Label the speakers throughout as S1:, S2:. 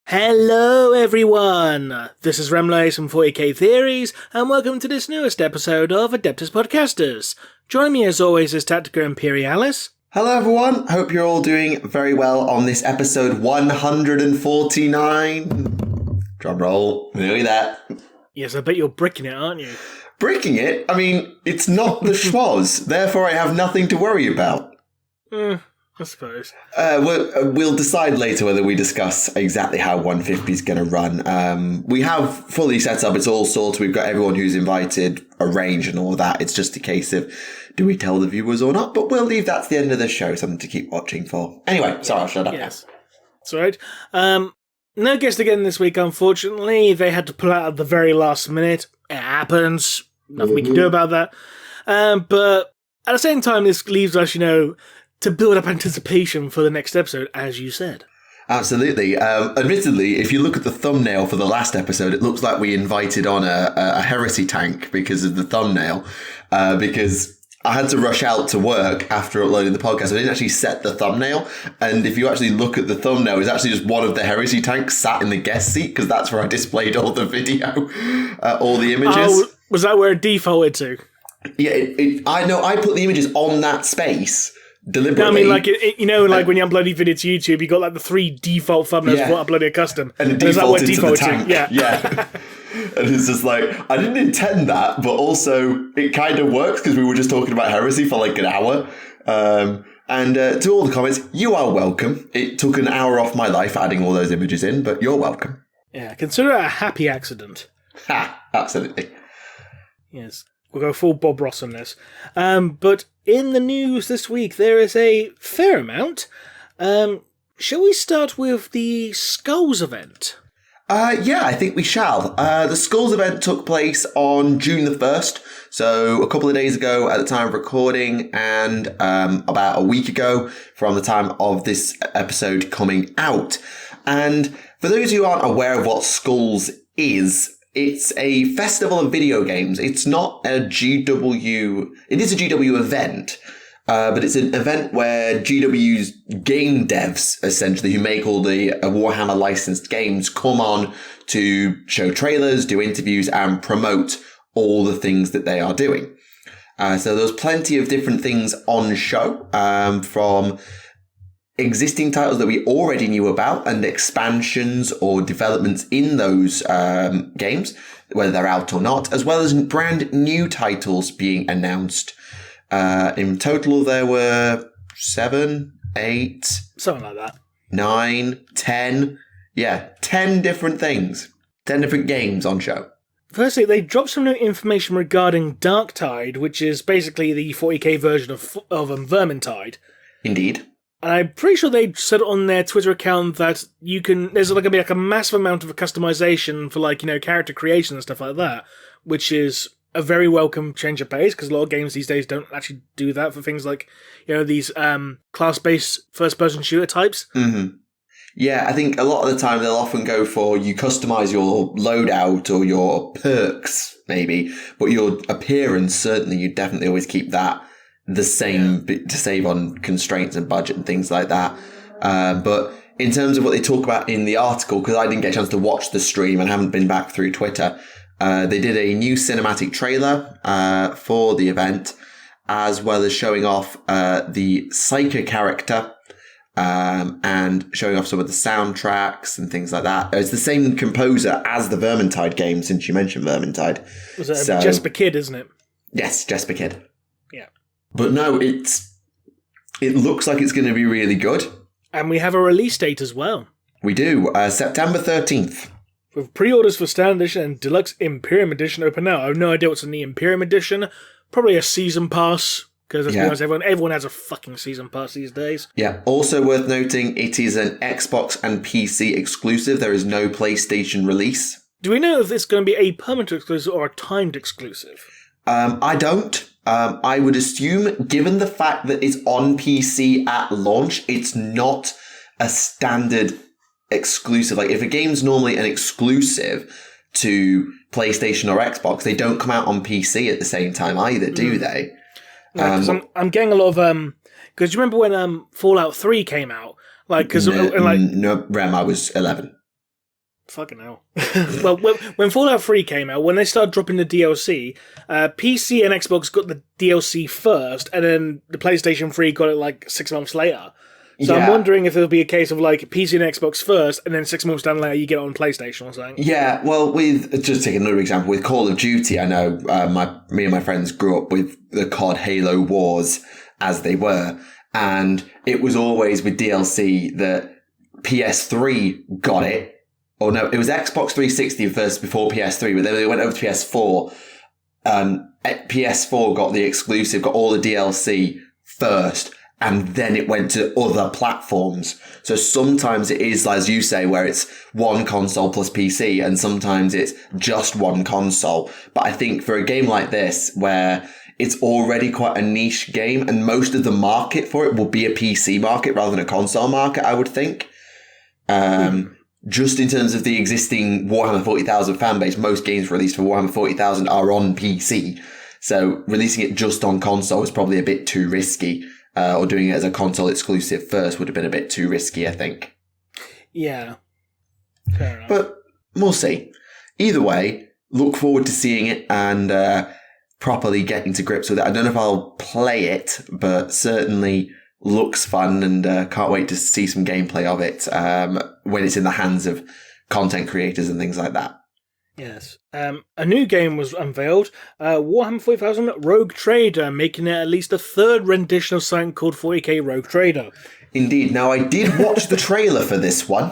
S1: Hello everyone! This is Remleiz from 40k Theories, and welcome to this newest episode of Adeptus Podcastus. Joining me as always is Tactica Imperialis.
S2: Hello everyone, hope you're all doing very well on this episode 149. Drum roll, nearly there.
S1: Yes, I bet you're bricking it, aren't you?
S2: Bricking it? I mean, it's not the schmoz, therefore I have nothing to worry about.
S1: I suppose.
S2: We'll decide later whether we discuss exactly how 150 is going to run. We have fully set up. It's all sorted. We've got everyone who's invited arranged and all of that. It's just a case of, do we tell the viewers or not? But we'll leave that to the end of the show. Something to keep watching for. Anyway, sorry, I'll shut up.
S1: Yes. That's all right. No guest again this week, unfortunately. They had to pull out at the very last minute. It happens. Nothing we can do about that. But at the same time, this leaves us, to build up anticipation for the next episode, as you said.
S2: Absolutely. Admittedly, if you look at the thumbnail for the last episode, it looks like we invited on a heresy tank because of the thumbnail. Because I had to rush out to work after uploading the podcast. I didn't actually set the thumbnail. And if you actually look at the thumbnail, it's actually just one of the heresy tanks sat in the guest seat, because that's where I displayed all the video, all the images.
S1: Oh, was that where it defaulted to?
S2: Yeah, I know. I put the images on that space deliberately.
S1: I mean, when you upload a video to YouTube, you got the three default thumbnails for uploading a custom.
S2: And it defaulted to the tank. Yeah. And it's just like, I didn't intend that, but also it kind of works because we were just talking about heresy for an hour. And to all the comments, you are welcome. It took an hour off my life adding all those images in, but you're welcome.
S1: Yeah, consider it a happy accident.
S2: Ha! Absolutely.
S1: Yes. We'll go full Bob Ross on this. But in the news this week, there is a fair amount. Shall we start with the Skulls event?
S2: Yeah, I think we shall. The Skulls event took place on June the 1st, so a couple of days ago at the time of recording, and about a week ago from the time of this episode coming out. And for those who aren't aware of what Skulls is, it's a festival of video games. It's not a GW... It is a GW event, but it's an event where GW's game devs, essentially, who make all the Warhammer licensed games, come on to show trailers, do interviews, and promote all the things that they are doing. So there's plenty of different things on show, from existing titles that we already knew about and expansions or developments in those games, whether they're out or not, as well as brand new titles being announced. In total, there were 7, 8...
S1: Something like that.
S2: 9, 10... Yeah, 10 different things. 10 different games on show.
S1: Firstly, they dropped some new information regarding Darktide, which is basically the 40k version of Vermintide.
S2: Indeed.
S1: And I'm pretty sure they said on their Twitter account that there's going to be a massive amount of customization for character creation and stuff like that, which is a very welcome change of pace, because a lot of games these days don't actually do that for things like, these class-based first-person shooter types.
S2: Mm-hmm. Yeah, I think a lot of the time they'll often go for, you customize your loadout or your perks, maybe, but your appearance, certainly, you definitely always keep that the same to save on constraints and budget and things like that. But in terms of what they talk about in the article, because I didn't get a chance to watch the stream and haven't been back through Twitter, they did a new cinematic trailer for the event, as well as showing off the Psyker character and showing off some of the soundtracks and things like that. It's the same composer as the Vermintide game, since you mentioned Vermintide.
S1: Was it Jesper Kid, isn't it?
S2: Yes, Jesper Kid.
S1: Yeah.
S2: But no, it looks like it's going to be really good.
S1: And we have a release date as well.
S2: We do, September 13th.
S1: With pre-orders for Standard Edition and Deluxe Imperium Edition open now. I have no idea what's in the Imperium Edition. Probably a Season Pass, because let's be honest, everyone has a fucking Season Pass these days. Yeah,
S2: also worth noting, it is an Xbox and PC exclusive. There is no PlayStation release.
S1: Do we know if it's going to be a permanent exclusive or a timed exclusive?
S2: I don't. I would assume, given the fact that it's on PC at launch, it's not a standard exclusive. If a game's normally an exclusive to PlayStation or Xbox, they don't come out on PC at the same time either, do they?
S1: Because I'm getting a lot of because you remember when Fallout 3 came out,
S2: no, Rem, I was 11.
S1: Fucking hell. Well, when Fallout 3 came out, when they started dropping the DLC, PC and Xbox got the DLC first, and then the PlayStation 3 got it like 6 months later. So I'm wondering if it'll be a case of like PC and Xbox first, and then 6 months down later you get it on PlayStation or something.
S2: Yeah, well, with just take another example with Call of Duty, I know me and my friends grew up with the COD Halo Wars as they were, and it was always with DLC that PS3 got it. Or no, it was Xbox 360 first before PS3, but then they went over to PS4. PS4 got the exclusive, got all the DLC first, and then it went to other platforms. So sometimes it is, as you say, where it's one console plus PC, and sometimes it's just one console. But I think for a game like this, where it's already quite a niche game, and most of the market for it will be a PC market rather than a console market, I would think. Just in terms of the existing Warhammer 40,000 fan base, most games released for Warhammer 40,000 are on PC. So releasing it just on console is probably a bit too risky. Or doing it as a console exclusive first would have been a bit too risky, I think.
S1: Yeah. Fair enough.
S2: But we'll see. Either way, look forward to seeing it and properly getting to grips with it. I don't know if I'll play it, but certainly looks fun and can't wait to see some gameplay of it when it's in the hands of content creators and things like that.
S1: Yes. A new game was unveiled, Warhammer 40,000 Rogue Trader, making it at least a third rendition of something called 40k Rogue Trader.
S2: Indeed. Now, I did watch the trailer for this one.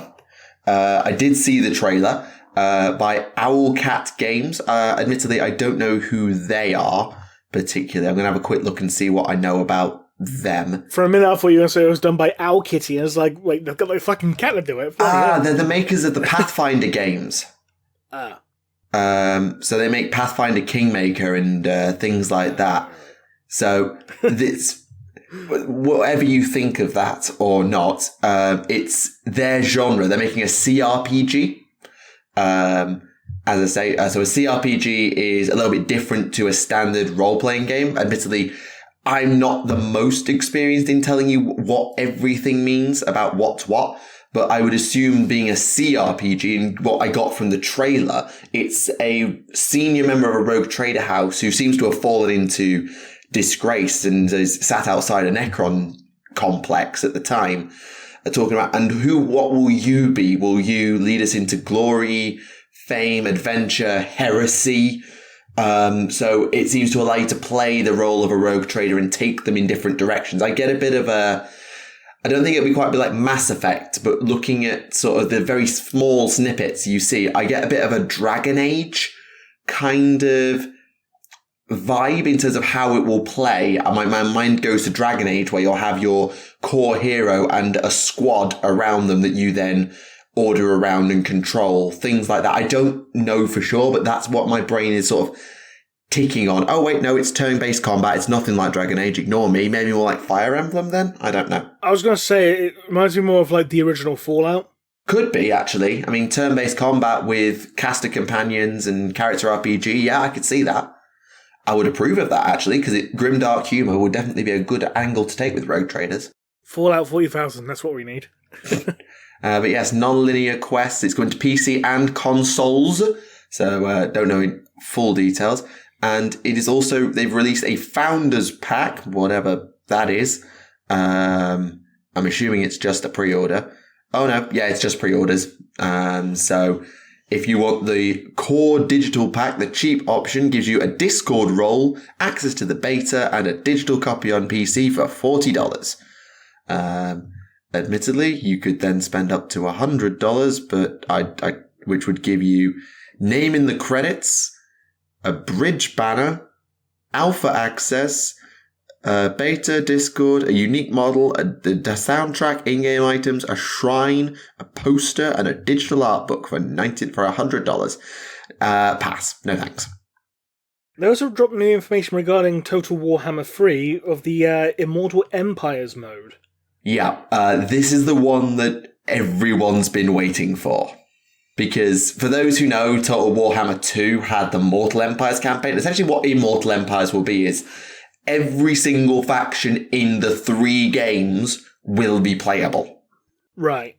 S2: I did see the trailer by Owlcat Games. Admittedly, I don't know who they are particularly. I'm going to have a quick look and see what I know about them.
S1: For a minute I thought you were going to say it was done by Owl Kitty, and I was like, wait, they've got like fucking cat to do it.
S2: They're the makers of the Pathfinder games.
S1: Ah.
S2: So they make Pathfinder Kingmaker and things like that. So this, whatever you think of that or not, it's their genre. They're making a CRPG. As I say, so a CRPG is a little bit different to a standard role-playing game. Admittedly, I'm not the most experienced in telling you what everything means about what's what, but I would assume being a CRPG, and what I got from the trailer, it's a senior member of a rogue trader house who seems to have fallen into disgrace and is sat outside a Necron complex at the time, talking about, and what will you be? Will you lead us into glory, fame, adventure, heresy? So it seems to allow you to play the role of a rogue trader and take them in different directions. I get a bit of I don't think it'll be quite a bit like Mass Effect, but looking at sort of the very small snippets you see, I get a bit of a Dragon Age kind of vibe in terms of how it will play. And my mind goes to Dragon Age, where you'll have your core hero and a squad around them that you then order around and control, things like that. I don't know for sure, but that's what my brain is sort of ticking on. Oh, wait, no, it's turn-based combat. It's nothing like Dragon Age. Ignore me. Maybe more like Fire Emblem then? I don't know.
S1: I was going to say, it reminds me more of like the original Fallout.
S2: Could be, actually. I mean, turn-based combat with caster companions and character RPG. Yeah, I could see that. I would approve of that, actually, because grimdark humour would definitely be a good angle to take with rogue traders.
S1: Fallout 40,000, that's what we need.
S2: But yes, non-linear quests. It's going to PC and consoles. So don't know in full details. And it is also, they've released a Founders Pack, whatever that is. I'm assuming it's just a pre-order. Oh no, yeah, it's just pre-orders. So if you want the core digital pack, the cheap option gives you a Discord role, access to the beta, and a digital copy on PC for $40. Admittedly, you could then spend up to $100, but which would give you name in the credits, a bridge banner, alpha access, beta, Discord, a unique model, the soundtrack, in-game items, a shrine, a poster, and a digital art book for $100. Pass. No thanks.
S1: They also dropped new information regarding Total Warhammer 3 of the Immortal Empires mode.
S2: Yeah, this is the one that everyone's been waiting for. Because for those who know, Total Warhammer 2 had the Mortal Empires campaign. Essentially what Immortal Empires will be is every single faction in the 3 games will be playable.
S1: Right.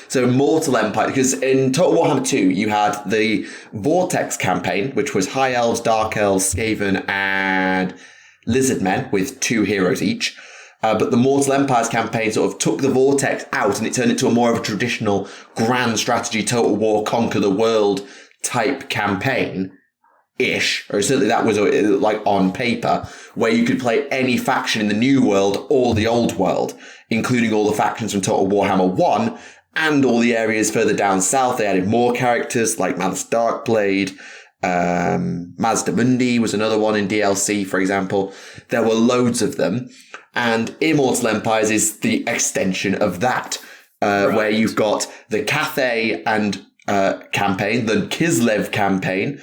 S2: So Mortal Empire, because in Total Warhammer 2, you had the Vortex campaign, which was High Elves, Dark Elves, Skaven, and Lizardmen, with 2 heroes each. But the Mortal Empires campaign sort of took the Vortex out and it turned into a more of a traditional grand strategy, Total War, conquer the world type campaign-ish. Or certainly that was like on paper, where you could play any faction in the New World or the Old World, including all the factions from Total Warhammer 1 and all the areas further down south. They added more characters like Malus Darkblade, Mazdamundi was another one in DLC, for example. There were loads of them. And Immortal Empires is the extension of that, where you've got the Cathay and campaign, the Kislev campaign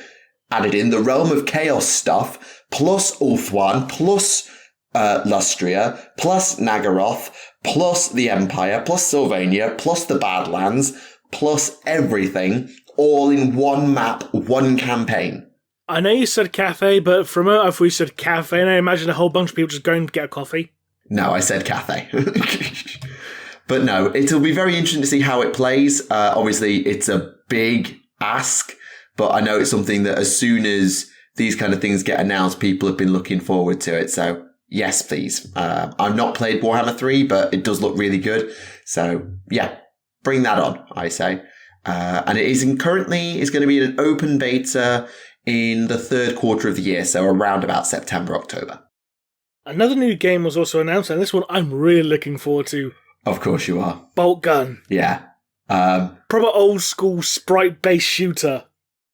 S2: added in, the Realm of Chaos stuff, plus Ulthuan, plus Lustria, plus Nagaroth, plus the Empire, plus Sylvania, plus the Badlands, plus everything, all in one map, one campaign.
S1: I know you said cafe, but from a if we said cafe, and I imagine a whole bunch of people just going to get a coffee.
S2: No, I said Cathay. But no, it'll be very interesting to see how it plays. Obviously, it's a big ask, but I know it's something that as soon as these kind of things get announced, people have been looking forward to it. So yes, please. I've not played Warhammer 3, but it does look really good. So yeah, bring that on, I say. And it is currently going to be an open beta in the third quarter of the year, so around about September, October.
S1: Another new game was also announced, and this one I'm really looking forward to.
S2: Of course you are.
S1: Bolt Gun.
S2: Yeah.
S1: Proper old school sprite-based shooter.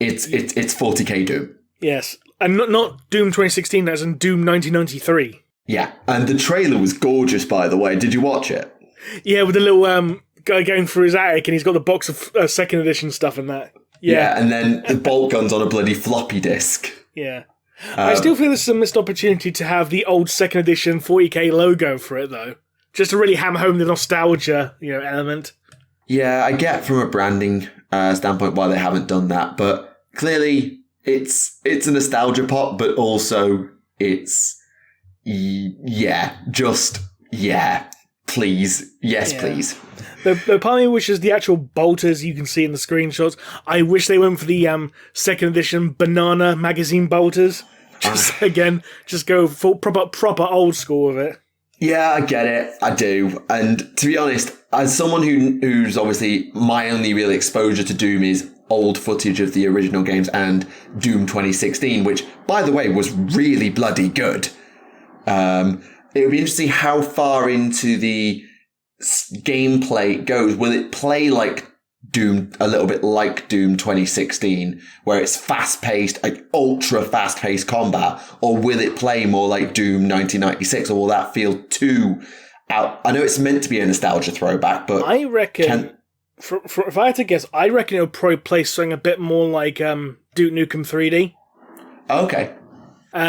S2: It's 40k Doom.
S1: Yes. And not Doom 2016, as in Doom 1993.
S2: Yeah. And the trailer was gorgeous, by the way. Did you watch it?
S1: Yeah, with the little guy going through his attic, and he's got the box of second edition stuff and that. Yeah,
S2: and then the bolt gun's on a bloody floppy disk.
S1: Yeah. I still feel this is a missed opportunity to have the old second edition 40k logo for it, though. Just to really hammer home the nostalgia, element. Yeah,
S2: I get from a branding standpoint why they haven't done that, but clearly it's a nostalgia pop, but also it's, please. Yes, please.
S1: The part of me wishes the actual bolters you can see in the screenshots, I wish they went for the second edition banana magazine bolters. Just go full proper old school with it.
S2: Yeah, I get it. I do. And to be honest, as someone who's obviously my only real exposure to Doom is old footage of the original games and Doom 2016, which, by the way, was really bloody good. It would be interesting how far into the gameplay it goes. Will it play like Doom, a little bit like Doom 2016, where it's fast-paced, like ultra fast-paced combat, or will it play more like Doom 1996, or will that feel too out? I know it's meant to be a nostalgia throwback, but
S1: I reckon, if I had to guess, I reckon it would probably play something a bit more like Duke Nukem 3D.
S2: Okay.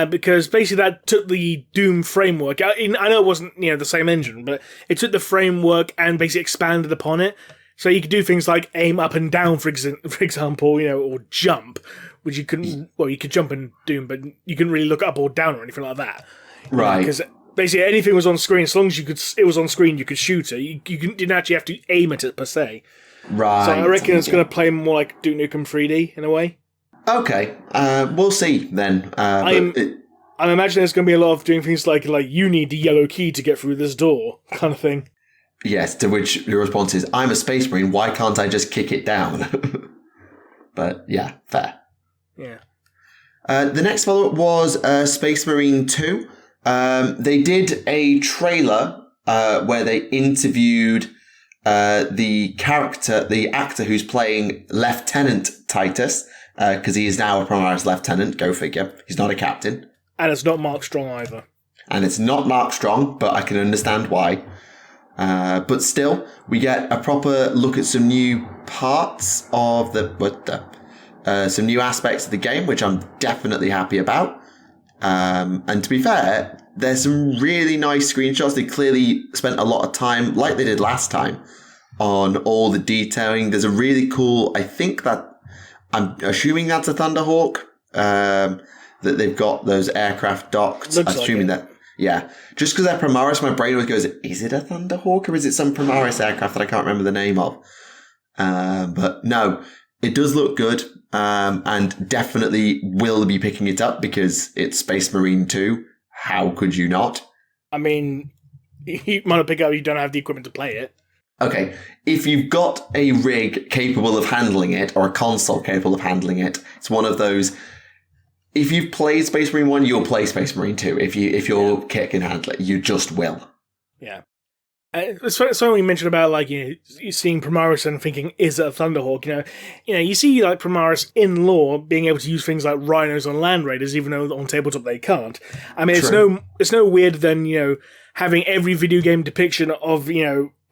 S1: Because basically that took the Doom framework. I know it wasn't the same engine, but it took the framework and basically expanded upon it. So you could do things like aim up and down, for example, or jump, which you couldn't. Well, you could jump in Doom, but you couldn't really look up or down or anything like that.
S2: Right.
S1: Because basically anything was on screen. As long as it was on screen, you could shoot it. You didn't actually have to aim at it per se.
S2: Right.
S1: So I reckon it's going to play more like Duke Nukem 3D in a way.
S2: Okay. We'll see then.
S1: I'm imagining there's going to be a lot of doing things like you need the yellow key to get through this door kind of thing.
S2: Yes, to which your response is, I'm a Space Marine, why can't I just kick it down? But yeah, fair.
S1: Yeah.
S2: The next follow-up was Space Marine 2. They did a trailer where they interviewed the actor who's playing Lieutenant Titus, because he is now a Primaris Lieutenant, go figure. He's not a captain.
S1: And it's not Mark Strong either.
S2: And it's not Mark Strong, but I can understand why. But still, we get a proper look at some new parts of some new aspects of the game, which I'm definitely happy about. And to be fair, there's some really nice screenshots. They clearly spent a lot of time, like they did last time, on all the detailing. There's a really cool, I'm assuming that's a Thunderhawk, that they've got those aircraft docked.
S1: Looks like it.
S2: Yeah. Just because they're Primaris, my brain always goes, is it a Thunderhawk or is it some Primaris aircraft that I can't remember the name of? But no, it does look good, and definitely will be picking it up because it's Space Marine 2. How could you not?
S1: I mean, you might not pick it up, you don't have the equipment to play it.
S2: Okay, if you've got a rig capable of handling it, or a console capable of handling it, it's one of those. If you've played Space Marine 1, you'll play Space Marine 2. If your kit can handle it, you just will.
S1: Yeah. It's something we mentioned about, like, you seeing Primaris and thinking, is it a Thunderhawk? You see, like, Primaris in lore being able to use things like rhinos on Land Raiders, even though on tabletop they can't. I mean, it's no weirder than, having every video game depiction of,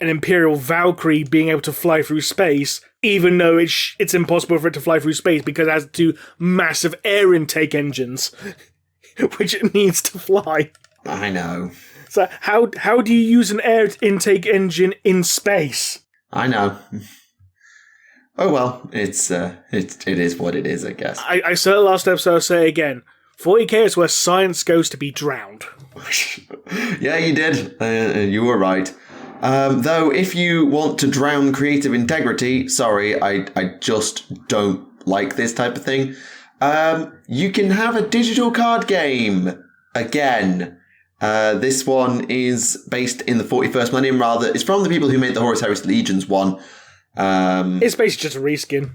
S1: an Imperial Valkyrie being able to fly through space, even though it's impossible for it to fly through space because it has two massive air intake engines, which it needs to fly.
S2: I know.
S1: So how do you use an air intake engine in space?
S2: I know. Oh well, it is what it is, I guess.
S1: I said it last episode, I'll say it again. 40k is where science goes to be drowned.
S2: Yeah, you did. You were right. Though, if you want to drown creative integrity, sorry, I just don't like this type of thing. You can have a digital card game again. This one is based in the 41st Millennium, rather. It's from the people who made the Horus Heresy Legions one.
S1: It's basically just a reskin.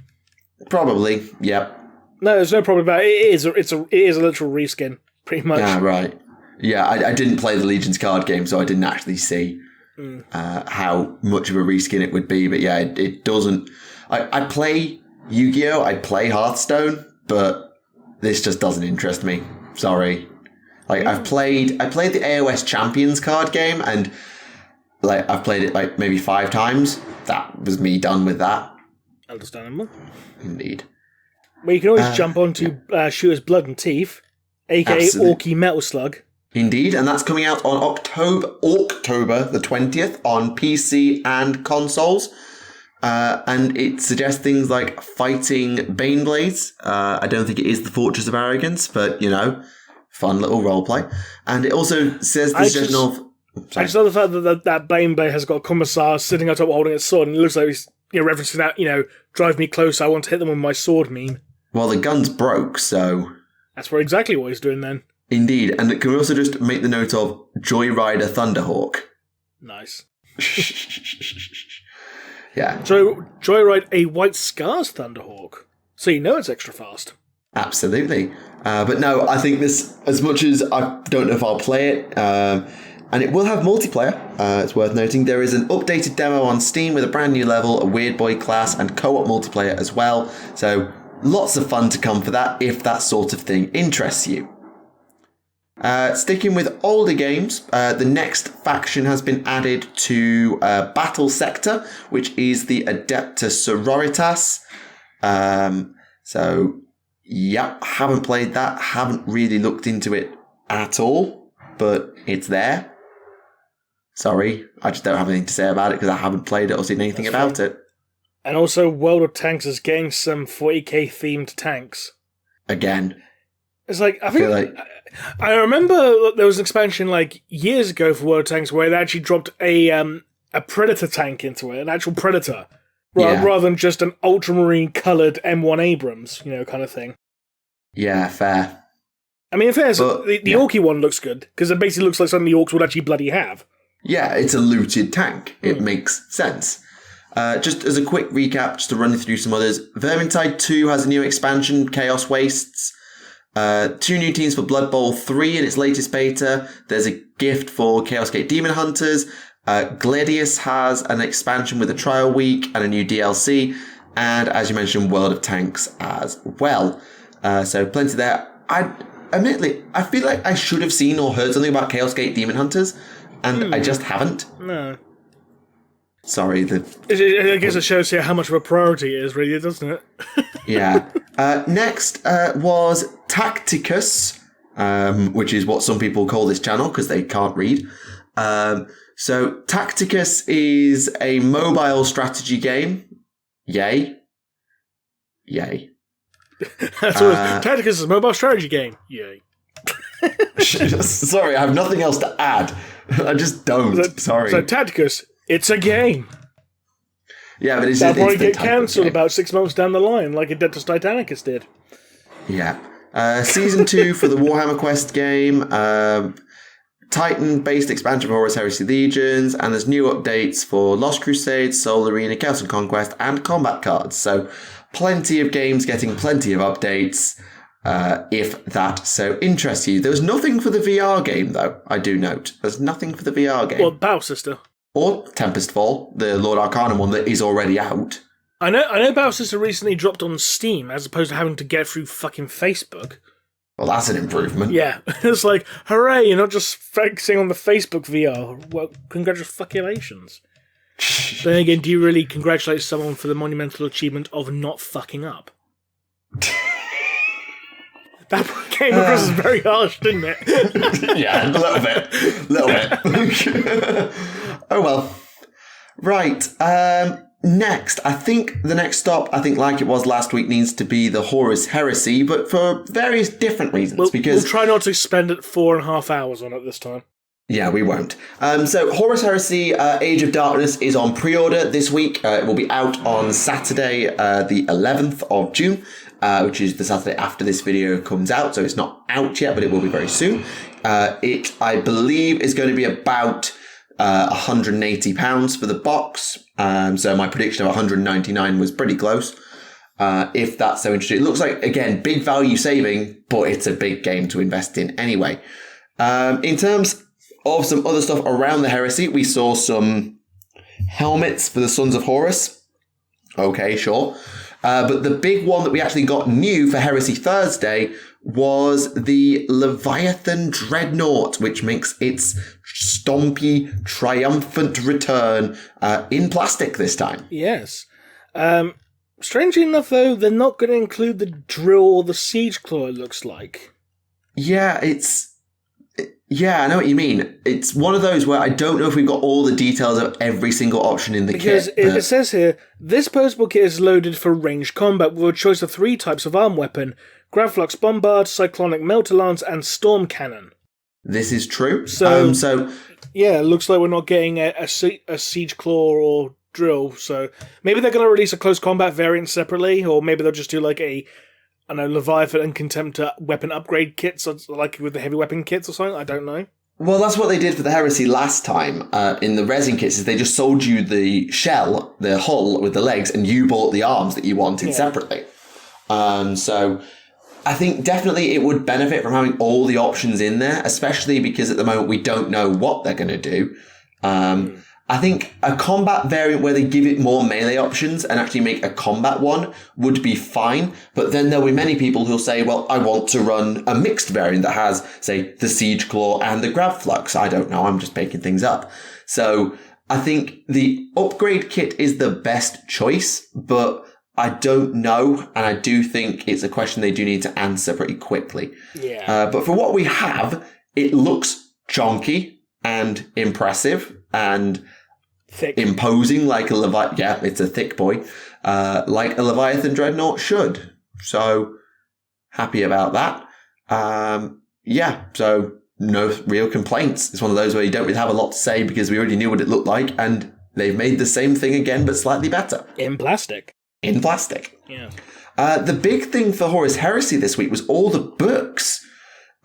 S2: Probably, yep.
S1: No, there's no problem about it. It is a literal reskin, pretty much.
S2: Ah, right. Yeah, I didn't play the Legions card game, so I didn't actually see how much of a reskin it would be. But yeah, it doesn't... I play Yu-Gi-Oh!, I play Hearthstone, but this just doesn't interest me. Sorry. Like, I played the AOS Champions card game, and like I've played it like maybe 5 times. That was me done with that.
S1: Understandable.
S2: Indeed.
S1: Well, you can always jump onto Shooter's Blood and Teeth, aka Orky Metal Slug.
S2: Indeed, and that's coming out on October the 20th on PC and consoles. And it suggests things like fighting Baneblades. I don't think it is the Fortress of Arrogance, but fun little roleplay. And it also says the suggestion of...
S1: I just love the fact that Baneblade has got a commissar sitting on top holding a sword, and it looks like he's referencing that, drive me close, I want to hit them with my sword meme.
S2: Well, the gun's broke, so...
S1: That's exactly what he's doing then.
S2: Indeed, and can we also just make the note of Joyride a Thunderhawk?
S1: Nice.
S2: Yeah.
S1: Joyride a White Scars Thunderhawk. So it's extra fast.
S2: Absolutely. But no, I think this, as much as I don't know if I'll play it, and it will have multiplayer, it's worth noting, there is an updated demo on Steam with a brand new level, a Weird Boy class, and co-op multiplayer as well. So lots of fun to come for that, if that sort of thing interests you. Sticking with older games, the next faction has been added to Battle Sector, which is the Adeptus Sororitas. So, yeah, haven't played that, haven't really looked into it at all, but it's there. Sorry, I just don't have anything to say about it because I haven't played it or seen anything about it.
S1: And also, World of Tanks is getting some 40k themed tanks.
S2: Again.
S1: It's like, I remember there was an expansion years ago for World of Tanks where it actually dropped a Predator tank into it, an actual Predator, rather than just an ultramarine coloured M1 Abrams, kind of thing.
S2: Yeah, fair.
S1: I mean, in fairness, the Orky one looks good, because it basically looks like something the Orcs would actually bloody have.
S2: Yeah, it's a looted tank. It makes sense. Just as a quick recap, just to run through some others, Vermintide 2 has a new expansion, Chaos Wastes. 2 new teams for Blood Bowl 3 in its latest beta. There's a gift for Chaos Gate Demon Hunters. Gladius has an expansion with a trial week and a new DLC. And as you mentioned, World of Tanks as well. So plenty there. Admittedly, I feel like I should have seen or heard something about Chaos Gate Demon Hunters, and I just haven't.
S1: No.
S2: Sorry.
S1: I guess it shows here how much of a priority it is, really, doesn't it?
S2: Yeah. Next was Tacticus, which is what some people call this channel because they can't read. So Tacticus is a mobile strategy game. Yay.
S1: That's what Tacticus is a mobile strategy game. Yay.
S2: Sorry, I have nothing else to add. I just don't. Sorry.
S1: So Tacticus, it's a game.
S2: Yeah, but
S1: that'll probably get cancelled about 6 months down the line, like Adeptus Titanicus did.
S2: Yeah. Season 2 for the Warhammer Quest game. Titan-based expansion for Horus Heresy Legions, and there's new updates for Lost Crusade, Soul Arena, Chaos and Conquest, and combat cards. So plenty of games getting plenty of updates, if that so interests you. There was nothing for the VR game, though, I do note. There's nothing for the VR game.
S1: Well, Battle Sister.
S2: Or Tempest Fall, the Lord Arcanum one that is already out.
S1: I know Battle Sister recently dropped on Steam, as opposed to having to get through fucking Facebook.
S2: Well, that's an improvement.
S1: Yeah, it's like, hooray, you're not just focusing on the Facebook VR. Well, congratulations. Then again, do you really congratulate someone for the monumental achievement of not fucking up? That came across as very harsh, didn't it?
S2: Yeah, a little bit. Oh well. Right. Next, I think the next stop, like it was last week, needs to be the Horus Heresy, but for various different reasons.
S1: We'll try not to spend 4.5 hours on it this time.
S2: Yeah, we won't. So Horus Heresy Age of Darkness is on pre-order this week. It will be out on Saturday, the 11th of June, which is the Saturday after this video comes out. So it's not out yet, but it will be very soon. It, I believe, is going to be about £180 for the box. So my prediction of 199 was pretty close. If that's so interesting. It looks like, again, big value saving, but it's a big game to invest in anyway. In terms of some other stuff around the Heresy, we saw some helmets for the Sons of Horus. Okay, sure. But the big one that we actually got new for Heresy Thursday was the Leviathan Dreadnought, which makes its stompy, triumphant return in plastic this time.
S1: Yes. Strangely enough, though, they're not going to include the drill or the siege claw, it looks like.
S2: Yeah, I know what you mean. It's one of those where I don't know if we've got all the details of every single option in the kit.
S1: Because it says here, this posable kit is loaded for ranged combat with a choice of 3 types of arm weapon: Gravflux Bombard, Cyclonic Melter Lance, and Storm Cannon.
S2: This is true.
S1: So yeah, it looks like we're not getting a siege claw or drill. So maybe they're going to release a close combat variant separately, or maybe they'll just do like Leviathan and Contemptor weapon upgrade kits, like with the heavy weapon kits or something. I don't know.
S2: Well, that's what they did for the Heresy last time in the resin kits, is they just sold you the shell, the hull with the legs, and you bought the arms that you wanted separately. So I think definitely it would benefit from having all the options in there, especially because at the moment we don't know what they're going to do. I think a combat variant where they give it more melee options and actually make a combat one would be fine. But then there'll be many people who'll say, well, I want to run a mixed variant that has, say, the Siege Claw and the Grav Flux. I don't know. I'm just making things up. So I think the upgrade kit is the best choice, but I don't know. And I do think it's a question they do need to answer pretty quickly.
S1: Yeah.
S2: But for what we have, it looks chonky and impressive and
S1: thick,
S2: imposing, like a Leviathan. Yeah, it's a thick boy, like a Leviathan Dreadnought should. So happy about that. So no real complaints. It's one of those where you don't really have a lot to say because we already knew what it looked like, and they've made the same thing again, but slightly better.
S1: In plastic.
S2: Yeah. The big thing for Horus Heresy this week was all the books.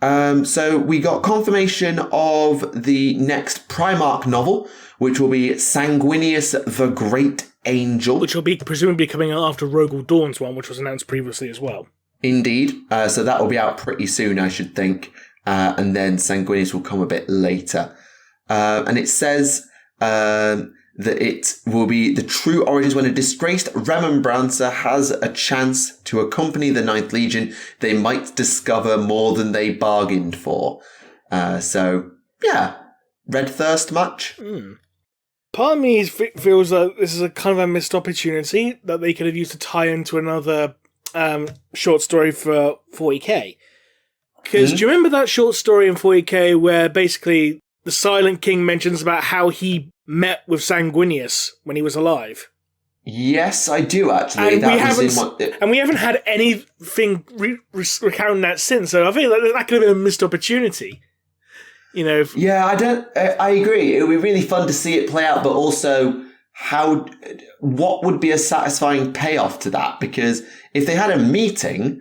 S2: So we got confirmation of the next Primarch novel, which will be Sanguinius the Great Angel.
S1: Which will be presumably coming out after Rogel Dawn's one, which was announced previously as well.
S2: Indeed. So that will be out pretty soon, I should think. And then Sanguinius will come a bit later. And it says that it will be the true origins when a disgraced Remembrancer has a chance to accompany the Ninth Legion. They might discover more than they bargained for. Red Thirst much?
S1: Part of me feels like this is a kind of a missed opportunity that they could have used to tie into another short story for 40k. Because do you remember that short story in 40k where basically the Silent King mentions about how he met with Sanguinius when he was alive?
S2: Yes, I do actually.
S1: And we haven't had anything recounting that since. So I think that could have been a missed opportunity.
S2: I agree. It would be really fun to see it play out, but also what would be a satisfying payoff to that? Because if they had a meeting,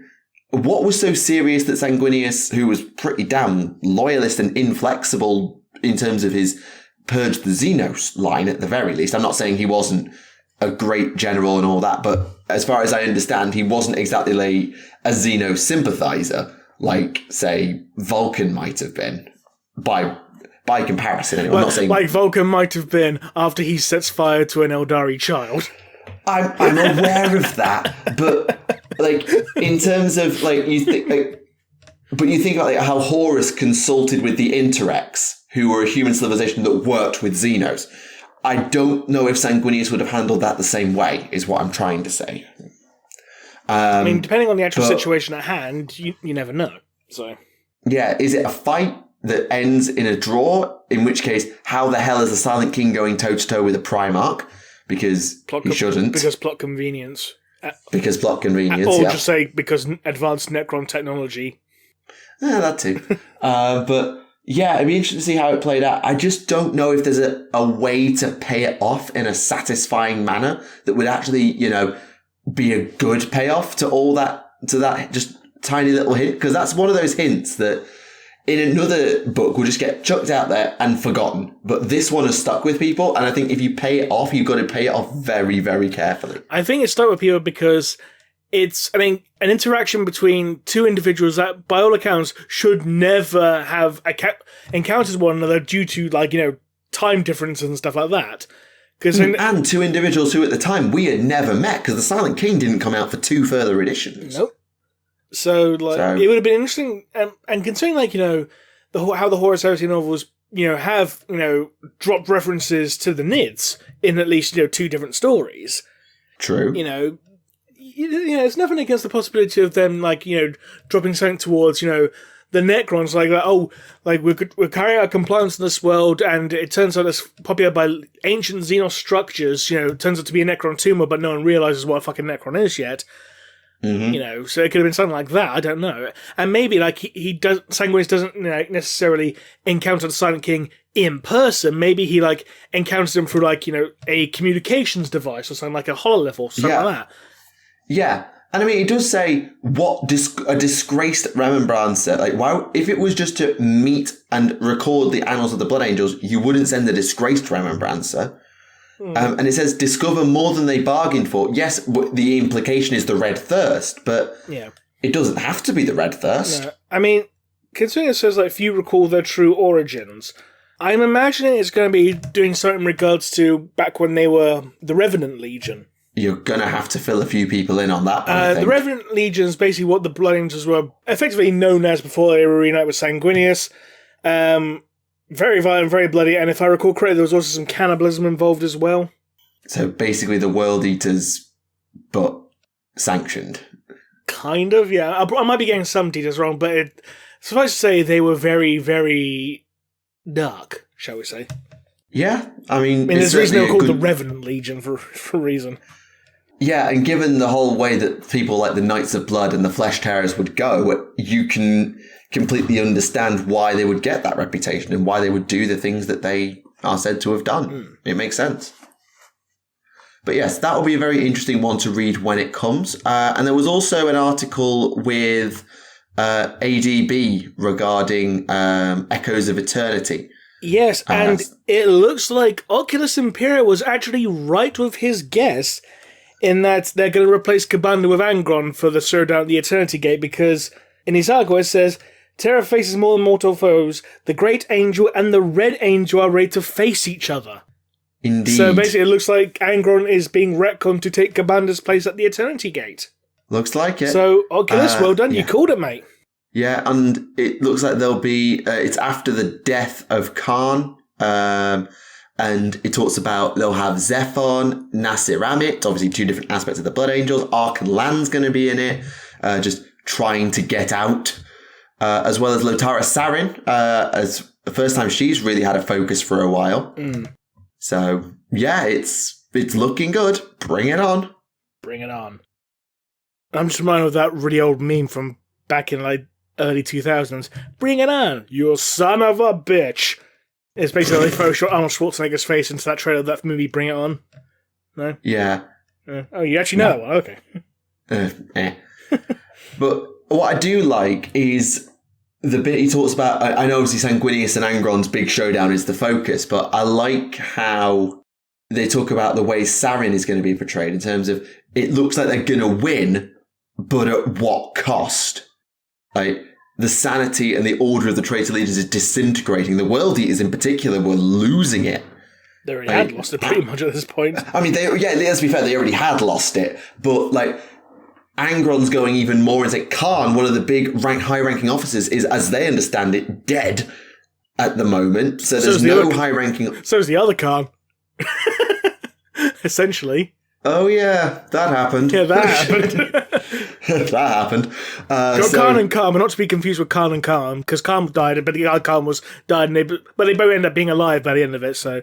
S2: what was so serious that Sanguinius, who was pretty damn loyalist and inflexible in terms of his purge the Xenos line at the very least. I'm not saying he wasn't a great general and all that, but as far as I understand, he wasn't exactly like a Xeno sympathizer like, say, Vulcan might have been. By comparison, anyway. I'm not saying
S1: like Vulcan might have been after he sets fire to an Eldari child.
S2: I'm aware of that, but like in terms of like you think, but you think about like how Horus consulted with the Interrex, who were a human civilization that worked with Xenos. I don't know if Sanguinius would have handled that the same way. Is what I'm trying to say.
S1: I mean, depending on the actual situation at hand, you never know. So
S2: yeah, is it a fight that ends in a draw, in which case, how the hell is the Silent King going toe-to-toe with a Primarch? Because he shouldn't.
S1: Because plot convenience.
S2: Because plot convenience,
S1: or just say, because advanced Necron technology.
S2: Yeah, that too. But, yeah, it'd be interesting to see how it played out. I just don't know if there's a way to pay it off in a satisfying manner that would actually, be a good payoff to that just tiny little hint. Because that's one of those hints that in another book will just get chucked out there and forgotten. But this one has stuck with people, and I think if you pay it off, you've got to pay it off very, very carefully.
S1: I think it stuck with people because it's, an interaction between two individuals that, by all accounts, should never have encountered one another due to, time differences and stuff like that.
S2: And two individuals who, at the time, we had never met, because the Silent King didn't come out for 2 further editions.
S1: Nope. So, it would have been interesting, and considering, how the Horus Heresy novels, have, dropped references to the Nids in at least, 2 different stories.
S2: True.
S1: It's nothing against the possibility of them, dropping something towards, the Necrons, we're carrying out compliance in this world, and it turns out it's populated by ancient Xenos structures, it turns out to be a Necron tumor, but no one realizes what a fucking Necron is yet.
S2: Mm-hmm.
S1: So it could have been something like that. I don't know. And maybe Sanguinius doesn't necessarily encounter the Silent King in person. Maybe he encounters him through a communications device or something like a hololith or something like that.
S2: Yeah. And it does say a disgraced Remembrancer. Why, if it was just to meet and record the annals of the Blood Angels, you wouldn't send a disgraced Remembrancer. And it says, discover more than they bargained for. Yes, the implication is the Red Thirst, but it doesn't have to be the Red Thirst.
S1: No. Considering it says, few recall their true origins, I'm imagining it's going to be doing something in regards to back when they were the Revenant Legion.
S2: You're going to have to fill a few people in on that one, I think.
S1: The Revenant Legion is basically what the Blood Angels were effectively known as before they were reunited with Sanguinius. Very violent, very bloody, and if I recall correctly, there was also some cannibalism involved as well. So
S2: basically the World Eaters, but sanctioned.
S1: Kind of, yeah. I might be getting some details wrong, but suffice to say, they were very, very dark, shall we say.
S2: Yeah,
S1: there's a reason they were called the Revenant Legion for a reason.
S2: Yeah, and given the whole way that people like the Knights of Blood and the Flesh Tearers would go, you can completely understand why they would get that reputation and why they would do the things that they are said to have done. It makes sense. But yes, that will be a very interesting one to read when it comes. And there was also an article with ADB regarding Echoes of Eternity.
S1: Yes, and it looks like Oculus Imperial was actually right with his guess in that they're going to replace Cabanda with Angron for the Sir down at the Eternity Gate, because in his article it says, Terra faces more than mortal foes. The Great Angel and the Red Angel are ready to face each other.
S2: Indeed.
S1: So basically it looks like Angron is being retconned to take Cabanda's place at the Eternity Gate.
S2: Looks like it.
S1: So, Oculus, well done, you called it, mate.
S2: Yeah, and it looks like there'll be, it's after the death of Khan, and it talks about they'll have Zephon, Nasir Amit, obviously 2 different aspects of the Blood Angels. Arkan Lan's going to be in it, just trying to get out, as well as Lotara Sarin, as the first time she's really had a focus for a while. So, yeah, it's it's looking good. Bring it on.
S1: Bring it on. I'm just reminded of that really old meme from back in like early 2000s. Bring it on, you son of a bitch. It's basically like Photoshop Arnold Schwarzenegger's face into that trailer of that movie, Bring It On. No?
S2: Yeah.
S1: Oh, you actually know that one? Okay.
S2: But what I do like is the bit he talks about. I know obviously Sanguinius and Angron's big showdown is the focus, but I like how they talk about the way Sarin is going to be portrayed in terms of it looks like they're going to win, but at what cost? Like, the sanity and the order of the traitor leaders is disintegrating. The World Eaters in particular were losing it.
S1: They already had lost it pretty much at this point.
S2: I mean, let's be fair, they already had lost it. But, like, Angron's going even more and saying Khan, one of the big high-ranking officers, is, as they understand it, dead at the moment. So there's no high-ranking...
S1: So is the other Khan. Essentially.
S2: Oh, yeah, that happened.
S1: Yeah, that happened.
S2: That happened.
S1: Khan and Khan, but not to be confused with Khan and Khan, because Khan died, but the other Khan died, but they both end up being alive by the end of it, so...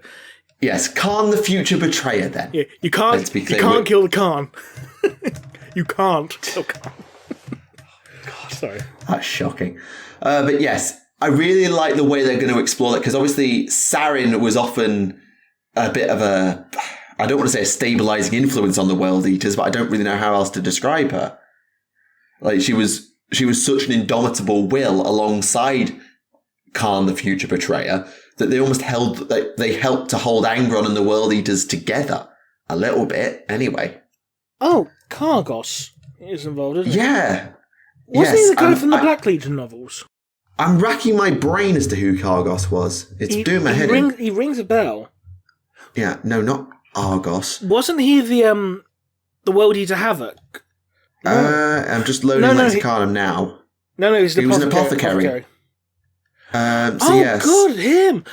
S2: Yes, Khan the future betrayer, then.
S1: Yeah, you can't kill the Khan. You can't kill Khan. God, sorry.
S2: That's shocking. But yes, I really like the way they're going to explore that, because obviously Sarin was often a bit of a... I don't want to say a stabilizing influence on the World Eaters, but I don't really know how else to describe her. Like, she was such an indomitable will alongside Khan, the future betrayer, that they almost they helped to hold Angron and the World Eaters together. A little bit, anyway.
S1: Oh, Kargos is involved, isn't he?
S2: Yeah.
S1: Wasn't he the guy from the Black Legion novels?
S2: I'm racking my brain as to who Kargos was. It's doing my head in.
S1: He rings a bell.
S2: Yeah, no, not Argos.
S1: Wasn't he the World Eater Havoc? No.
S2: I'm just loading Lexicanum now.
S1: No, he was
S2: an apothecary.
S1: Yes. God, him!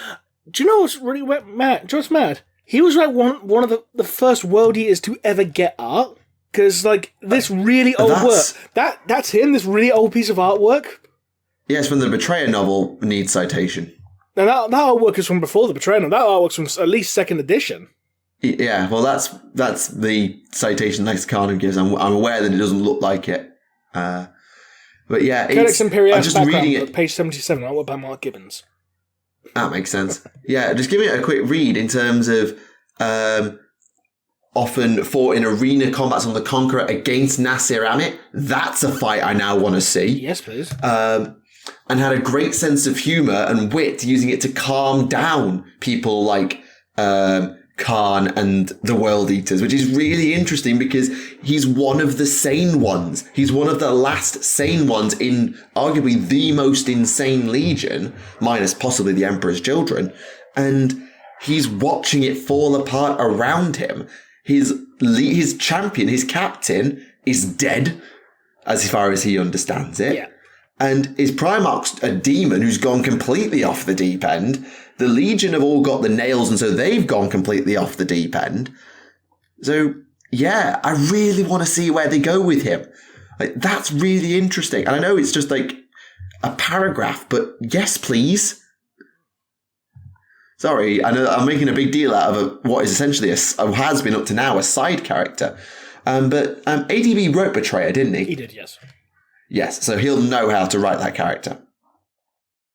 S1: Do you know what's really mad? Do you know what's mad? He was like one of the first World Eaters to ever get art. Because, like, this really old work. That's him, this really old piece of artwork.
S2: Yes, from the Betrayer novel, needs citation.
S1: Now, that artwork is from before the Betrayer novel. That artwork's from at least 2nd edition.
S2: Yeah, well, that's the citation Lexicanum gives. I'm aware that it doesn't look like it. But yeah,
S1: Codex Imperialis,
S2: I'm just reading it.
S1: Page 77, artwork by Mark Gibbons.
S2: That makes sense. Yeah, just giving it a quick read in terms of often fought in arena combats on the Conqueror against Nasir Amit. That's a fight I now want to see.
S1: Yes, please.
S2: And had a great sense of humour and wit, using it to calm down people like Khan and the World Eaters, which is really interesting because he's one of the sane ones. He's one of the last sane ones in arguably the most insane legion, minus possibly the Emperor's Children, and he's watching it fall apart around him. His champion, his captain, is dead, as far as he understands it.
S1: Yeah.
S2: And his Primarch's a demon who's gone completely off the deep end. The Legion have all got the nails, and so they've gone completely off the deep end. So, yeah, I really want to see where they go with him. Like, that's really interesting. And I know it's just like a paragraph, but yes, please. Sorry, I know I'm making a big deal out of what is essentially has been up to now a side character. But ADB wrote Betrayer, didn't he?
S1: He did, yes.
S2: Yes, so he'll know how to write that character.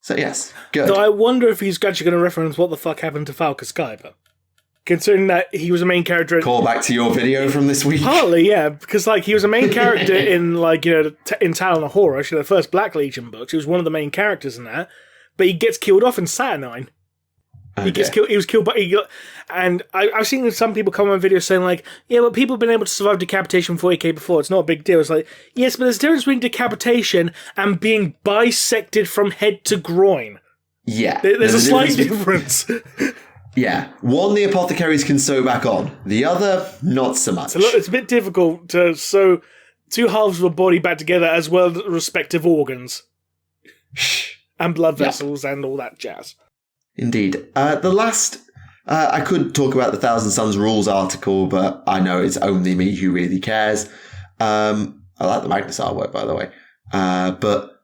S2: So yes, good.
S1: Though I wonder if he's actually going to reference what the fuck happened to Falca Skyper. Considering that he was a main character...
S2: Call back to your video from this week.
S1: Partly, yeah, because like he was a main character in in Talon of Horror, the first Black Legion books. He was one of the main characters in that, but he gets killed off in Saturnine. He gets killed. He was killed by. And I've seen some people comment on videos saying like, "Yeah, but people have been able to survive decapitation 40k before. It's not a big deal." It's like, yes, but there's a difference between decapitation and being bisected from head to groin.
S2: Yeah,
S1: there's a slight difference.
S2: Yeah, one the apothecaries can sew back on. The other, not so much.
S1: So look, it's a bit difficult to sew two halves of a body back together as well as respective organs and blood vessels and all that jazz. Indeed.
S2: The last... I could talk about the Thousand Suns rules article, but I know it's only me who really cares. I like the Magnus artwork, by the way. But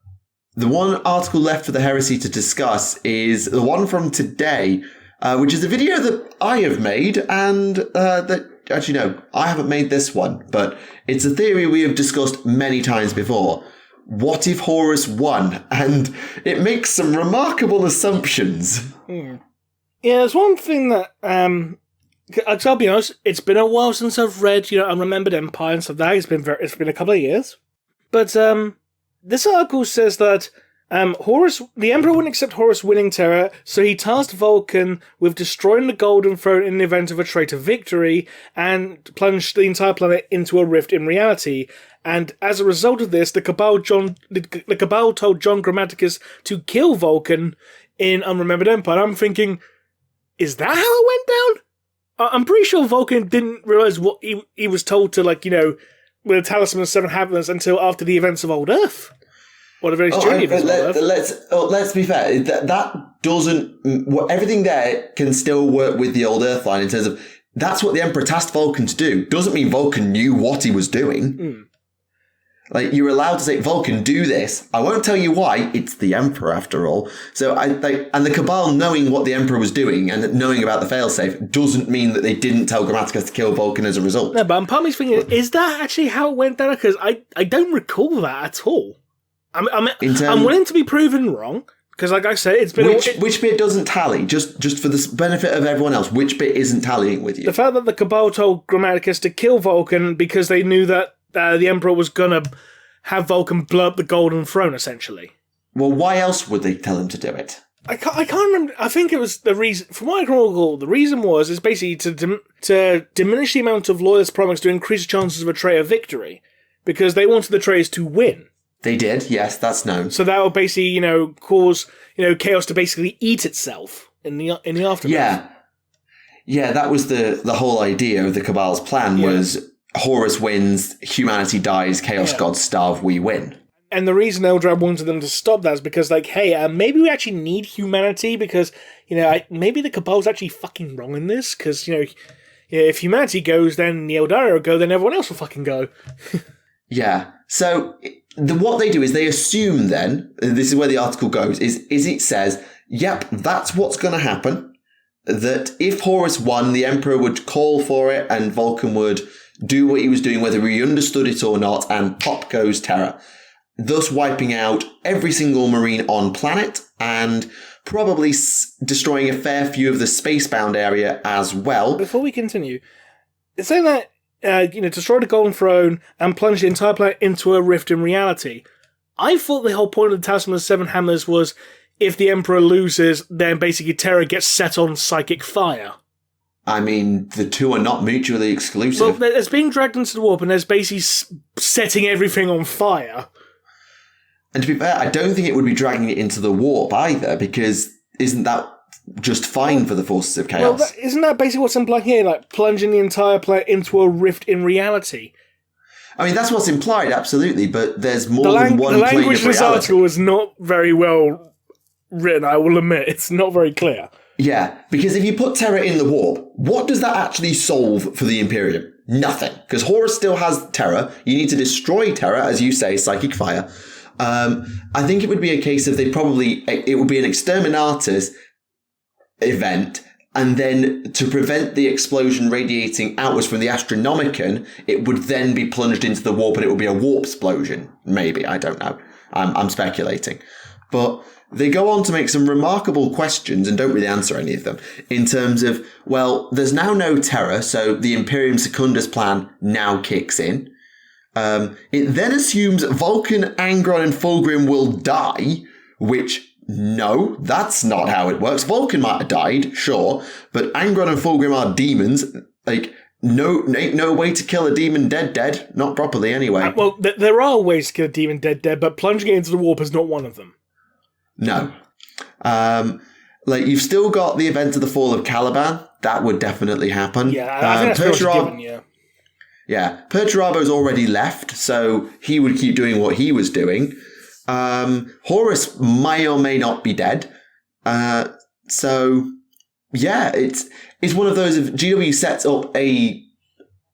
S2: the one article left for the Heresy to discuss is the one from today, which is a video that I have made, and actually, no, I haven't made this one, but it's a theory we have discussed many times before. What if Horus won? And it makes some remarkable assumptions.
S1: Yeah, there's one thing that, I'll be honest, it's been a while since I've read, Unremembered Empire and stuff like that. It's been a couple of years. But this article says that the Emperor wouldn't accept Horus winning Terra, so he tasked Vulcan with destroying the Golden Throne in the event of a traitor victory and plunged the entire planet into a rift in reality. And as a result of this, the Cabal told John Grammaticus to kill Vulcan in Unremembered Empire. I'm thinking, is that how it went down? I'm pretty sure Vulcan didn't realise what he was told to, with a talisman of 7 hammers until after the events of Old Earth. Or the very journey of Old Earth.
S2: Let's be fair. That doesn't... Everything there can still work with the Old Earth line in terms of that's what the Emperor tasked Vulcan to do. Doesn't mean Vulcan knew what he was doing. You're allowed to say, Vulcan, do this. I won't tell you why. It's the Emperor, after all. So, and the Cabal knowing what the Emperor was doing and knowing about the failsafe doesn't mean that they didn't tell Grammaticus to kill Vulcan as a result.
S1: No, but I'm partly thinking, is that actually how it went down? Because I don't recall that at all. I'm willing to be proven wrong, because like I said, it's been...
S2: Which bit doesn't tally? Just for the benefit of everyone else, which bit isn't tallying with you?
S1: The fact that the Cabal told Grammaticus to kill Vulcan because they knew that the Emperor was going to have Vulcan blow up the Golden Throne, essentially.
S2: Well, why else would they tell him to do it?
S1: I can't remember. I think it was the reason... From what I can recall, the reason is basically to diminish the amount of loyalist promise to increase the chances of a traitor victory, because they wanted the traitors to win.
S2: They did, yes, that's known.
S1: So that would basically, cause, chaos to basically eat itself in the aftermath.
S2: Yeah, that was the whole idea of the Cabal's plan was... Horus wins, humanity dies, chaos gods starve, we win.
S1: And the reason Eldrad wanted them to stop that is because, hey, maybe we actually need humanity because, maybe the Cabal's actually fucking wrong in this because, if humanity goes, then the Eldari will go, then everyone else will fucking go.
S2: Yeah. So what they do is they assume then, this is where the article goes, is it says, yep, that's what's going to happen, that if Horus won, the Emperor would call for it and Vulcan would do what he was doing, whether he understood it or not, and pop goes Terra, thus wiping out every single Marine on planet and probably destroying a fair few of the spacebound area as well.
S1: Before we continue, it's saying that, destroy the Golden Throne and plunge the entire planet into a rift in reality. I thought the whole point of the Talisman of 7 Hammers was if the Emperor loses, then basically Terra gets set on psychic fire.
S2: I mean, the two are not mutually exclusive.
S1: Well, it's being dragged into the warp, and there's basically setting everything on fire.
S2: And to be fair, I don't think it would be dragging it into the warp either, because isn't that just fine for the forces of chaos?
S1: Well, isn't that basically what's implied here? Plunging the entire planet into a rift in reality.
S2: I mean, that's what's implied, absolutely, but there's more than one plane of reality.
S1: The language of this article is not very well written, I will admit. It's not very clear.
S2: Yeah, because if you put Terra in the warp, what does that actually solve for the Imperium? Nothing. Because Horus still has Terra. You need to destroy Terra, as you say, psychic fire. I think it would be a case of it would be an exterminatus event, and then to prevent the explosion radiating outwards from the Astronomicon, it would then be plunged into the warp and it would be a warp explosion. Maybe, I don't know. I'm speculating. But they go on to make some remarkable questions and don't really answer any of them in terms of, well, there's now no Terra, so the Imperium Secundus plan now kicks in. It then assumes Vulcan, Angron, and Fulgrim will die, which, no, that's not how it works. Vulcan might have died, sure, but Angron and Fulgrim are demons. Ain't no way to kill a demon dead, not properly anyway.
S1: Well, there are ways to kill a demon dead, but plunging it into the warp is not one of them.
S2: No. You've still got the event of the fall of Caliban. That would definitely happen.
S1: Yeah, I think that's given, yeah.
S2: Yeah, Perturabo's already left, so he would keep doing what he was doing. Horus may or may not be dead. So, yeah, it's one of those, if GW sets up a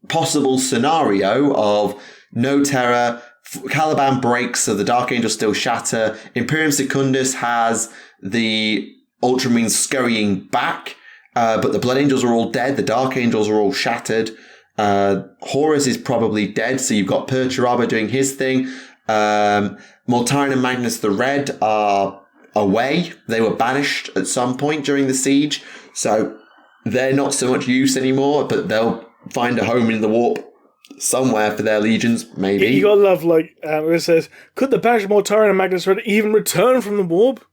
S2: possible scenario of no Terra, Caliban breaks, so the Dark Angels still shatter. Imperium Secundus has the Ultramarines scurrying back. But the Blood Angels are all dead. The Dark Angels are all shattered. Horus is probably dead, so you've got Perturaba doing his thing. Mortarion and Magnus the Red are away. They were banished at some point during the siege, so they're not so much use anymore, but they'll find a home in the warp somewhere for their legions, maybe.
S1: You gotta love, like, it says, could the banished Mortarion and Magnus Red even return from the warp?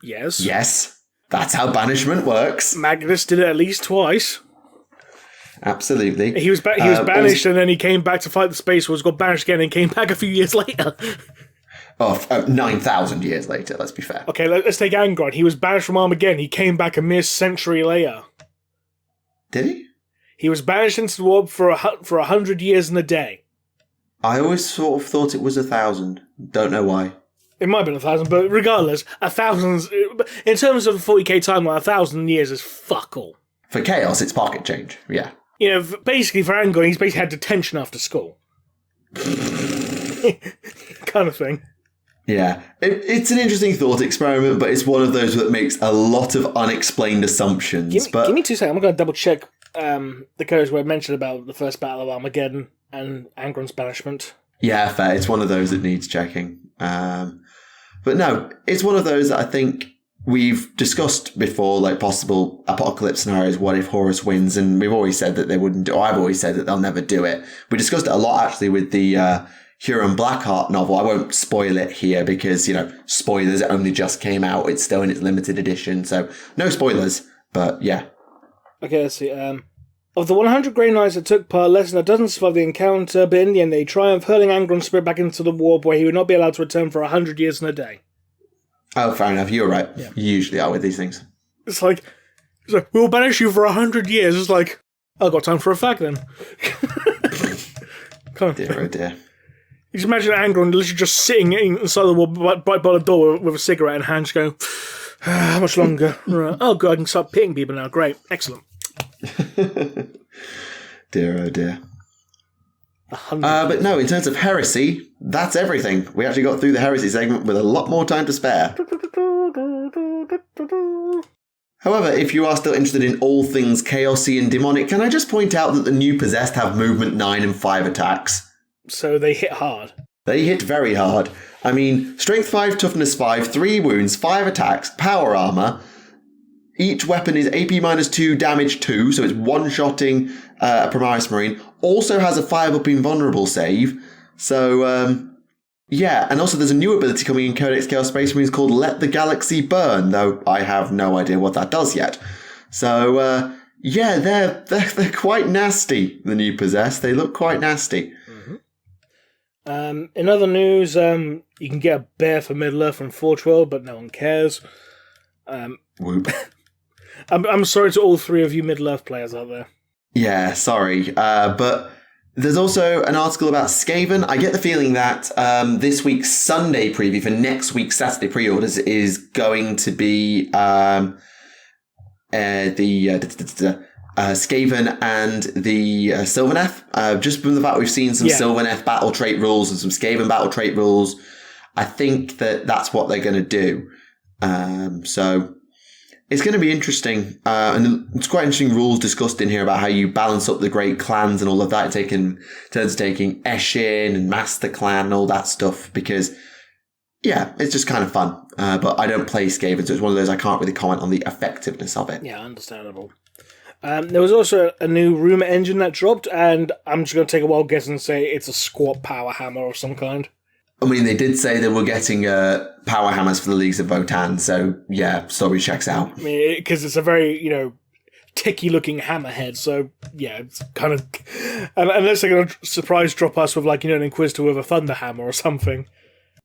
S1: Yes.
S2: Yes. That's how banishment works.
S1: Magnus did it at least twice.
S2: Absolutely.
S1: He was banished, and then he came back to fight the Space Wars, got banished again, and came back a few years later.
S2: 9,000 years later, let's be fair.
S1: Okay, let's take Angron. He was banished from Armageddon. He came back a mere century later.
S2: Did he?
S1: He was banished into the warp for 100 years and a day.
S2: I always sort of thought it was 1,000. Don't know why.
S1: It might have been 1,000, but regardless, 1,000... In terms of the 40k timeline, 1,000 years is fuck all.
S2: For Chaos, it's pocket change, yeah.
S1: You know, basically for Angron, he's basically had detention after school. Kind of thing.
S2: Yeah. It's an interesting thought experiment, but it's one of those that makes a lot of unexplained assumptions.
S1: Give me 2 seconds. I'm going to double check the codes where I mentioned about the first Battle of Armageddon and Angron's banishment.
S2: Yeah, fair. It's one of those that needs checking. But no, it's one of those that I think we've discussed before, like possible apocalypse scenarios. What if Horus wins? And we've always said that they wouldn't do, or I've always said that they'll never do it. We discussed it a lot actually with the Huron Blackheart novel. I won't spoil it here because, you know, spoilers, it only just came out. It's still in its limited edition. So no spoilers, but yeah.
S1: Okay, let's see. Of the 100 Grey Knights that took part, less than a dozen survived the encounter, but in the end they triumphed, hurling Angron's spirit back into the warp where he would not be allowed to return for 100 years and a day. Oh,
S2: fair enough. You're right.
S1: Yeah.
S2: You usually are with these things.
S1: It's like, we'll banish you for 100 years. It's like, I've got time for a fag then.
S2: Dear, oh dear.
S1: You can imagine Angron literally just sitting inside the wall right by the door with a cigarette in hand, just going, how much longer? Right. Oh, good, I can start pitting people now. Great. Excellent.
S2: Dear, oh dear. But no, in terms of heresy, that's everything. We actually got through the heresy segment with a lot more time to spare. However, if you are still interested in all things chaosy and demonic, can I just point out that the new Possessed have movement 9 and 5 attacks?
S1: So they hit hard.
S2: They hit very hard. I mean, strength 5, toughness 5, 3 wounds, 5 attacks, power armor. Each weapon is AP -2, damage 2, so it's one-shotting a Primaris Marine. Also has a 5 up invulnerable save. So, yeah. And also there's a new ability coming in Codex Chaos Space Marines called Let the Galaxy Burn, though I have no idea what that does yet. So, yeah, they're quite nasty, the new Possessed. They look quite nasty.
S1: Mm-hmm. In other news, you can get a bear for Middle-earth from 412, but no one cares.
S2: Whoop.
S1: I'm sorry to all 3 of you Middle-earth players out there.
S2: Yeah, sorry. But there's also an article about Skaven. I get the feeling that this week's Sunday preview for next week's Saturday pre-orders is going to be the Skaven and the Sylvaneth. Just from the fact we've seen some Sylvaneth battle trait rules and some Skaven battle trait rules, I think that that's what they're going to do. So it's going to be interesting. And it's quite interesting rules discussed in here about how you balance up the great clans and all of that, taking turns taking Eshin and Master Clan and all that stuff, because yeah, it's just kind of fun. But I don't play Skaven, so it's one of those I can't really comment on the effectiveness of it.
S1: Yeah, understandable. There was also a new rumour engine that dropped, and I'm just going to take a wild guess and say it's a squat power hammer of some kind.
S2: I mean, they did say they were getting power hammers for the Leagues of Votann, so yeah, story checks out.
S1: I mean, because it's a very, ticky-looking hammerhead, so yeah, it's kind of... Unless they're going to surprise drop us with, an Inquisitor with a Thunder Hammer or something.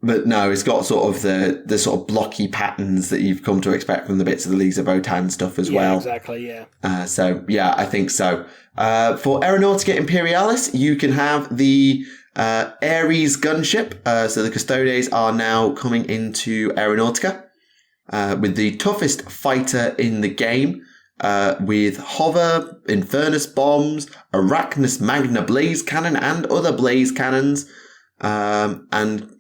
S2: But no, it's got sort of the sort of blocky patterns that you've come to expect from the bits of the Leagues of Votann stuff as well.
S1: Exactly, yeah.
S2: So, yeah, I think so. For Aeronautica Imperialis, you can have the Ares gunship. So the Custodes are now coming into Aeronautica with the toughest fighter in the game, with Hover, Infernus bombs, Arachnus Magna blaze cannon, and other blaze cannons, and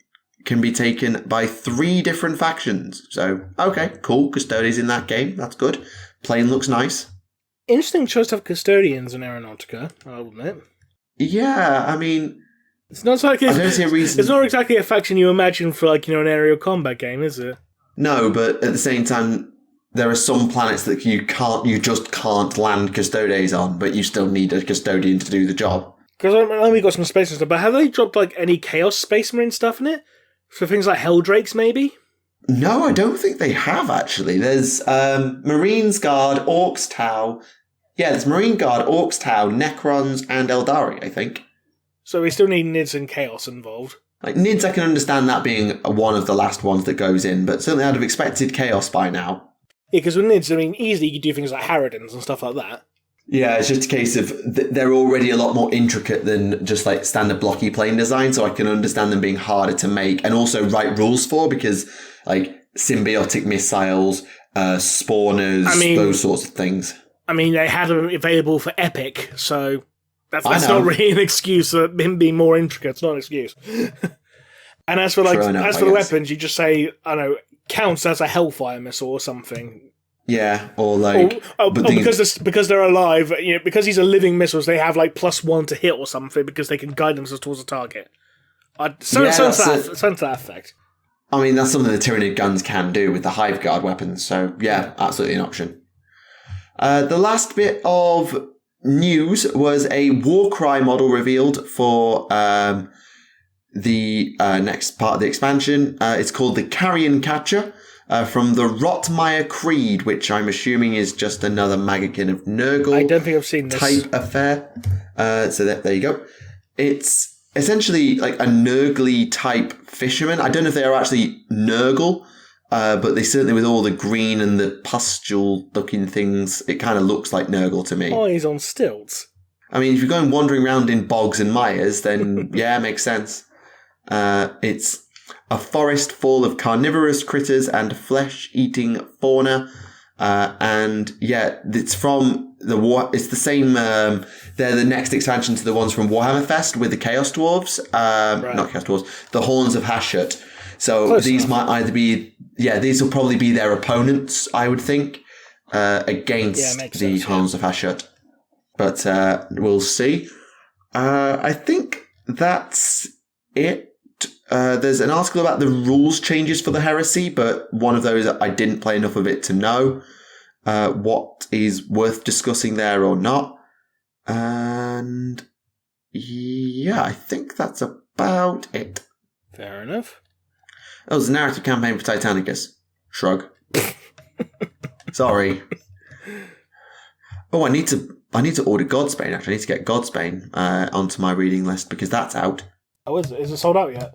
S2: can be taken by 3 different factions. So, okay, cool. Custodes in that game. That's good. Plane looks nice.
S1: Interesting choice to have custodians in Aeronautica, I'll admit.
S2: Yeah, I mean...
S1: It's not like
S2: I don't see a reason...
S1: It's not exactly a faction you imagine for, like, an aerial combat game, is it?
S2: No, but at the same time, there are some planets that you just can't land custodians on, but you still need a custodian to do the job.
S1: Because I know we got some space and stuff, but have they dropped, like, any Chaos Space Marine stuff in it? For things like Helldrakes, maybe?
S2: No, I don't think they have, actually. There's Marines Guard, Orcs Tau. Yeah, there's Marine Guard, Orcs Tau, Necrons, and Eldari, I think.
S1: So we still need Nids and Chaos involved.
S2: Like, Nids, I can understand that being one of the last ones that goes in, but certainly I'd have expected Chaos by now.
S1: Yeah, because with Nids, I mean, easily you could do things like Harridans and stuff like that.
S2: Yeah, it's just a case of they're already a lot more intricate than just like standard blocky plane design, so I can understand them being harder to make and also write rules for, because like symbiotic missiles, spawners, those sorts of things.
S1: I mean, they had them available for Epic, so that's not really an excuse for him being more intricate. It's not an excuse. And as for the weapons, you just say, I don't know, counts as a Hellfire missile or something.
S2: Yeah, or like...
S1: because they're alive, because he's a living missile, they have like +1 to hit or something because they can guide themselves towards a target. Something to that effect.
S2: I mean, that's something the Tyranid guns can do with the Hive Guard weapons, so yeah, absolutely an option. The last bit of news was a Warcry model revealed for the next part of the expansion. It's called the Carrion Catcher. From the Rotmire Creed, which I'm assuming is just another Magakin of Nurgle.
S1: I don't think I've seen this
S2: type affair. So there you go. It's essentially like a Nurgly type fisherman. I don't know if they are actually Nurgle, but they certainly, with all the green and the pustule looking things, it kind of looks like Nurgle to me.
S1: Oh, he's on stilts.
S2: I mean, if you're going wandering around in bogs and mires, then yeah, it makes sense. It's a forest full of carnivorous critters and flesh-eating fauna. And yeah, it's from it's the same, they're the next expansion to the ones from Warhammer Fest with the Chaos Dwarves. Right. Not Chaos Dwarves, the Horns of Hashut. So close these enough. Might either be, these will probably be their opponents, I would think, against the Horns of Hashut. But we'll see. I think that's it. There's an article about the rules changes for the Heresy, but one of those I didn't play enough of it to know what is worth discussing there or not. And yeah, I think that's about it.
S1: Fair enough.
S2: That was the narrative campaign for Titanicus. Shrug. Sorry. Oh, I need to order Godsbane, actually. I need to get Godsbane onto my reading list because that's out.
S1: Oh, is it? Is it sold out yet?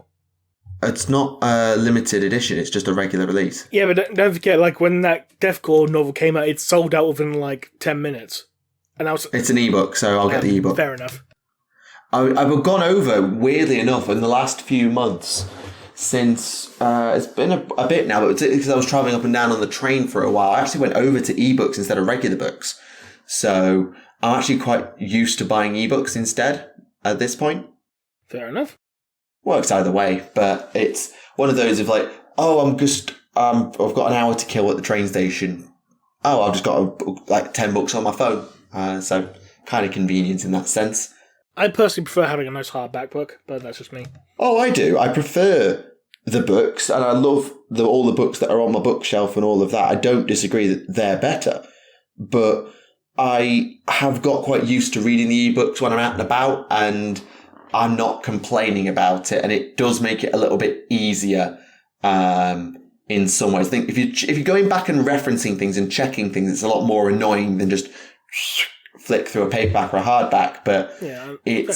S2: It's not a limited edition, it's just a regular release.
S1: Yeah, but don't forget, like, when that Deathcore novel came out, it sold out within, like, 10 minutes. And it's
S2: an ebook, so I'll get the ebook.
S1: Fair enough.
S2: I've gone over, weirdly enough, in the last few months, since it's been a bit now, but because I was travelling up and down on the train for a while, I actually went over to ebooks instead of regular books. So I'm actually quite used to buying ebooks instead at this point.
S1: Fair enough.
S2: Works either way, but it's one of those of like, oh, I've got an hour to kill at the train station. Oh, I've just got like 10 books on my phone. So kind of convenient in that sense.
S1: I personally prefer having a nice hardback book, but that's just me.
S2: Oh, I do. I prefer the books, and I love all the books that are on my bookshelf and all of that. I don't disagree that they're better, but I have got quite used to reading the ebooks when I'm out and about, and I'm not complaining about it, and it does make it a little bit easier in some ways. I think if you're going back and referencing things and checking things, it's a lot more annoying than just flick through a paperback or a hardback, but it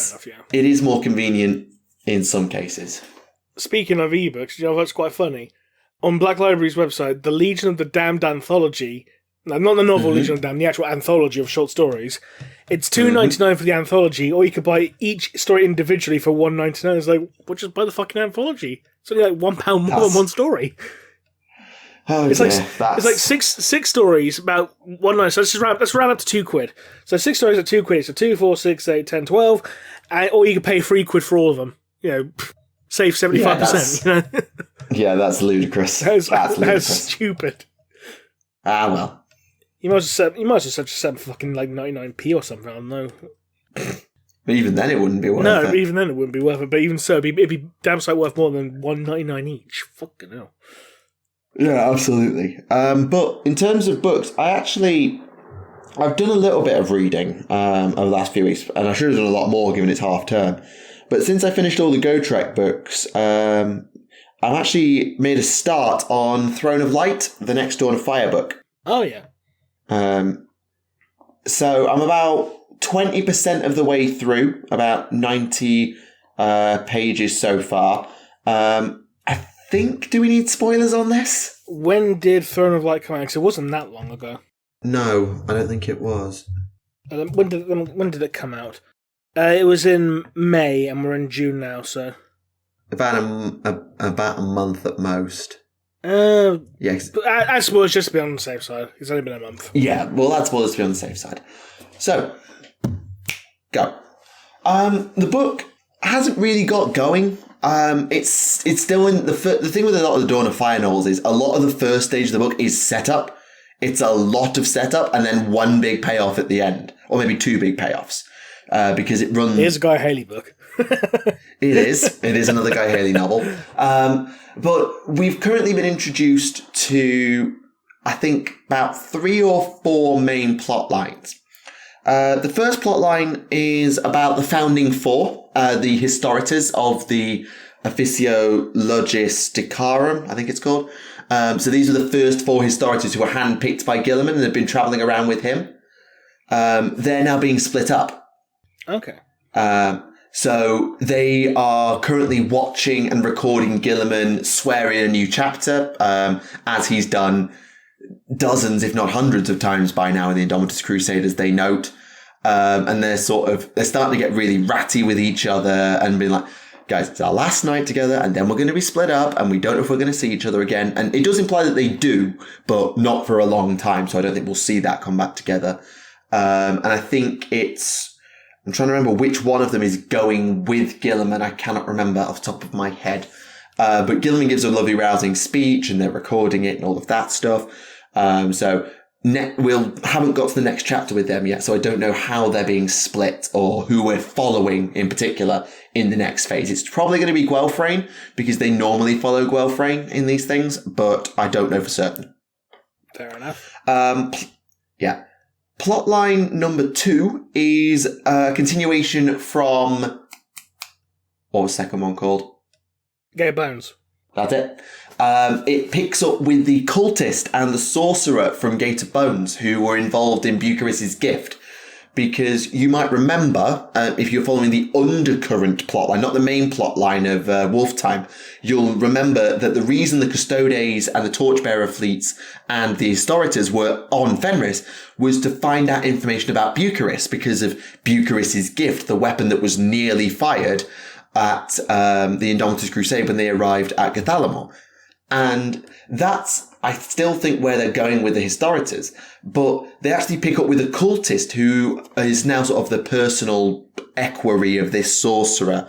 S2: is more convenient in some cases.
S1: Speaking of ebooks, you know what's quite funny? On Black Library's website, the Legion of the Damned Anthology, no, not the novel Legion of the Damned, the actual anthology of short stories, it's $2.99 for the anthology, or you could buy each story individually for $1.99. It's like, well, just buy the fucking anthology. It's only like £1 more than one story.
S2: Oh,
S1: it's like six stories about $1.99. So let's round up to £2. So 6 stories at £2. So 2, 4, 6, 8, 10, 12, or you could pay £3 for all of them. You know, save 75%. You know?
S2: Yeah, that's ludicrous.
S1: That's stupid.
S2: Ah, well.
S1: You might as well just set fucking like 99p or something. I don't know.
S2: But even then, it wouldn't be worth it.
S1: No, even then it wouldn't be worth it. But even so, it'd be damn sight worth more than $1.99 each. Fucking hell.
S2: Yeah, absolutely. But in terms of books, I've done a little bit of reading over the last few weeks, and I should have done a lot more given it's half term. But since I finished all the Go Trek books, I've actually made a start on Throne of Light, the Next Dawn of Fire book.
S1: Oh, yeah.
S2: So I'm about 20% of the way through, about 90 pages so far. I think, do we need spoilers on this?
S1: When did Throne of Light come out? Because it wasn't that long ago.
S2: No, I don't think it was.
S1: When did it come out? It was in May, and we're in June now, so...
S2: About a month at most.
S1: Yes. I suppose just to be on the safe side. It's only been a month.
S2: Yeah, well, that's spoilers to be on the safe side. So, go. The book hasn't really got going. It's still in the thing with a lot of the Dawn of Fire novels is a lot of the first stage of the book is setup. It's a lot of setup and then one big payoff at the end, or maybe two big payoffs, because it runs.
S1: Here's a Guy Haley book.
S2: It is another Guy Haley novel. But we've currently been introduced to, I think, about 3 or 4 main plot lines. The first plot line is about the founding four, the Historitors of the Officio Logisticarum, I think it's called. So these are the first 4 Historitors who were handpicked by Guilliman and have been travelling around with him. They're now being split up.
S1: Okay.
S2: So they are currently watching and recording Guilliman swear in a new chapter, as he's done dozens, if not hundreds of times by now in the Indomitus Crusaders, they note. And they're starting to get really ratty with each other and being like, guys, it's our last night together and then we're going to be split up and we don't know if we're going to see each other again. And it does imply that they do, but not for a long time. So I don't think we'll see that come back together. And I think I'm trying to remember which one of them is going with Guilliman. I cannot remember off the top of my head. But Guilliman gives a lovely rousing speech and they're recording it and all of that stuff. So we haven't got to the next chapter with them yet, so I don't know how they're being split or who we're following in particular in the next phase. It's probably going to be Gwelfrain because they normally follow Gwelfrain in these things, but I don't know for certain.
S1: Fair enough.
S2: Yeah. Plotline number 2 is a continuation from... What was the second one called?
S1: Gate of Bones.
S2: That's it. It picks up with the cultist and the sorcerer from Gate of Bones who were involved in Bucharest's gift. Because you might remember, if you're following the undercurrent plotline, not the main plotline of Wolf Time, you'll remember that the reason the Custodes and the Torchbearer fleets and the Historitors were on Fenris was to find out information about Bucharest because of Bucharest's gift, the weapon that was nearly fired at the Indomitus Crusade when they arrived at Gathalamor. And that's, I still think, where they're going with the Historitors. But they actually pick up with a cultist who is now sort of the personal equerry of this sorcerer.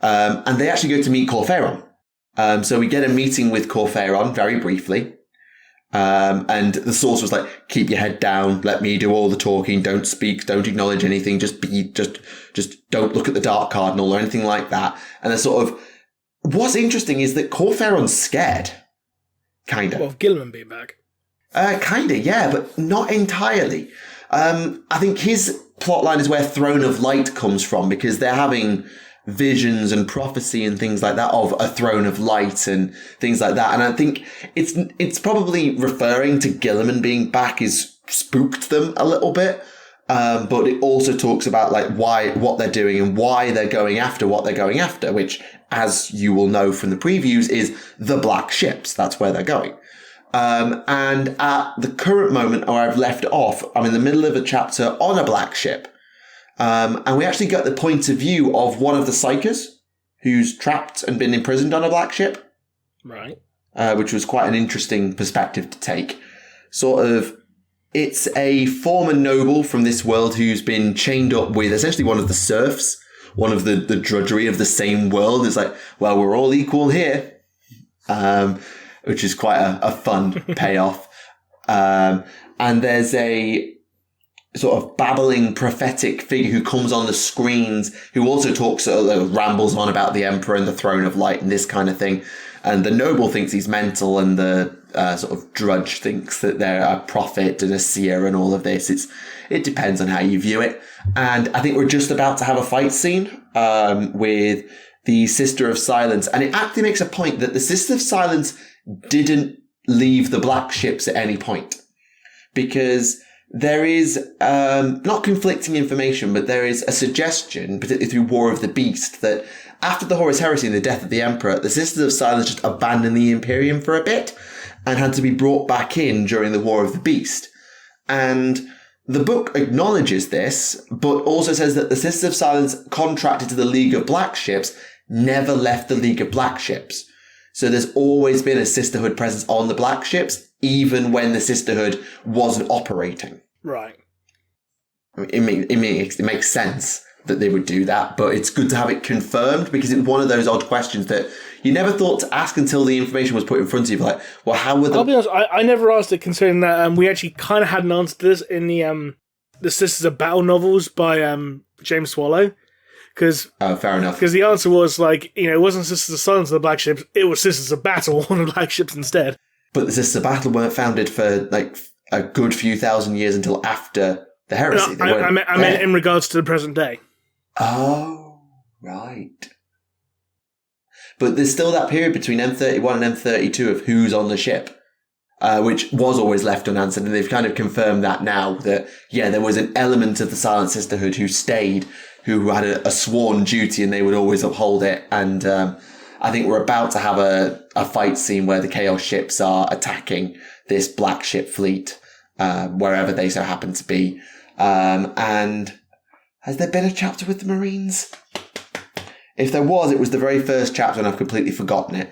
S2: And they actually go to meet Corferon. So we get a meeting with Corferon very briefly. And the sorcerer's like, keep your head down, let me do all the talking, don't speak, don't acknowledge anything, just don't look at the Dark Cardinal or anything like that. And they're sort of, what's interesting is that Corferon's scared. Kinda.
S1: Well, Guilliman being back.
S2: Kinda, yeah, but not entirely. I think his plotline is where Throne of Light comes from, because they're having visions and prophecy and things like that of a Throne of Light and things like that. And I think it's probably referring to Guilliman being back is spooked them a little bit. But it also talks about like what they're doing and why they're going after what they're going after, which, as you will know from the previews, is the Black Ships. That's where they're going. And at the current moment where I've left off, I'm in the middle of a chapter on a Black Ship. And we actually get the point of view of one of the Psykers who's trapped and been imprisoned on a Black Ship.
S1: Right.
S2: Which was quite an interesting perspective to take. Sort of, it's a former noble from this world who's been chained up with essentially one of the serfs, one of the drudgery of the same world. It's like, well, we're all equal here, which is quite a fun payoff. and there's a sort of babbling prophetic figure who comes on the screens, who also talks, rambles on about the Emperor and the Throne of Light and this kind of thing. And the noble thinks he's mental, and the sort of drudge thinks that they're a prophet and a seer and all of this. It depends on how you view it. And I think we're just about to have a fight scene with the Sister of Silence. And it actually makes a point that the Sister of Silence didn't leave the black ships at any point, because there is not conflicting information, but there is a suggestion, particularly through War of the Beast, that after the Horus Heresy and the death of the Emperor, the Sisters of Silence just abandoned the Imperium for a bit and had to be brought back in during the War of the Beast. And the book acknowledges this, but also says that the Sisters of Silence contracted to the League of Black Ships never left the League of Black Ships. So there's always been a sisterhood presence on the black ships, even when the sisterhood wasn't operating.
S1: Right.
S2: I mean, it makes sense that they would do that, but it's good to have it confirmed, because it's one of those odd questions that you never thought to ask until the information was put in front of you. Like, well, how would
S1: I'll be honest, I never asked it, considering that we actually kind of had an answer to this in the Sisters of Battle novels by James Swallow.
S2: Fair enough.
S1: Because the answer was, like, it wasn't Sisters of Silence on the black ships, it was Sisters of Battle on the black ships instead.
S2: But the Sisters of Battle weren't founded for, like, a good few thousand years until after the heresy.
S1: No, I meant in regards to the present day.
S2: Oh, right. But there's still that period between M31 and M32 of who's on the ship, which was always left unanswered. And they've kind of confirmed that now, that, yeah, there was an element of the Silent Sisterhood who stayed, who had a sworn duty, and they would always uphold it. And I think we're about to have a fight scene where the Chaos ships are attacking this black ship fleet, wherever they so happen to be. And has there been a chapter with the Marines? If there was, it was the very first chapter, and I've completely forgotten it,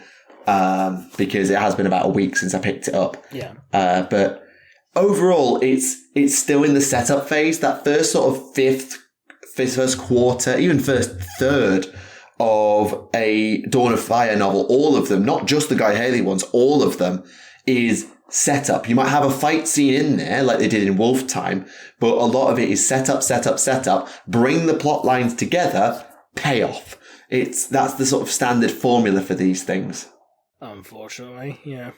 S2: because it has been about a week since I picked it up.
S1: Yeah.
S2: But overall, it's still in the setup phase. That first sort of first quarter, even first third of a Dawn of Fire novel, all of them, not just the Guy Haley ones, all of them is setup. You might have a fight scene in there like they did in Wolf Time, but a lot of it is setup, bring the plot lines together, payoff. That's the sort of standard formula for these things.
S1: Unfortunately, yeah.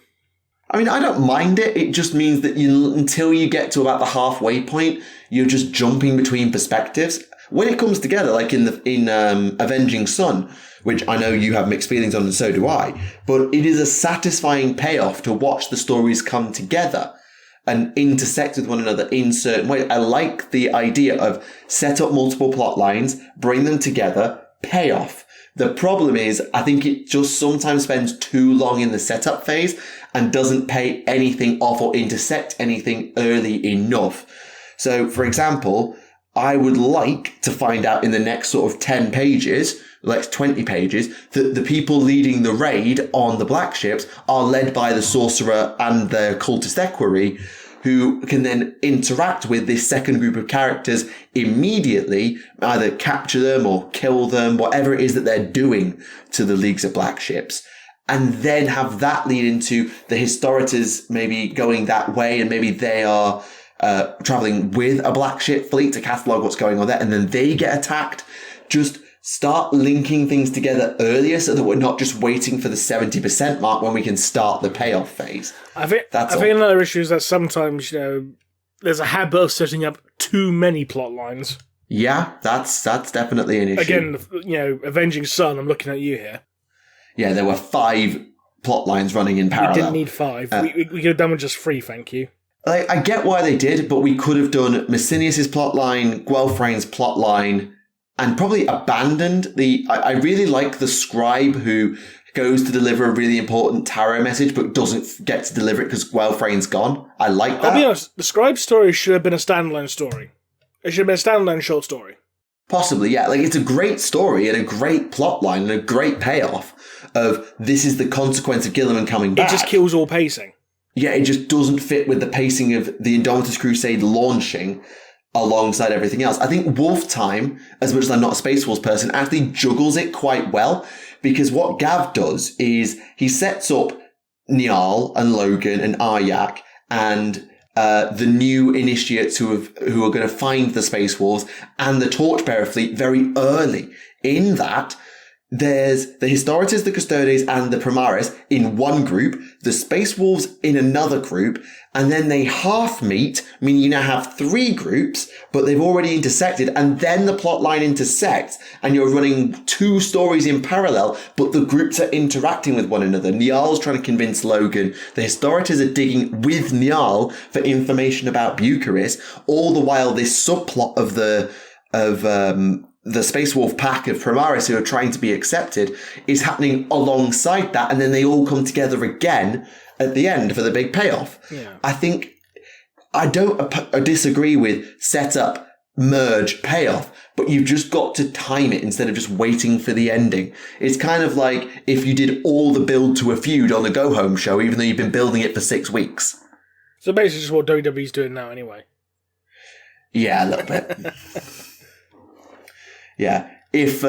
S2: I mean, I don't mind it. It just means that until you get to about the halfway point, you're just jumping between perspectives. When it comes together, like in Avenging Sun, which I know you have mixed feelings on, and so do I, but it is a satisfying payoff to watch the stories come together and intersect with one another in certain ways. I like the idea of set up multiple plot lines, bring them together, payoff. The problem is, I think it just sometimes spends too long in the setup phase and doesn't pay anything off or intersect anything early enough. So, for example, I would like to find out in the next sort of 10 pages, next 20 pages, that the people leading the raid on the black ships are led by the sorcerer and the cultist equerry, who can then interact with this second group of characters immediately, either capture them or kill them, whatever it is that they're doing to the leagues of black ships. And then have that lead into the Historitors maybe going that way, and maybe they are traveling with a black ship fleet to catalogue what's going on there, and then they get attacked. Just start linking things together earlier so that we're not just waiting for the 70% mark when we can start the payoff phase.
S1: I think another issue is that sometimes, there's a habit of setting up too many plot lines.
S2: Yeah, that's definitely an issue.
S1: Again, Avenging Sun, I'm looking at you here.
S2: Yeah, there were 5 plot lines running in parallel.
S1: We didn't need 5. We could have done with just 3, thank you.
S2: I get why they did, but we could have done Messinius' plotline, Gwelfrain's plotline, and probably abandoned I really like the scribe who goes to deliver a really important tarot message but doesn't get to deliver it because Gwelfrain's gone. I like that.
S1: I'll be honest, the scribe story should have been a standalone story. It should have been a standalone short story.
S2: Possibly, yeah. Like, it's a great story and a great plotline and a great payoff of this is the consequence of Gilliman coming back.
S1: It just kills all pacing.
S2: Yeah, it just doesn't fit with the pacing of the Indomitus Crusade launching alongside everything else. I think Wolf Time, as much as I'm not a Space Wars person, actually juggles it quite well, because what Gav does is he sets up Niall and Logan and Aryak and the new initiates who are going to find the Space Wolves and the Torchbearer fleet very early. In that, there's the Historitors, the Custodes, and the Primaris in one group, the Space Wolves in another group, and then they half meet, meaning you now have 3 groups, but they've already intersected, and then the plot line intersects, and you're running 2 stories in parallel, but the groups are interacting with one another. Niall's trying to convince Logan, the Historitors are digging with Niall for information about Bucharest, all the while this subplot of the Space Wolf pack of Primaris who are trying to be accepted is happening alongside that, and then they all come together again at the end for the big payoff.
S1: Yeah.
S2: I think I don't disagree with set up, merge, payoff, but you've just got to time it instead of just waiting for the ending. It's kind of like if you did all the build to a feud on the Go Home show, even though you've been building it for 6 weeks.
S1: So basically just what WWE's doing now anyway.
S2: Yeah, a little bit. Yeah, if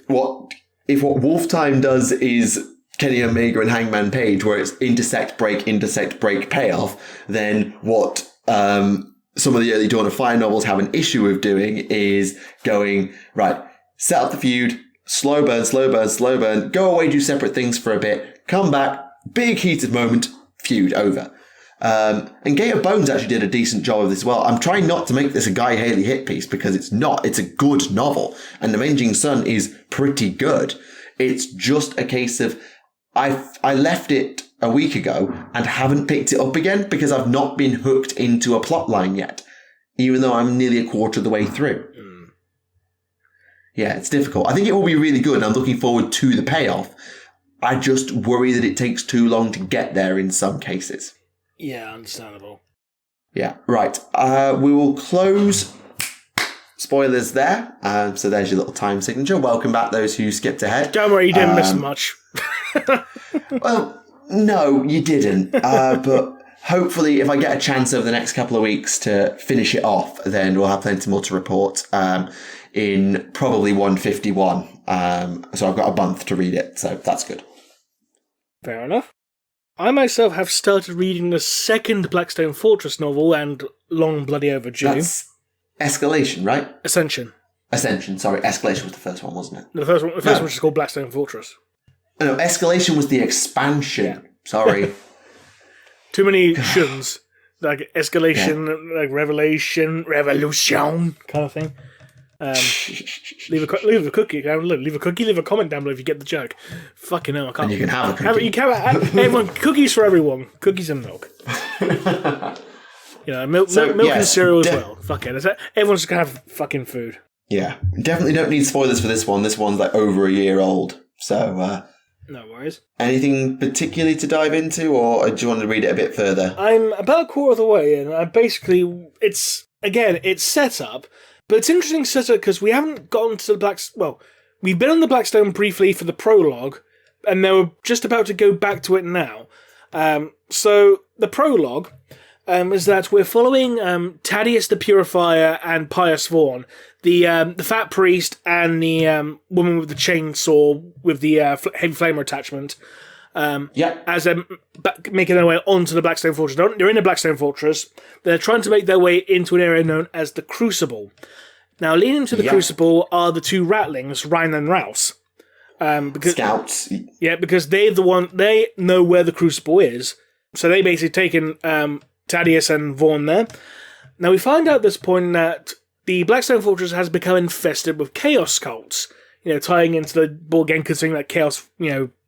S2: what Wolf Time does is Kenny Omega and Hangman Page, where it's intersect, break, payoff, then what some of the early Dawn of Fire novels have an issue with doing is going, right, set up the feud, slow burn, go away, do separate things for a bit, come back, big heated moment, feud over. And Gate of Bones actually did a decent job of this as well. I'm trying not to make this a Guy Haley hit piece because it's not. It's a good novel, and Avenging Sun is pretty good. It's just a case of I left it a week ago and haven't picked it up again because I've not been hooked into a plot line yet, even though I'm nearly a quarter of the way through. Yeah, it's difficult. I think it will be really good, and I'm looking forward to the payoff. I just worry that it takes too long to get there in some cases.
S1: Yeah, understandable.
S2: Yeah, right. We will close spoilers there. So there's your little time signature. Welcome back, those who skipped ahead.
S1: Don't worry, you didn't miss much.
S2: Well, no, you didn't. But hopefully, if I get a chance over the next couple of weeks to finish it off, then we'll have plenty more to report in probably 151. So I've got a month to read it, so that's good.
S1: Fair enough. I myself have started reading the second Blackstone Fortress novel, and long bloody overdue.
S2: That's Escalation, right?
S1: Ascension.
S2: Sorry, Escalation was the first one, wasn't it?
S1: The first one was just called Blackstone Fortress.
S2: No, Escalation was the expansion. Yeah. Sorry.
S1: Too many shuns. Like Escalation, like Revolution kind of thing. Leave a cookie. Leave a cookie. Leave a comment down below if you get the joke. Fucking hell, I can't.
S2: And you can have a cookie.
S1: You can have everyone. Cookies for everyone. Cookies and milk. Milk and cereal as well. Fuck it. Everyone's just gonna have fucking food.
S2: Yeah, definitely don't need spoilers for this one. This one's like over a year old. So
S1: no worries.
S2: Anything particularly to dive into, or do you want to read it a bit further?
S1: I'm about a quarter of the way in. It's set up. But it's interesting setup because we haven't gotten to the we've been on the Blackstone briefly for the prologue, and they were just about to go back to it now. So the prologue is that we're following Thaddeus the Purifier and Pius Vaughn, the fat priest and the woman with the chainsaw with the heavy flamer attachment. As they're making their way onto the Blackstone Fortress. They're in the Blackstone Fortress. They're trying to make their way into an area known as the Crucible. Now, leading to the Crucible are the 2 ratlings, Ryan and Rouse.
S2: Scouts.
S1: Yeah, because they know where the Crucible is. So they basically taken Thaddeus and Vaughn there. Now, we find out at this point that the Blackstone Fortress has become infested with Chaos cults. Tying into the board game, considering that Chaos,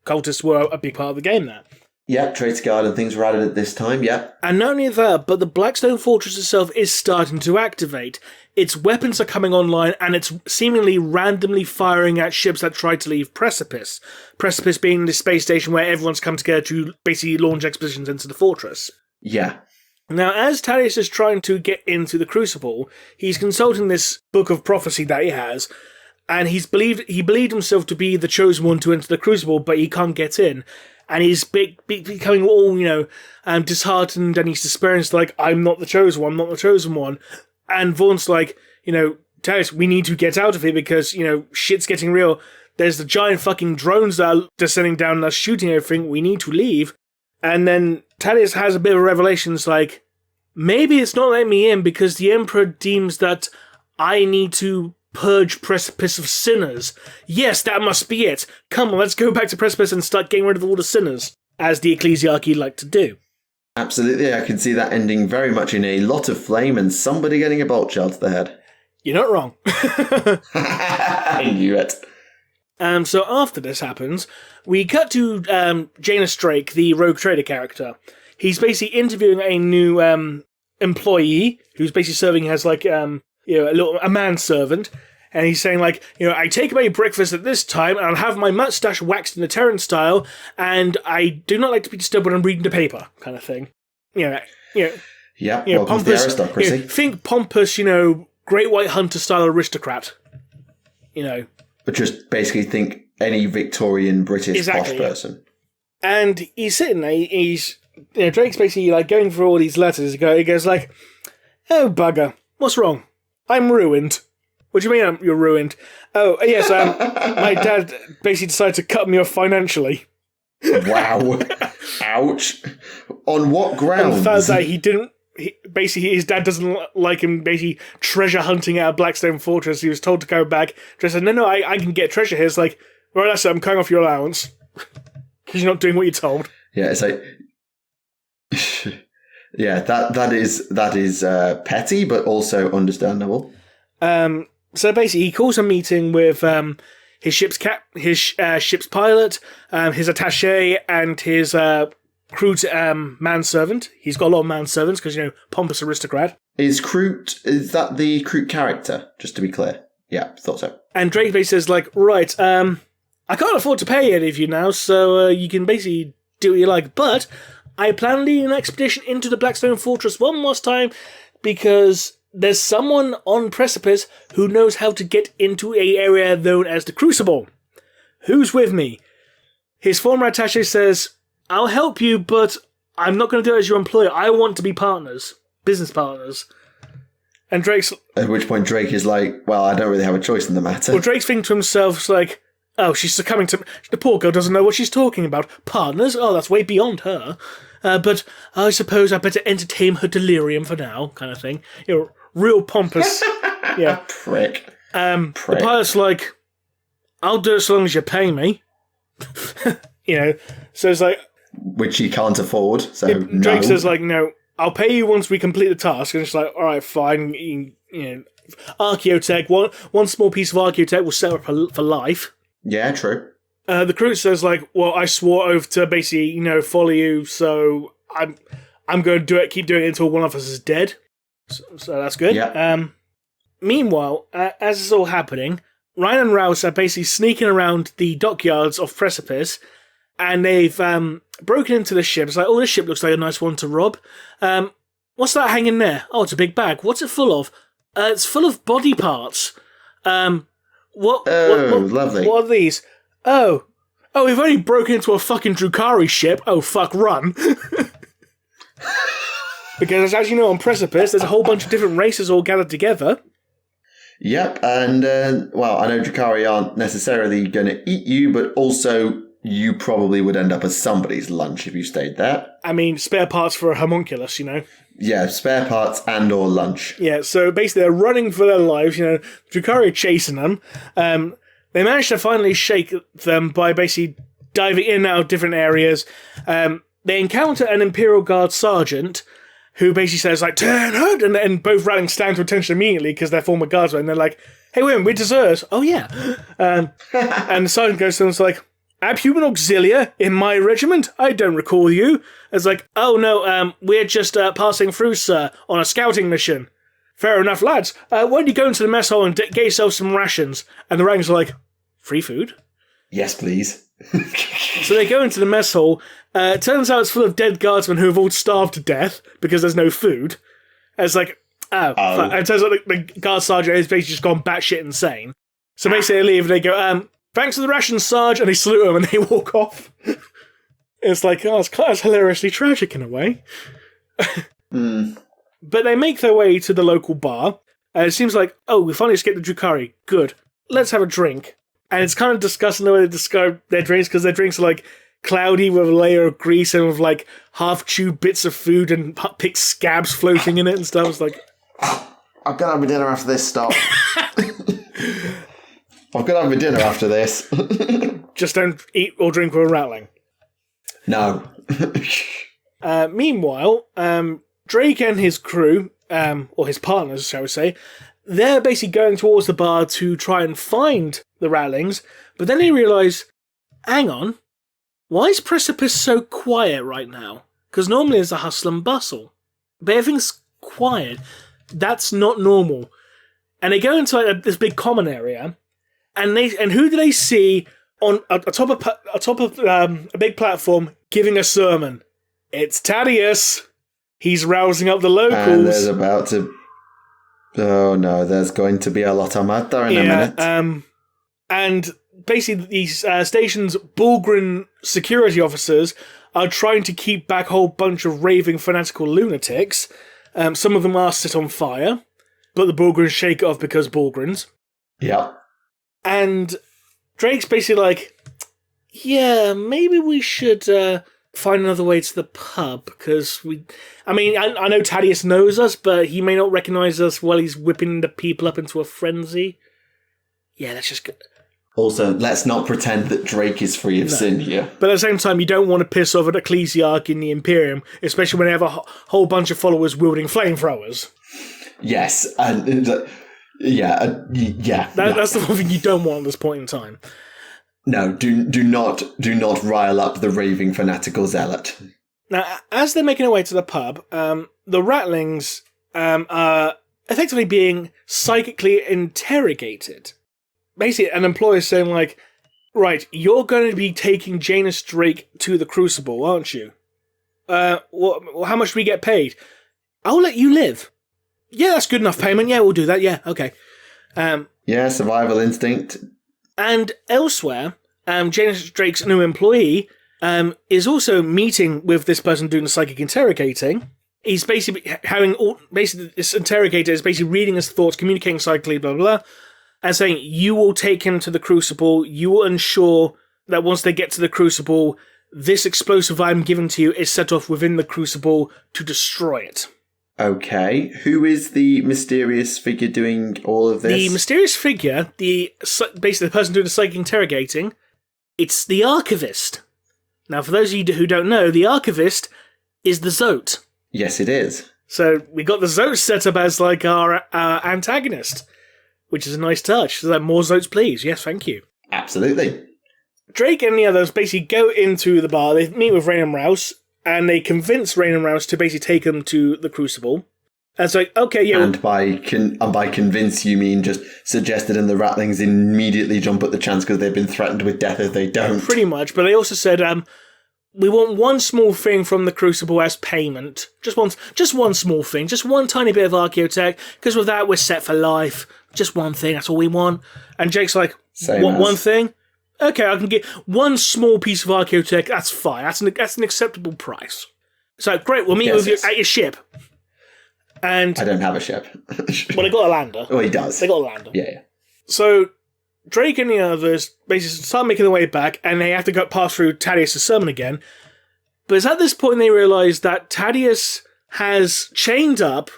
S1: cultists were a big part of the game there.
S2: Yeah, Traitor Guard and things were added at this time, yeah.
S1: And not only that, but the Blackstone Fortress itself is starting to activate. Its weapons are coming online, and it's seemingly randomly firing at ships that try to leave Precipice. Precipice being the space station where everyone's come together to basically launch expeditions into the fortress.
S2: Yeah.
S1: Now, as Thaddeus is trying to get into the Crucible, he's consulting this book of prophecy that he has, and he believed himself to be the chosen one to enter the Crucible, but he can't get in. And he's becoming all, disheartened, and he's despairing. It's like, I'm not the chosen one. And Vaughn's like, Thaddeus, we need to get out of here because, shit's getting real. There's the giant fucking drones that are descending down and are shooting everything. We need to leave. And then Thaddeus has a bit of a revelation. It's like, maybe it's not letting me in because the Emperor deems that I need to purge Precipice of sinners. Yes, that must be it. Come on, let's go back to Precipice and start getting rid of all the sinners, as the ecclesiarchy like to do.
S2: Absolutely, I can see that ending very much in a lot of flame and somebody getting a bolt shell to the head.
S1: You're not wrong.
S2: I knew it.
S1: So after this happens, we cut to Janus Drake, the rogue trader character. He's basically interviewing a new employee who's basically serving as like a manservant, and he's saying like, I take my breakfast at this time, and I'll have my mustache waxed in the Terran style, and I do not like to be disturbed when I'm reading the paper, kind of thing.
S2: Yeah, welcome
S1: pompous,
S2: to the aristocracy.
S1: Think pompous, Great White Hunter style aristocrat.
S2: But just basically think any Victorian British posh person.
S1: And he's sitting there, Drake's basically like going through all these letters. He goes like, oh bugger, what's wrong? I'm ruined. What do you mean you're ruined? Oh, yes, my dad basically decided to cut me off financially.
S2: Wow. Ouch. On what grounds?
S1: And the fact that his dad doesn't like him basically treasure hunting out of Blackstone Fortress. He was told to go back. Just said, no, I can get treasure here. It's like, well, that's it, I'm cutting off your allowance. Because you're not doing what you're told.
S2: Yeah, it's like... yeah, that is petty, but also understandable.
S1: So basically, he calls a meeting with his ship's ship's pilot, his attaché, and his crew manservant. He's got a lot of manservants because pompous aristocrat.
S2: Is that the Kroot character? Just to be clear. Yeah, thought so.
S1: And Drake basically says like, right, I can't afford to pay any of you now, so you can basically do what you like, but I plan on leading an expedition into the Blackstone Fortress one last time because there's someone on Precipice who knows how to get into a area known as the Crucible. Who's with me? His former attaché says, I'll help you, but I'm not going to do it as your employer. I want to be partners. Business partners. And Drake's...
S2: At which point Drake is like, well, I don't really have a choice in the matter.
S1: Well, Drake's thinking to himself, it's like, oh, she's succumbing to... The poor girl doesn't know what she's talking about. Partners? Oh, that's way beyond her. But I suppose I better entertain her delirium for now, kind of thing. Real pompous. Yeah.
S2: Prick.
S1: The pilot's like, I'll do it so long as you pay me. So it's like...
S2: Which he can't afford, so no.
S1: Drake says like, no, I'll pay you once we complete the task. And it's like, all right, fine. Archaeotech, one small piece of Archaeotech will set up for life.
S2: Yeah, true.
S1: The crew says like, well, I swore oath to basically, follow you, so I'm going to do it, keep doing it until one of us is dead. So that's good.
S2: Yeah.
S1: Meanwhile, as it's all happening, Ryan and Rouse are basically sneaking around the dockyards of Precipice, and they've broken into the ship. It's like, oh, this ship looks like a nice one to rob. What's that hanging there? Oh, it's a big bag. What's it full of? It's full of body parts. What
S2: lovely.
S1: What are these? Oh, we've only broken into a fucking Drukhari ship. Oh, fuck, run. Because, as you know, on Precipice, there's a whole bunch of different races all gathered together.
S2: Yep, and, I know Drukhari aren't necessarily going to eat you, but also you probably would end up as somebody's lunch if you stayed there. I mean, spare parts for a homunculus, Yeah, spare parts and or lunch.
S1: Yeah, so basically they're running for their lives, Drukhari are chasing them. They managed to finally shake them by basically diving in and out of different areas. They encounter an Imperial Guard sergeant who basically says, like, turn out, and both rallying stand to attention immediately because they're former guardsmen, and they're like, hey, we're deserters. Oh, yeah. And the sergeant goes to them and is like, Abhuman Auxilia in my regiment? I don't recall you. It's like, oh, no, we're just passing through, sir, on a scouting mission. Fair enough, lads. Why don't you go into the mess hall and get yourself some rations? And the Rangers are like, free food?
S2: Yes, please.
S1: So they go into the mess hall. It turns out it's full of dead guardsmen who have all starved to death because there's no food. And it's like, oh. And it turns out the guard sergeant has basically just gone batshit insane. So basically they leave and they go, thanks for the rations, Sarge, and they salute him and they walk off. It's like, it's hilariously tragic in a way. But they make their way to the local bar, and it seems like, we finally escaped the Drukhari. Good. Let's have a drink. And it's kind of disgusting the way they describe their drinks, because their drinks are like cloudy with a layer of grease and with like half-chewed bits of food and picked scabs floating in it and stuff. It's like,
S2: I've got to have my dinner after this, stop. I've got to have my dinner after this.
S1: Just don't eat or drink with a rattling.
S2: No.
S1: Meanwhile, Drake and his crew, or his partners, shall we say, they're basically going towards the bar to try and find the rattlings, but then they realise, hang on, why is Precipice so quiet right now? Because normally there's a hustle and bustle. But everything's quiet. That's not normal. And they go into like this big common area, and who do they see on atop of a big platform giving a sermon? It's Thaddeus. He's rousing up the locals.
S2: And there's about to... Oh no, there's going to be a lot of matter in a minute.
S1: And basically these station's Bulgrin security officers are trying to keep back a whole bunch of raving fanatical lunatics. Some of them are set on fire, but the Bulgrins shake it off because Bulgrins.
S2: Yep.
S1: And Drake's basically like, yeah, maybe we should find another way to the pub, because I know Thaddeus knows us, but he may not recognise us while he's whipping the people up into a frenzy. Yeah, let's just go.
S2: Also, let's not pretend that Drake is free of sin here.
S1: But at the same time, you don't want to piss off an ecclesiarch in the Imperium, especially when they have a whole bunch of followers wielding flamethrowers.
S2: Yes, and
S1: That's the one thing you don't want at this point in time.
S2: No, do not rile up the raving fanatical zealot.
S1: Now, as they're making their way to the pub, the rattlings are effectively being psychically interrogated. Basically, an employer's saying, like, right, you're going to be taking Janus Drake to the Crucible, aren't you? How much do we get paid? I'll let you live. Yeah, that's good enough payment. Yeah, we'll do that. Yeah, okay.
S2: Survival instinct.
S1: And elsewhere, Janus Drake's new employee is also meeting with this person doing the psychic interrogating. He's basically this interrogator is basically reading his thoughts, communicating psychically, blah, blah, blah, and saying, you will take him to the Crucible, you will ensure that once they get to the Crucible, this explosive I'm giving to you is set off within the Crucible to destroy it.
S2: Okay, who is the mysterious figure doing all of this?
S1: The mysterious figure, basically the person doing the psychic interrogating, it's the Archivist. Now, for those of you who don't know, the Archivist is the Zote.
S2: Yes, it is.
S1: So we got the Zote set up as like our antagonist, which is a nice touch. So more Zotes, please. Yes, thank you.
S2: Absolutely.
S1: Drake and the others basically go into the bar. They meet with Rain and Rouse, and they convince Rain and Rouse to basically take them to the Crucible. And it's like, okay, yeah.
S2: And by convince, you mean just suggested and the rattlings immediately jump at the chance because they've been threatened with death if they don't.
S1: Pretty much, but they also said, we want one small thing from the Crucible as payment. Just one small thing. Just one tiny bit of archaeotech, because with that, we're set for life. Just one thing, that's all we want. And Jake's like, one thing? Okay, I can get one small piece of archaeotech, that's fine. That's an acceptable price. So, great, we'll meet with you at your ship. And
S2: I don't have a ship.
S1: Well, they got a lander.
S2: Oh, he does.
S1: They got a lander.
S2: Yeah.
S1: So, Drake and the others basically start making their way back, and they have to pass through Thaddeus' sermon again. But it's at this point they realise that Thaddeus has chained up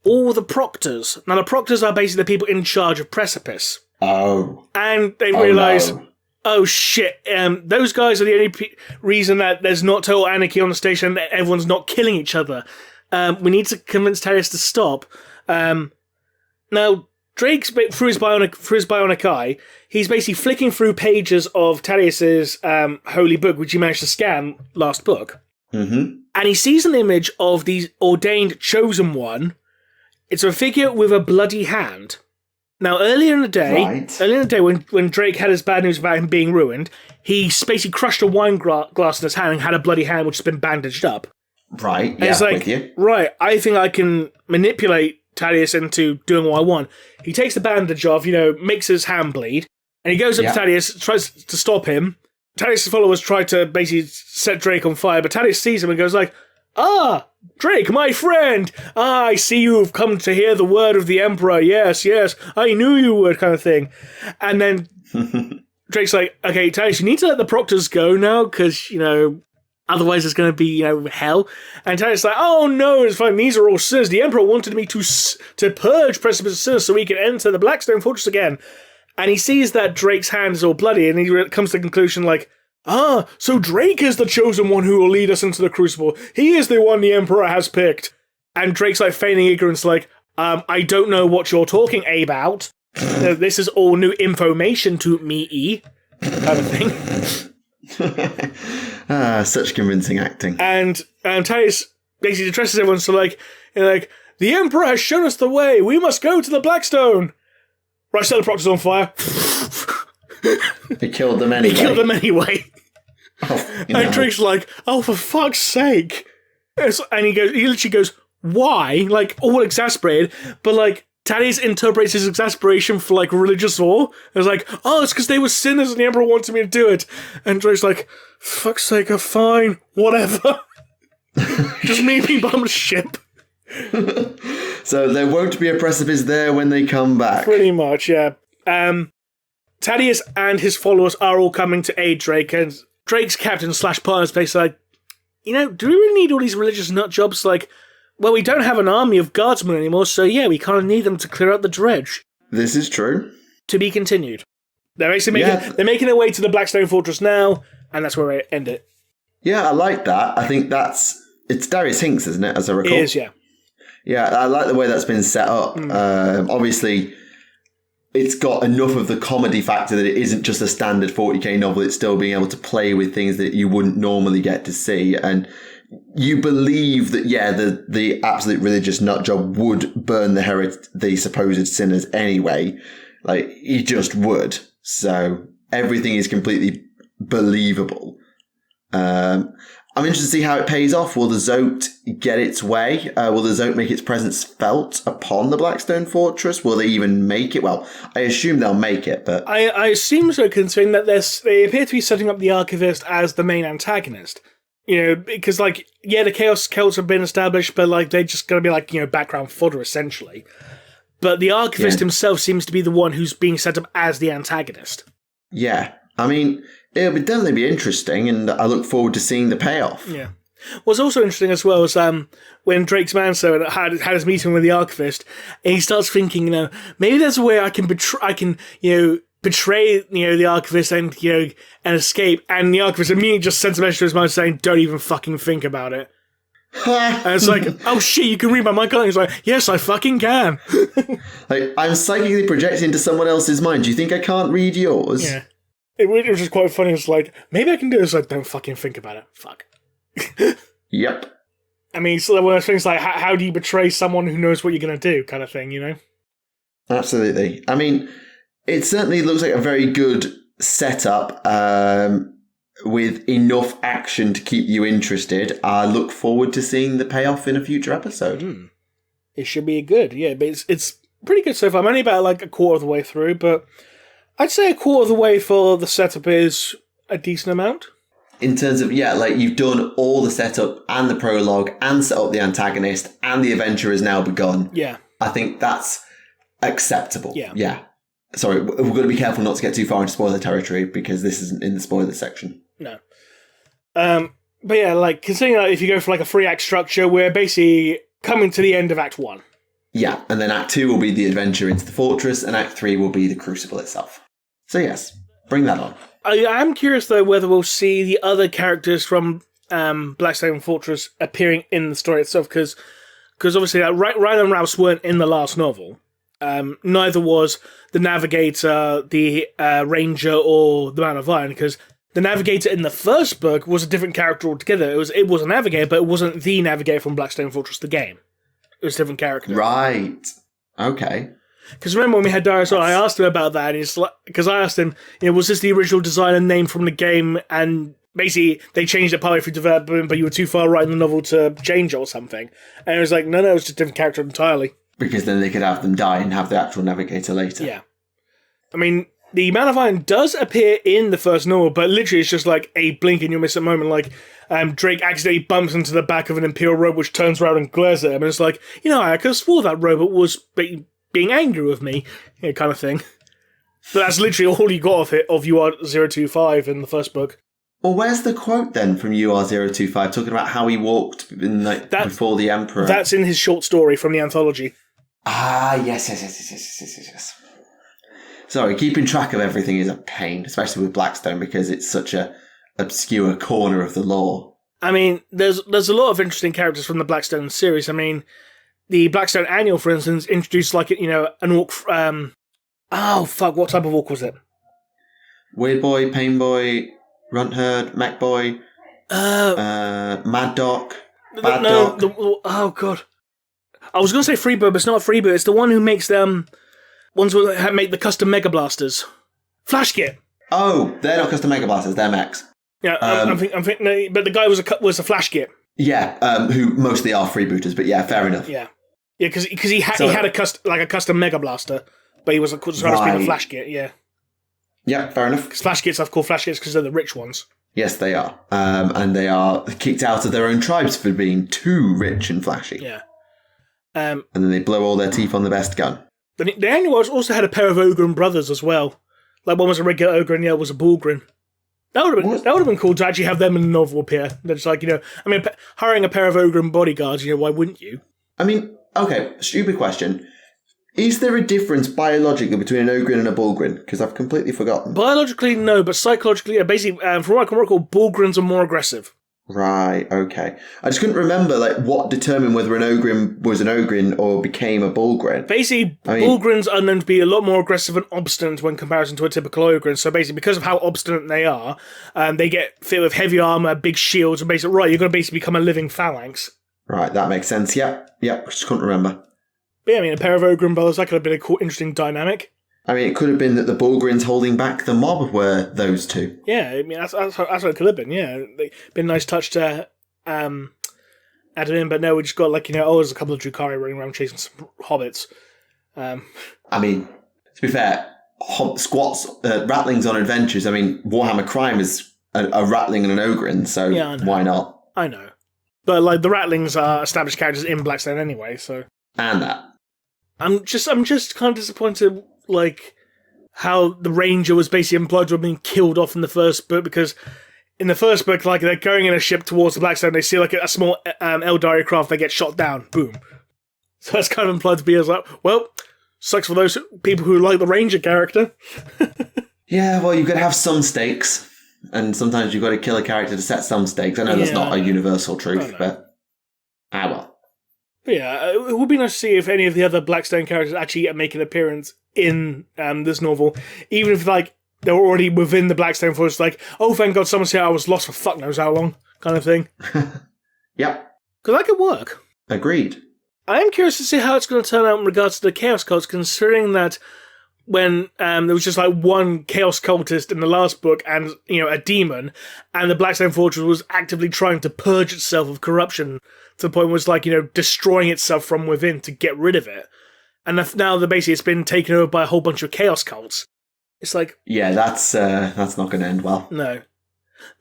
S1: all the proctors. Now, the proctors are basically the people in charge of Precipice.
S2: Oh.
S1: And they realise,
S2: no.
S1: Oh shit, those guys are the only reason that there's not total anarchy on the station and that everyone's not killing each other. We need to convince Thaddeus to stop. Now, Drake's through his bionic eye, he's basically flicking through pages of Thaddeus' holy book, which he managed to scan last book.
S2: Mm-hmm.
S1: And he sees an image of the ordained chosen one. It's a figure with a bloody hand. Now, earlier in the day, when Drake had his bad news about him being ruined, he basically crushed a wine glass in his hand and had a bloody hand which has been bandaged up.
S2: Right,
S1: and it's like, with you. Right, I think I can manipulate Thaddeus into doing what I want. He takes the bandage off, makes his hand bleed, and he goes up to Thaddeus, tries to stop him. Thaddeus' followers try to basically set Drake on fire, but Thaddeus sees him and goes like, Drake, my friend! I see you have come to hear the word of the Emperor. Yes, I knew you would, kind of thing. And then Drake's like, okay, Thaddeus, you need to let the proctors go now, because, otherwise it's going to be, hell. And Thaddeus like, oh no, it's fine, these are all sinners. The Emperor wanted me to purge Precipice of sinners so we can enter the Blackstone Fortress again. And he sees that Drake's hand is all bloody, and he comes to the conclusion like, so Drake is the chosen one who will lead us into the Crucible. He is the one the Emperor has picked. And Drake's like feigning ignorance like, I don't know what you're talking about. This is all new information to me, kind of thing.
S2: Such convincing acting.
S1: And Thaddeus basically addresses everyone, so like, the Emperor has shown us the way. We must go to the Blackstone. Right, set the proctors on fire.
S2: He killed them anyway.
S1: And Drake's like, oh, for fuck's sake. And he literally goes, why? Like, all exasperated, but like, Thaddeus interprets his exasperation for like religious awe. It's like, oh, it's because they were sinners and the Emperor wanted me to do it. And Drake's like, fuck's sake, fine, whatever. Just make me bomb a ship.
S2: So there won't be a precipice there when they come back.
S1: Pretty much, yeah. Thaddeus and his followers are all coming to aid Drake, and Drake's captain / partner is basically like, do we really need all these religious nut jobs? Like, well, we don't have an army of guardsmen anymore, so yeah, we kind of need them to clear out the dredge.
S2: This is true.
S1: To be continued. They're basically they're making their way to the Blackstone Fortress now, and that's where we end it.
S2: Yeah, I like that. I think it's Darius Hinks, isn't it, as I recall?
S1: It is, yeah.
S2: Yeah, I like the way that's been set up. Obviously, it's got enough of the comedy factor that it isn't just a standard 40k novel. It's still being able to play with things that you wouldn't normally get to see. And you believe that, the absolute religious nutjob would burn the supposed sinners anyway. Like, he just would. So everything is completely believable. I'm interested to see how it pays off. Will the Zote get its way? Will the Zote make its presence felt upon the Blackstone Fortress? Will they even make it? Well, I assume they'll make it, but...
S1: I assume so, considering that they appear to be setting up the Archivist as the main antagonist. Because, the Chaos Celts have been established, but, they're just going to be, background fodder, essentially. But the Archivist himself seems to be the one who's being set up as the antagonist. Yeah.
S2: I mean... It'll definitely be interesting, and I look forward to seeing the payoff.
S1: Yeah. What's also interesting as well is when Drake's Manso had his meeting with the Archivist, and he starts thinking, maybe there's a way I can betray the Archivist and escape. And the Archivist immediately just sends a message to his mind saying, "Don't even fucking think about it." And it's like, oh shit, you can read my mind, can't you? He's like, yes, I fucking can.
S2: I'm psychically projecting into someone else's mind. Do you think I can't read yours?
S1: Yeah. It was just quite funny. It's like, maybe I can do this. Like, don't fucking think about it. Fuck.
S2: Yep.
S1: I mean, it's one of those things like, how do you betray someone who knows what you're going to do, kind of thing,
S2: Absolutely. I mean, it certainly looks like a very good setup with enough action to keep you interested. I look forward to seeing the payoff in a future episode.
S1: It should be good, yeah. But it's pretty good so far. I'm only about a quarter of the way through, but... I'd say a quarter of the way for the setup is a decent amount.
S2: In terms of, you've done all the setup and the prologue and set up the antagonist and the adventure has now begun.
S1: Yeah.
S2: I think that's acceptable.
S1: Yeah.
S2: Sorry, we're going to be careful not to get too far into spoiler territory because this isn't in the spoiler section.
S1: No. But yeah, considering if you go for a 3-act structure, we're basically coming to the end of Act 1.
S2: Yeah, and then Act 2 will be the adventure into the fortress, and Act 3 will be the Crucible itself. So yes, bring that on.
S1: I am curious, though, whether we'll see the other characters from Blackstone Fortress appearing in the story itself, because obviously Ryan and Rouse weren't in the last novel. Neither was the Navigator, the Ranger, or the Man of Iron, because the Navigator in the first book was a different character altogether. It was a Navigator, but it wasn't the Navigator from Blackstone Fortress, the game. It was a different character.
S2: Right. Okay.
S1: Because remember when we had Darius on, I asked him about that, and because I asked him, was this the original design and name from the game? And basically, they changed it partway through development, but you were too far right in the novel to change it or something. And it was like, no, it's just a different character entirely.
S2: Because then they could have them die and have the actual Navigator later.
S1: Yeah. I mean, the Man of Iron does appear in the first novel, but literally it's just a blink and you'll miss a moment. Drake accidentally bumps into the back of an Imperial robot which turns around and glares at him, and it's like, I could have swore that robot was being angry with me, kind of thing. But that's literally all you got of it, of UR025 in the first book.
S2: Well, where's the quote then from UR025 talking about how he walked in, before the Emperor?
S1: That's in his short story from the Anthology.
S2: Ah, yes. Sorry, keeping track of everything is a pain, especially with Blackstone, because it's such a obscure corner of the lore.
S1: I mean, there's a lot of interesting characters from the Blackstone series. I mean, the Blackstone Annual, for instance, introduced an orc. What type of orc was it?
S2: Weird Boy, Pain Boy, Runt Herd, Mech Boy, Mad Doc, Bad Doc.
S1: Oh god, I was going to say Freebird, but it's not a Freebird. It's the one who makes them ones who make the custom Mega Blasters. Flashkit.
S2: Oh, they're not custom Mega Blasters. They're mechs. Yeah,
S1: I'm thinking, no, but the guy was a Flashkit.
S2: Yeah, who mostly are freebooters, but yeah, fair enough.
S1: Yeah, because he had a custom Mega Blaster, but he was supposed to be a Flashkit. Yeah. Yeah,
S2: fair enough.
S1: Because Flashkits are called Flashkits because they're the rich ones.
S2: Yes, they are. And they are kicked out of their own tribes for being too rich and flashy.
S1: Yeah.
S2: And then they blow all their teeth on the best gun.
S1: The Annuals also had a pair of Ogren brothers as well. Like, one was a regular Ogre and the other was a Bullgrin. That would have been cool to actually have them in the novel appear. They're just hiring a pair of Ogren bodyguards, why wouldn't you? I mean,
S2: okay, stupid question. Is there a difference biologically between an Ogren and a Bullgrin? Because I've completely forgotten.
S1: Biologically, no, but psychologically, basically, from what I can recall, Bullgrins are more aggressive.
S2: Right, okay. I just couldn't remember what determined whether an Ogren was an Ogren or became a Bullgrin.
S1: Basically, Bullgrins are known to be a lot more aggressive and obstinate when comparison to a typical Ogren. So basically, because of how obstinate they are, they get fit with heavy armor, big shields, and basically, you're going to basically become a living phalanx.
S2: Right, that makes sense. Yeah, just couldn't remember.
S1: But yeah, a pair of Ogren brothers, that could have been a cool, interesting dynamic.
S2: It could have been that the Bullgrins holding back the mob were those two.
S1: Yeah, that's what it could have been, yeah. It'd been a nice touch to add it in, but no, we just got there's a couple of Drukhari running around chasing some hobbits.
S2: To be fair, squats, rattlings on adventures, Warhammer Crime is a rattling and an Ogren, so yeah, why not?
S1: I know. But, the rattlings are established characters in Blackstone anyway, so...
S2: And that.
S1: I'm just kind of disappointed, how the Ranger was basically implied to have been killed off in the first book, because in the first book, they're going in a ship towards the Blackstone, they see, a small Eldari craft, they get shot down, boom. So that's kind of implied to be as sucks for those people who like the Ranger character.
S2: Yeah, well, you've got to have some stakes, and sometimes you've got to kill a character to set some stakes. I know that's not a universal truth, but... well.
S1: But yeah, it would be nice to see if any of the other Blackstone characters actually make an appearance in this novel, even if they were already within the Blackstone forest. Oh, thank God, someone's here. I was lost for fuck knows how long, kind of thing.
S2: Yep,
S1: because that could work.
S2: Agreed.
S1: I am curious to see how it's going to turn out in regards to the Chaos Cults, considering that when there was just one Chaos Cultist in the last book and, a demon, and the Blackstone Fortress was actively trying to purge itself of corruption to the point where it's destroying itself from within to get rid of it. And now that basically it's been taken over by a whole bunch of Chaos Cults. It's
S2: yeah, that's not going to end well.
S1: No.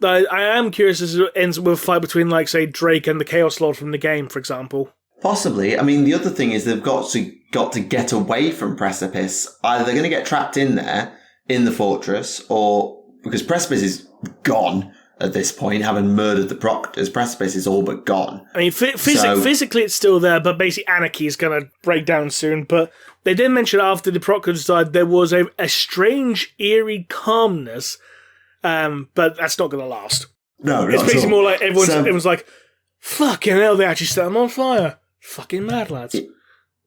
S1: I am curious as it ends with a fight between, say, Drake and the Chaos Lord from the game, for example.
S2: Possibly. The other thing is they've got to get away from Precipice. Either they're going to get trapped in there, in the fortress, or because Precipice is gone at this point, having murdered the Proctors, Precipice is all but gone.
S1: Physically it's still there, but basically anarchy is going to break down soon. But they did mention after the Proctors died, there was a strange, eerie calmness, but that's not going to last.
S2: No,
S1: it's basically more like everyone's like, fucking hell, they actually set them on fire. Fucking mad lads.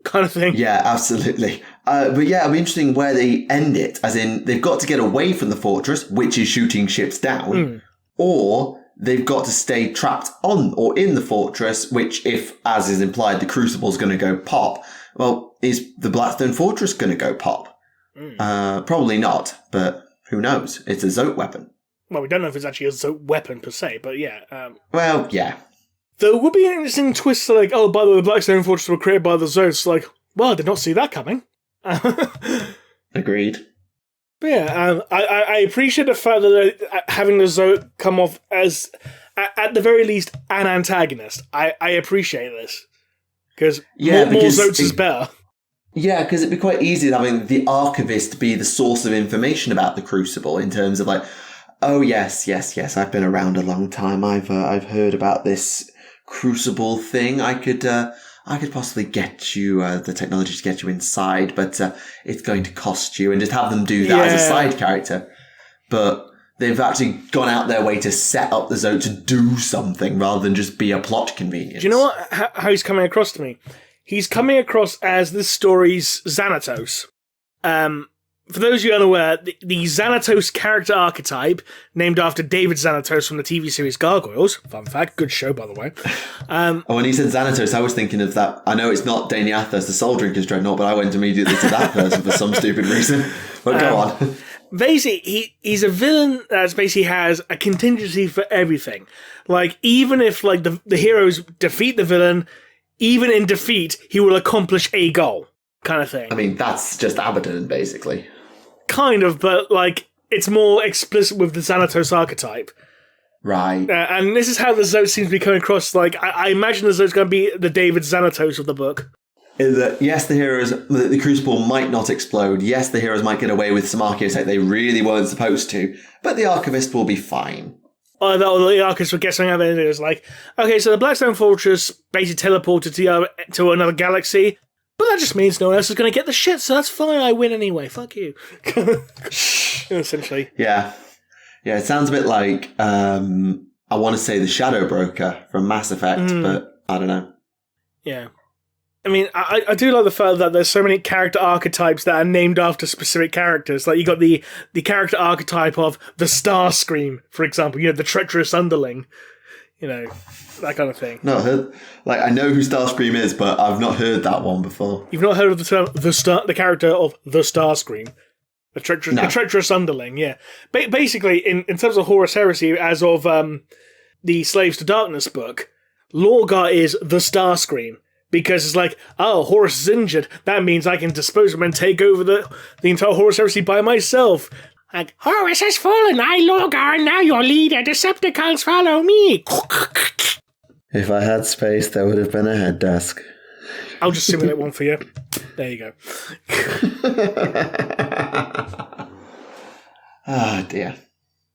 S1: Kind of thing.
S2: Yeah, absolutely. But yeah, it'll be interesting where they end it. As in, they've got to get away from the fortress, which is shooting ships down, or they've got to stay trapped on or in the fortress, which, if, as is implied, the Crucible's going to go pop, well, is the Blackstone Fortress going to go pop? Probably not, but who knows? It's a Zote weapon.
S1: Well, we don't know if it's actually a Zote weapon per se, but yeah.
S2: Well, yeah.
S1: There would be an interesting twist, by the way, the Blackstone Fortress were created by the Zotes. Well, I did not see that coming.
S2: Agreed.
S1: But yeah, I appreciate the fact that having the Zote come off as, at the very least, an antagonist. I appreciate this. Because more Zotes is better.
S2: Yeah, because it'd be quite easy having the archivist be the source of information about the Crucible in terms of like, oh yes, I've been around a long time. I've heard about this Crucible thing. I could possibly get you the technology to get you inside, but it's going to cost you, and just have them do that as a side character. But they've actually gone out their way to set up the Zote to do something rather than just be a plot convenience.
S1: Do you know what? How he's coming across to me? He's coming across as this story's Xanatos. For those of you unaware, the Xanatos character archetype, named after David Xanatos from the TV series Gargoyles. Fun fact, good show, by the way.
S2: When he said Xanatos, I was thinking of that. I know it's not Daniathos, the Soul Drinker's Dreadnought, but I went immediately to that person for some stupid reason. But go on.
S1: Basically, he's a villain that basically has a contingency for everything. Like, even if like the heroes defeat the villain, even in defeat, he will accomplish a goal, kind of thing.
S2: I mean, that's just Abaddon, basically.
S1: Kind of, but like it's more explicit with the Xanatos archetype.
S2: Right.
S1: And this is how the Zote seems to be coming across. Like, I imagine the Zote's going to be the David Xanatos of the book.
S2: Is that, yes, the Crucible might not explode. Yes, the heroes might get away with some archaeotech they really weren't supposed to, but the Archivist will be fine.
S1: Or the Archivist will get something out of it. It's like, okay, so the Blackstone Fortress basically teleported to another galaxy, but that just means no one else is going to get the shit, so that's fine, I win anyway, fuck you. Essentially.
S2: Yeah, it sounds a bit like, I want to say the Shadow Broker from Mass Effect, but I don't know.
S1: Yeah. I mean, I do like the fact that there's so many character archetypes that are named after specific characters. Like, you got the character archetype of the Starscream, for example. You know, the treacherous underling. You know, that kind of thing.
S2: No, like, I know who Starscream is, but I've not heard that one before.
S1: You've not heard of the term the character of the Starscream? The treacherous underling, yeah. Basically, in terms of Horus Heresy, as of the Slaves to Darkness book, Lorgar is the Starscream. Because it's like, oh, Horus is injured. That means I can dispose of him and take over the entire Horus Heresy by myself. Like, Horus has fallen, I, Lorgar, and now your leader. Decepticons, follow me.
S2: If I had space, there would have been a head desk.
S1: I'll just simulate one for you. There you go.
S2: Ah, dear.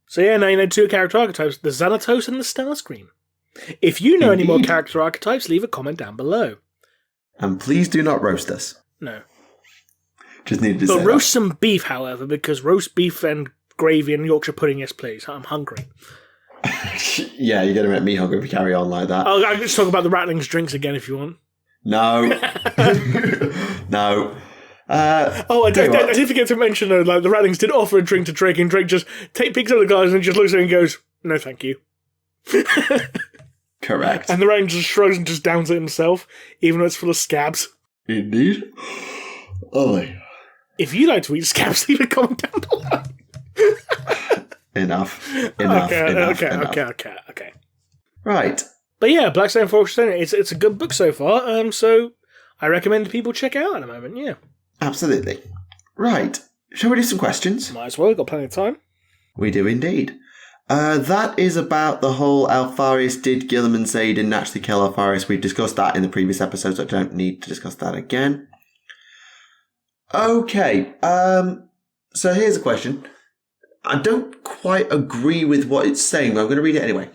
S1: So yeah, now you know two character archetypes, the Xanatos and the Starscream. If you know any more character archetypes, leave a comment down below.
S2: And please do not roast us.
S1: No.
S2: Just needed to say
S1: But roast some beef, however, because roast beef and gravy and Yorkshire pudding, yes please. I'm hungry.
S2: Yeah, you're going to make me hungry if you carry on like that.
S1: I'll just talk about the Rattlings drinks again if you want.
S2: No. No.
S1: I did forget to mention, though, like, the Rattlings did offer a drink to Drake, and Drake just peeks at the guys and just looks at it and goes, no thank you.
S2: Correct.
S1: And the Ranger just shrugs and just downs it himself, even though it's full of scabs.
S2: Indeed. Oh.
S1: If you like to eat scabs, leave a comment down below.
S2: Enough.
S1: Okay.
S2: Right.
S1: But yeah, Blackstone Fortress, it's a good book so far, so I recommend people check it out at the moment, yeah.
S2: Absolutely. Right. Shall we do some questions?
S1: Might as well, got plenty of time.
S2: We do indeed. That is about the whole Alpharius did Guilliman say he didn't actually kill Alpharius. We've discussed that in the previous episodes. So I don't need to discuss that again. Okay. So here's a question. I don't quite agree with what it's saying, but I'm going to read it anyway.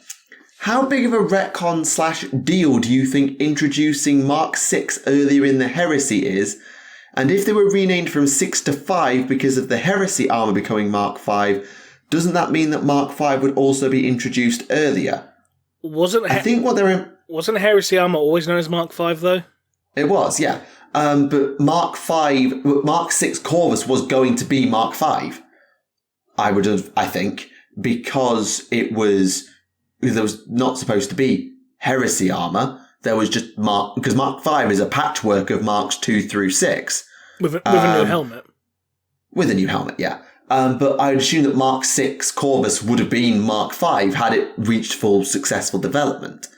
S2: How big of a retcon / deal do you think introducing Mark 6 earlier in the Heresy is? And if they were renamed from 6 to 5 because of the Heresy armor becoming Mark 5, doesn't that mean that Mark 5 would also be introduced earlier?
S1: Wasn't Heresy armor always known as Mark 5 though?
S2: It was, yeah. But Mark 6 Corvus was going to be Mark 5. I think, because there was not supposed to be Heresy armor. There was just because Mark 5 is a patchwork of Marks 2 through 6.
S1: With a new helmet. With
S2: a new helmet, yeah. But I'd assume that Mark 6 Corvus would have been Mark 5 had it reached full successful development.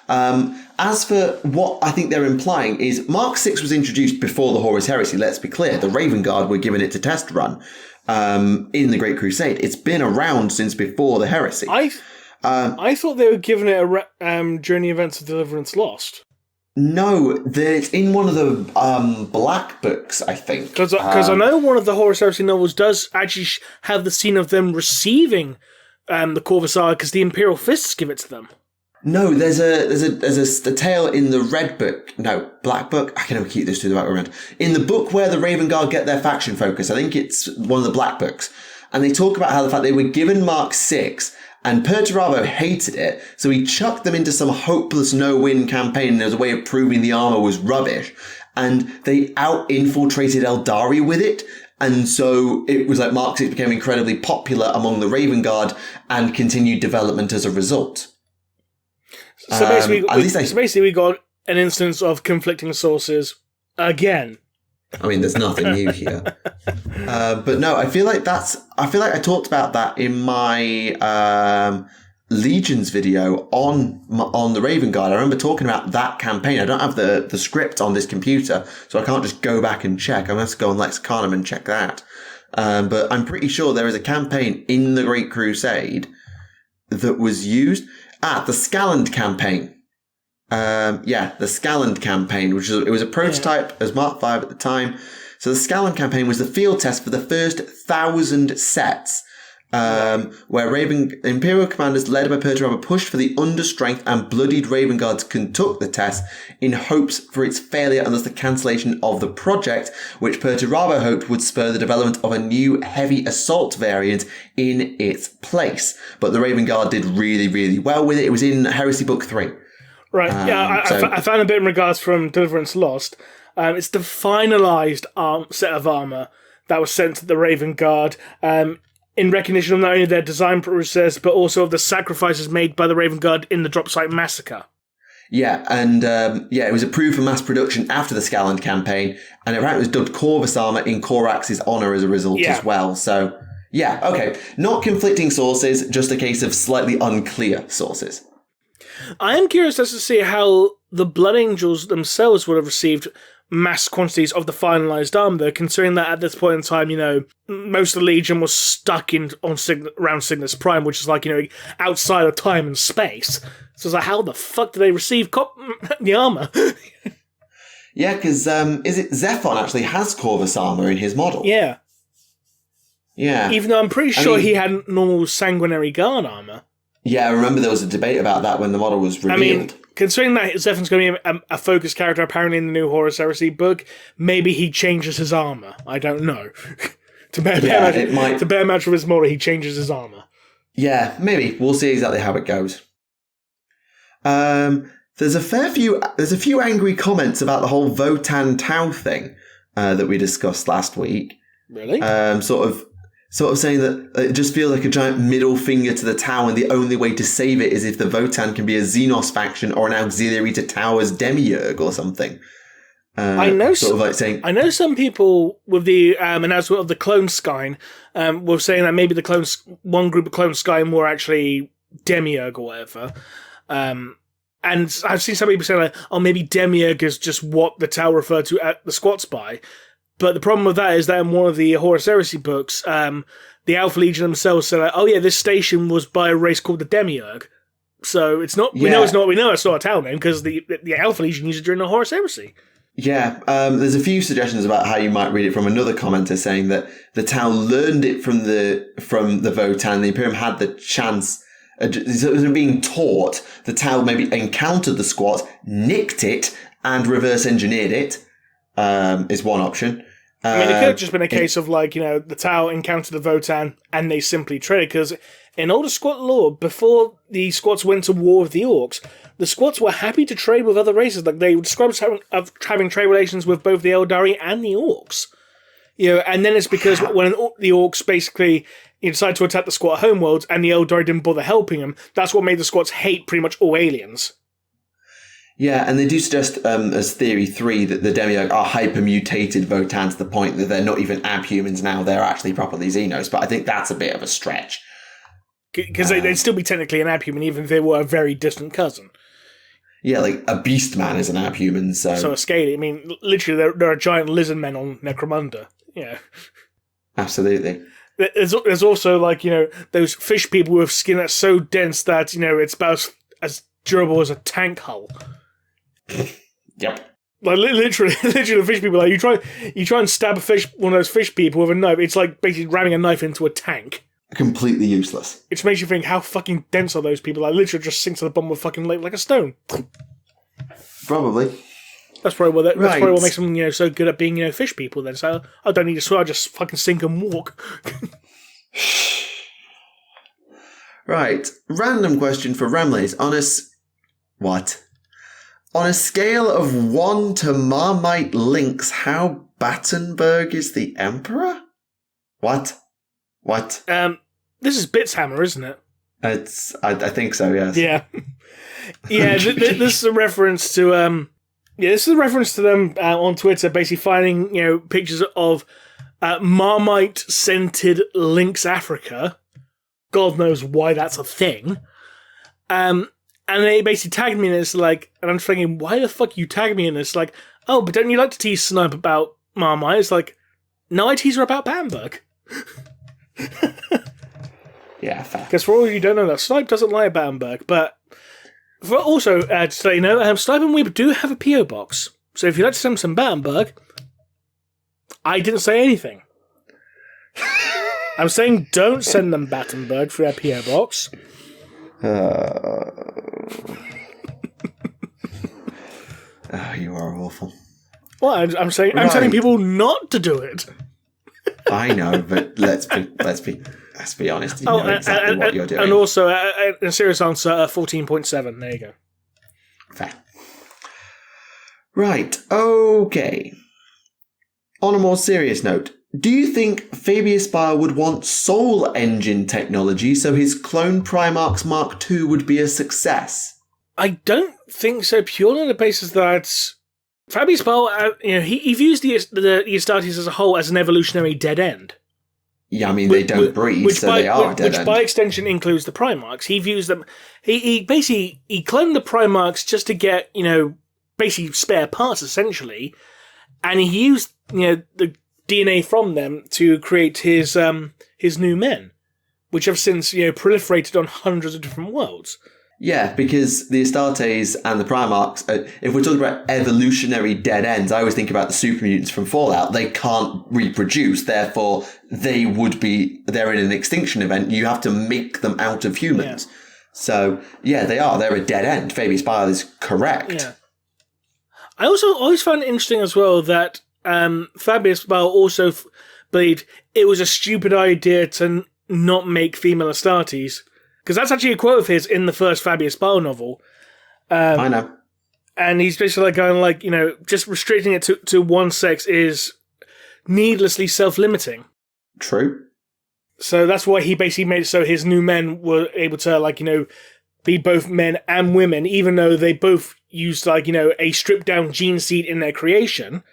S2: As for what I think they're implying is Mark 6 was introduced before the Horus Heresy, let's be clear. The Raven Guard were given it to test run in the Great Crusade. It's been around since before the Heresy.
S1: I thought they were giving it during the events of Deliverance Lost.
S2: No, it's in one of the black books, I think.
S1: Because I know one of the Horus Heresy novels does actually have the scene of them receiving the Corvus because the Imperial Fists give it to them.
S2: No, there's a tale in the red book. No, black book. I can never keep this to the back around. In the book where the Raven Guard get their faction focus, I think it's one of the black books, and they talk about how the fact they were given Mark 6. And Perturabo hated it, so he chucked them into some hopeless no-win campaign as a way of proving the armor was rubbish. And they out-infiltrated Eldari with it. And so it was like Mark 6 became incredibly popular among the Raven Guard and continued development as a result.
S1: So basically, we got an instance of conflicting sources again.
S2: I mean, there's nothing new here. But no, I feel like I talked about that in my Legions video on the Raven Guard. I remember talking about that campaign. I don't have the script on this computer, so I can't just go back and check. I'm going to have to go on Lexicanum and check that. But I'm pretty sure there is a campaign in the Great Crusade that was used. The Scalland campaign. The Scalland campaign, it was a prototype as Mark V at the time. So the Scalland campaign was the field test for the first 1,000 sets, where Imperial commanders led by Perturabo pushed for the understrength and bloodied Raven Guard to conduct the test in hopes for its failure and thus the cancellation of the project, which Perturabo hoped would spur the development of a new heavy assault variant in its place. But the Raven Guard did really, really well with it. It was in Heresy Book 3.
S1: Right, I found a bit in regards from Deliverance Lost. It's the finalised set of armour that was sent to the Raven Guard in recognition of not only their design process, but also of the sacrifices made by the Raven Guard in the drop site massacre.
S2: Yeah, and it was approved for mass production after the Scalland campaign, and it was dubbed Corvus armour in Corax's honour as a result as well. So, yeah, okay. Not conflicting sources, just a case of slightly unclear sources.
S1: I am curious as to see how the Blood Angels themselves would have received mass quantities of the finalised armour, considering that at this point in time, most of the Legion was stuck around Cygnus Prime, which is outside of time and space. So it's like, how the fuck did they receive the armour?
S2: Yeah, because is it Zephon actually has Corvus armour in his model?
S1: Yeah.
S2: Yeah.
S1: Even though I'm pretty sure he had normal Sanguinary Guard armour.
S2: Yeah, I remember there was a debate about that when the model was revealed.
S1: I mean, considering that Zephon's going to be a focus character apparently in the new Horus Heresy book, maybe he changes his armour. I don't know. To bear match with his model, he changes his armour.
S2: Yeah, maybe. We'll see exactly how it goes. There's a few angry comments about the whole Votan Tau thing that we discussed last week.
S1: Really?
S2: Sort of saying that it just feels like a giant middle finger to the Tau, and the only way to save it is if the Votan can be a Xenos faction or an auxiliary to Tau as Demiurge or something.
S1: I know some people with the announcement of the Clone Skyne were saying that maybe one group of Clone Skyne were actually Demiurge or whatever. And I've seen some people saying maybe Demiurge is just what the Tau referred to at the squats by. But the problem with that is that in one of the Horus Heresy books, the Alpha Legion themselves said, this station was by a race called the Demiurge. So it's not. We know it's not a Tau name because the Alpha Legion used it during the Horus Heresy.
S2: Yeah, there's a few suggestions about how you might read it from another commenter saying that the Tau learned it from the Votan. The Imperium had the chance. It was being taught. The Tau maybe encountered the squat, nicked it, and reverse engineered it. Is one option.
S1: I mean, it could have just been a case of the Tau encountered the Votan and they simply traded, because in older squat lore, before the squats went to war with the Orcs, the squats were happy to trade with other races. They would describe having trade relations with both the Eldari and the Orcs. And then it's because when the Orcs basically decided to attack the squat homeworlds and the Eldari didn't bother helping them, that's what made the squats hate pretty much all aliens.
S2: Yeah, and they do suggest as Theory 3 that the Demiurge are hyper-mutated Votan to the point that they're not even abhumans now, they're actually properly Xenos, but I think that's a bit of a stretch.
S1: Because they'd still be technically an abhuman, even if they were a very distant cousin.
S2: Yeah, like a beast man is an abhuman, so...
S1: So a scaly, I mean, literally there are giant lizard men on Necromunda, yeah.
S2: Absolutely.
S1: There's also, those fish people with skin that's so dense that, it's about as durable as a tank hull.
S2: Yep.
S1: Like literally the fish people. Like you try and stab one of those fish people with a knife. It's like basically ramming a knife into a tank.
S2: Completely useless.
S1: Which makes you think, how fucking dense are those people? Like literally just sink to the bottom of a fucking lake like a stone.
S2: Probably.
S1: That's probably what makes them so good at being fish people. Then so I don't need to swim. I just fucking sink and walk.
S2: Right. Random question for Remleiz. On a scale of 1 to Marmite Lynx, how Battenberg is the Emperor? What?
S1: This is Bitshammer, isn't it?
S2: I think so, yes.
S1: Yeah. Yeah, this is a reference to them on Twitter, basically finding pictures of Marmite-scented Lynx Africa. God knows why that's a thing. And they basically tagged me in this, like, and I'm just thinking, why the fuck you tag me in this? Like, oh, but don't you like to tease Snipe about Marmite? It's like, no, I tease her about Battenberg.
S2: Yeah, fair.
S1: Because for all you don't know, that Snipe doesn't like Battenberg, but also, just to let you know, Snipe and Weeb do have a P.O. box. So if you'd like to send some Battenberg, I didn't say anything. I'm saying don't send them Battenberg for their P.O. box.
S2: Oh, you are awful.
S1: Well, I'm telling people not to do it.
S2: I know, but let's be honest. You know exactly what you're doing.
S1: And also, a serious answer, 14.7. There you go.
S2: Fair. Right. Okay. On a more serious note, do you think Fabius Bile would want Soul Engine technology so his clone Primarchs Mark II would be a success?
S1: I don't think so, purely on the basis that Fabius Bile, he views the Astartes as a whole as an evolutionary dead end.
S2: Yeah, I mean, they don't breathe, so they are dead end.
S1: Which by extension includes the Primarchs. He views them... He basically... He cloned the Primarchs just to get, basically spare parts, essentially. And he used, the DNA from them to create his new men, which have since, proliferated on hundreds of different worlds.
S2: Yeah, because the Astartes and the Primarchs, if we're talking about evolutionary dead ends, I always think about the super mutants from Fallout. They can't reproduce, therefore they're in an extinction event. You have to make them out of humans. Yeah. So, yeah, they're a dead end. Fabius Bile is correct.
S1: Yeah. I also always found it interesting as well that Fabius Bile also believed it was a stupid idea to not make female Astartes. Because that's actually a quote of his in the first Fabius Bile novel.
S2: I know.
S1: And he's basically going just restricting it to one sex is needlessly self-limiting.
S2: True.
S1: So that's why he basically made it so his new men were able to, be both men and women, even though they both used, a stripped-down gene seed in their creation.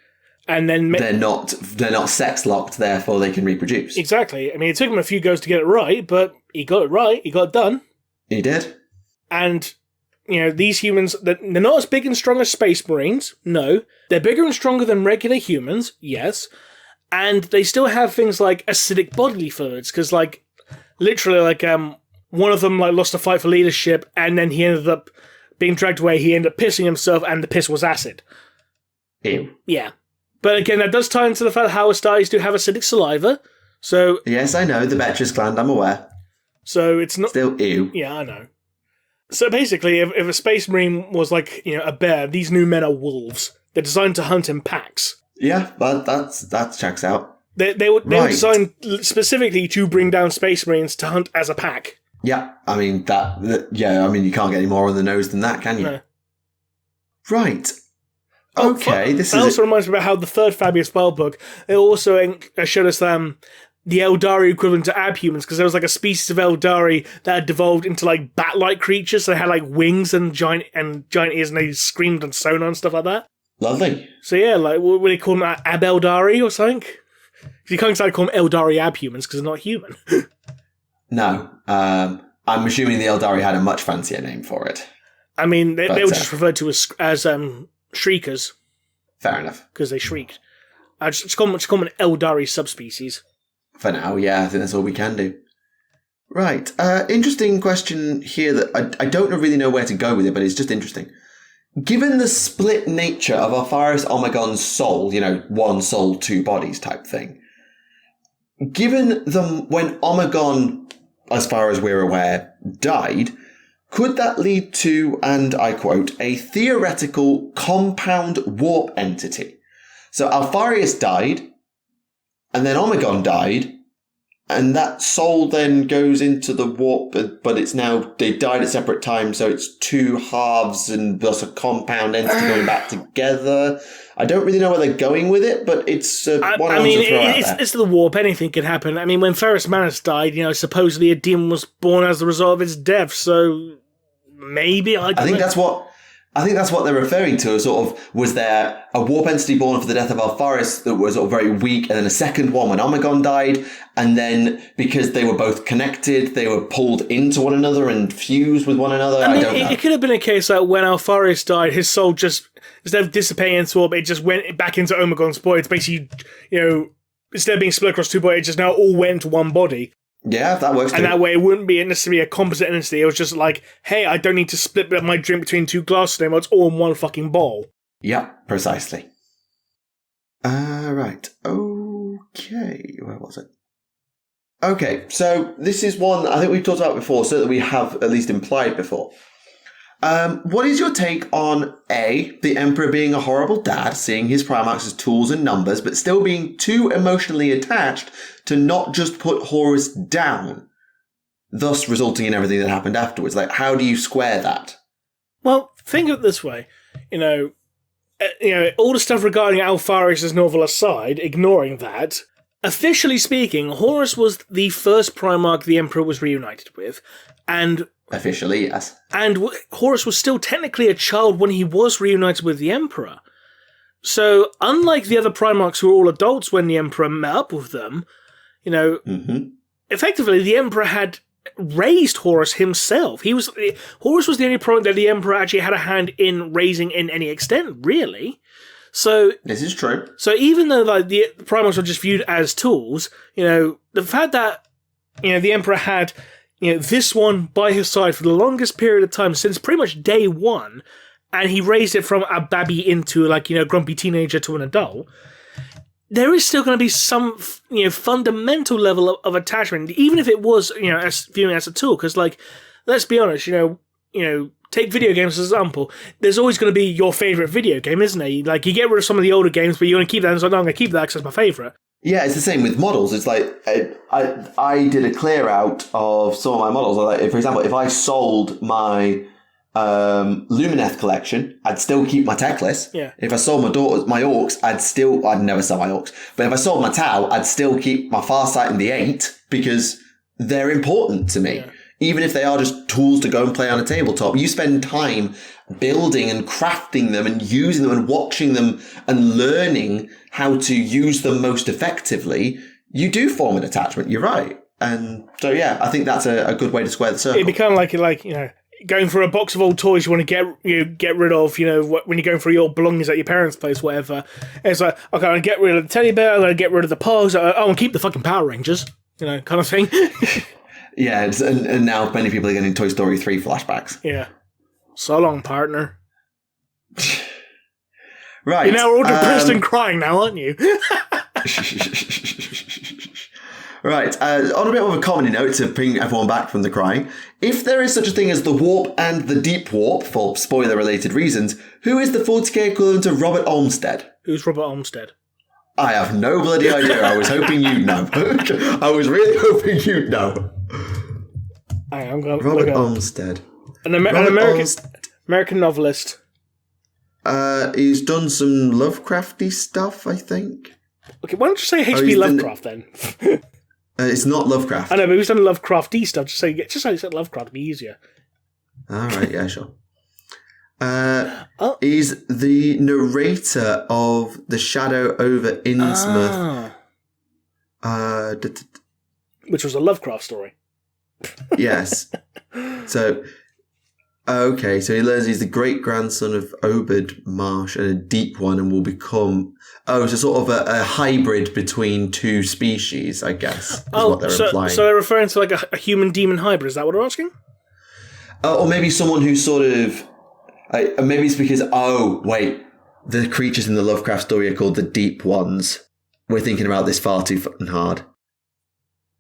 S1: And then
S2: they're not sex-locked, therefore they can reproduce.
S1: Exactly. I mean, it took him a few goes to get it right, but he got it right. He got it done.
S2: He did.
S1: And, these humans, they're not as big and strong as Space Marines, no. They're bigger and stronger than regular humans, yes. And they still have things like acidic bodily fluids, because, literally, one of them, lost a fight for leadership, and then he ended up being dragged away. He ended up pissing himself, and the piss was acid.
S2: Ew.
S1: Yeah. But again, that does tie into the fact how Astartes do have acidic saliva. So
S2: yes, I know, the Betrus gland, I'm aware.
S1: So it's not...
S2: Still ew.
S1: Yeah, I know. So basically, if a Space Marine was a bear, these new men are wolves. They're designed to hunt in packs.
S2: Yeah, that checks out.
S1: They were designed specifically to bring down Space Marines to hunt as a pack.
S2: Yeah, I mean, you can't get any more on the nose than that, can you? No. Right. Okay,
S1: this also reminds me about how the third Fabius Bile book, they also showed us the Eldari equivalent to abhumans, because there was a species of Eldari that had devolved into bat-like creatures, so they had wings and giant ears, and they screamed on sonar and stuff like that.
S2: Lovely.
S1: So yeah, what do they call them, Ab-Eldari or something? You can't call them Eldari abhumans because they're not human.
S2: No, I'm assuming the Eldari had a much fancier name for it.
S1: I mean, they were just referred to as shriekers.
S2: Fair enough.
S1: Because they shrieked. Just call them an Eldari subspecies.
S2: For now, yeah, I think that's all we can do. Right. Interesting question here that I don't really know where to go with it, but it's just interesting. given the split nature of Alpharis Omegon's soul, one soul, two bodies type thing, given them when Omegon, as far as we're aware, died, could that lead to, and I quote, a theoretical compound warp entity? So Alpharius died, and then Omegon died, and that soul then goes into the warp, but it's now, they died at separate times, so it's two halves and thus a compound entity going back together. I don't really know where they're going with it, but it's one answer to throw out there.
S1: It's the warp. Anything can happen. I mean, when Ferrus Manus died, supposedly a demon was born as the result of his death, so maybe I think that's what they're referring to. Sort of, was there a warp entity born for the death of Alpharis that was sort of very weak, and then a second one when Omegon died, and then because they were both connected, they were pulled into one another and fused with one another? I don't know. It could have been a case that when Alpharis died, his soul just, instead of dissipating into warp, it just went back into Omegon's body. It's basically, instead of being split across two bodies, it just now all went into one body.
S2: Yeah, that works too.
S1: And that way it wouldn't be necessarily a composite entity. It was just like, hey, I don't need to split my drink between two glasses anymore. It's all in one fucking bowl.
S2: Yeah, precisely. Right. Okay. Where was it? Okay, so this is one I think we've talked about before, so that we have at least implied before. What is your take on A, the Emperor being a horrible dad, seeing his Primarchs as tools and numbers, but still being too emotionally attached to not just put Horus down, thus resulting in everything that happened afterwards? Like, how do you square that?
S1: Well, think of it this way. All the stuff regarding Alpharis' novel aside, ignoring that, officially speaking, Horus was the first Primarch the Emperor was reunited with, and
S2: officially, yes.
S1: And Horus was still technically a child when he was reunited with the Emperor. So, unlike the other Primarchs who were all adults when the Emperor met up with them, effectively the Emperor had raised Horus himself. Horus was the only Primarch that the Emperor actually had a hand in raising in any extent, really. So
S2: this is true.
S1: So even though the Primarchs were just viewed as tools, the fact that the Emperor had this one by his side for the longest period of time, since pretty much day one, and he raised it from a babby into grumpy teenager to an adult, there is still going to be some fundamental level of attachment, even if it was as viewing as a tool. Because let's be honest, take video games as an example. There's always going to be your favourite video game, isn't there? You get rid of some of the older games, but you want to keep that. And so, no, I'm going to keep that because it's my favourite.
S2: Yeah, it's the same with models. It's like, I did a clear out of some of my models. For example, if I sold my Lumineth collection, I'd still keep my Teclis.
S1: Yeah.
S2: If I sold my Orcs, I'd never sell my Orcs. But if I sold my Tau, I'd still keep my Farsight and the 8 because they're important to me. Yeah. Even if they are just tools to go and play on a tabletop. You spend time building and crafting them and using them and watching them and learning how to use them most effectively. You do form an attachment, you're right. And so, yeah, I think that's a good way to square the circle.
S1: It'd be kind of like going for a box of old toys you want to get rid of, when you're going for your belongings at your parents' place, whatever. And it's like, okay, I'm going to get rid of the teddy bear, I'm going to get rid of the pogs, I want to keep the fucking Power Rangers, kind of thing.
S2: Yeah, and now many people are getting Toy Story 3 flashbacks.
S1: Yeah. So long, partner.
S2: Right.
S1: You're now all depressed and crying now, aren't you?
S2: Right. On a bit of a comedy note to bring everyone back from the crying, if there is such a thing as the warp and the deep warp, for spoiler-related reasons, who is the 40k equivalent of Robert Olmsted?
S1: Who's Robert Olmsted?
S2: I have no bloody idea. I was hoping you'd know. I was really hoping you'd know.
S1: I'm going
S2: Robert Olmsted.
S1: An American novelist.
S2: He's done some Lovecrafty stuff, I think.
S1: Okay, why don't you say H.P. Lovecraft then?
S2: It's not Lovecraft.
S1: I know, but he's done Lovecrafty stuff. Just say you said Lovecraft, it'd be easier.
S2: All right, yeah, sure. He's the narrator of The Shadow over Innsmouth.
S1: Which was a Lovecraft story.
S2: Yes. So he learns he's the great-grandson of Obed Marsh and a deep one and will become... it's a sort of a hybrid between two species, I guess, is what they're implying.
S1: So they're referring to a human-demon hybrid, is that what they're asking?
S2: Or maybe someone who's sort of Maybe it's because, oh, wait, the creatures in the Lovecraft story are called the Deep Ones. We're thinking about this far too fucking hard.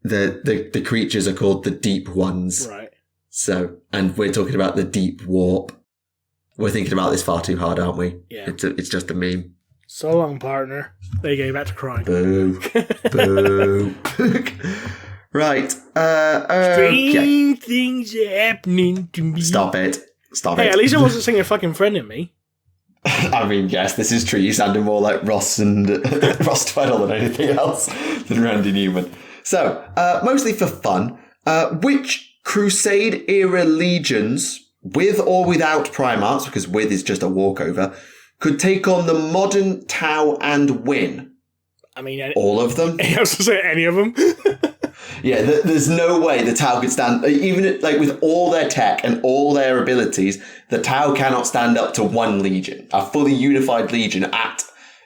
S2: The creatures are called the Deep Ones.
S1: Right.
S2: So, and we're talking about the Deep Warp. We're thinking about this far too hard, aren't we?
S1: Yeah.
S2: It's just a meme.
S1: So long, partner. There you go, back to crying.
S2: Boo. Boo. Right.
S1: Strange things are happening to me.
S2: Stop it.
S1: Hey, at least I wasn't singing fucking friend in me.
S2: I mean, yes, this is true. You sounded more like Ross and Ross Tweddle than anything else than Randy Newman. So, mostly for fun, which Crusade-era legions, with or without Primarchs, because with is just a walkover, could take on the modern Tau and win?
S1: I mean...
S2: all of them?
S1: I was going to say any of them.
S2: Yeah, there's no way the Tau could stand... Even like with all their tech and all their abilities, the Tau cannot stand up to one legion. A fully unified legion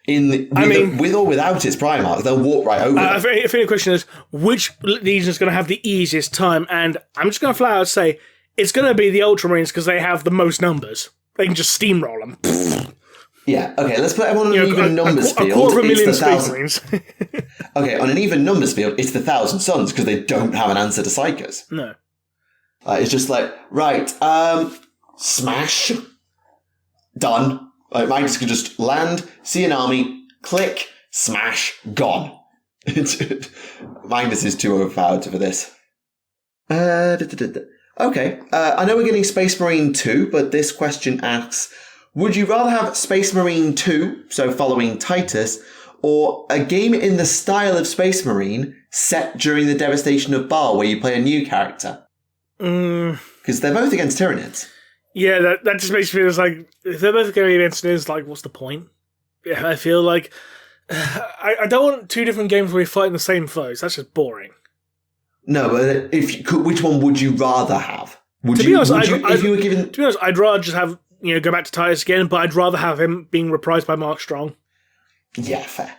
S2: with or without its Primarch. They'll walk right over
S1: I think the question is, which legion is going to have the easiest time? And I'm just going to flat out say, it's going to be the Ultramarines because they have the most numbers. They can just steamroll them.
S2: Yeah, okay, let's put everyone on an even numbers field.
S1: A quarter of a million Space Marines.
S2: Okay, on an even numbers field, it's the Thousand Suns because they don't have an answer to Psychers.
S1: No.
S2: It's just like, right, smash, done. Magnus can just land, see an army, click, smash, gone. Magnus is too overpowered for this. Okay, I know we're getting Space Marine 2, but this question asks, would you rather have Space Marine 2, so following Titus, or a game in the style of Space Marine set during the devastation of Baal where you play a new character? Because they're both against Tyranids.
S1: Yeah, that just makes me feel like, if they're both going against Tyranids, like, what's the point? Yeah, I feel like, I don't want two different games where you're fighting the same foes. That's just boring.
S2: No, but if you could, which one would you rather have?
S1: To be honest, I'd rather just have, go back to Titus again, but I'd rather have him being reprised by Mark Strong.
S2: Yeah, fair.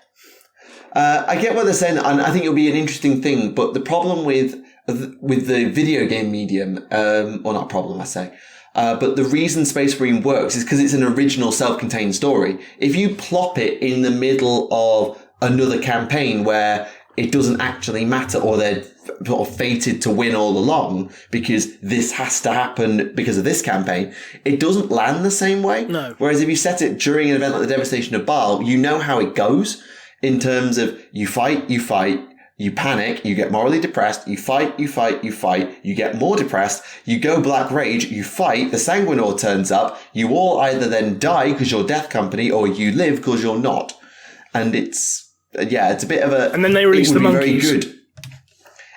S2: I get what they're saying, and I think it'll be an interesting thing, but the problem with the video game medium, or not a problem, I say, but the reason Space Marine works is because it's an original self-contained story. If you plop it in the middle of another campaign where it doesn't actually matter, or they're sort of fated to win all along because this has to happen because of this campaign, it doesn't land the same way.
S1: No.
S2: Whereas if you set it during an event like the Devastation of Baal, you know how it goes in terms of you fight, you panic, you get morally depressed, you fight, you get more depressed, you go Black Rage, you fight, the Sanguinor turns up, you all either then die because you're Death Company or you live because you're not. And it's a bit of a...
S1: And then they release the monkeys.
S2: Very good.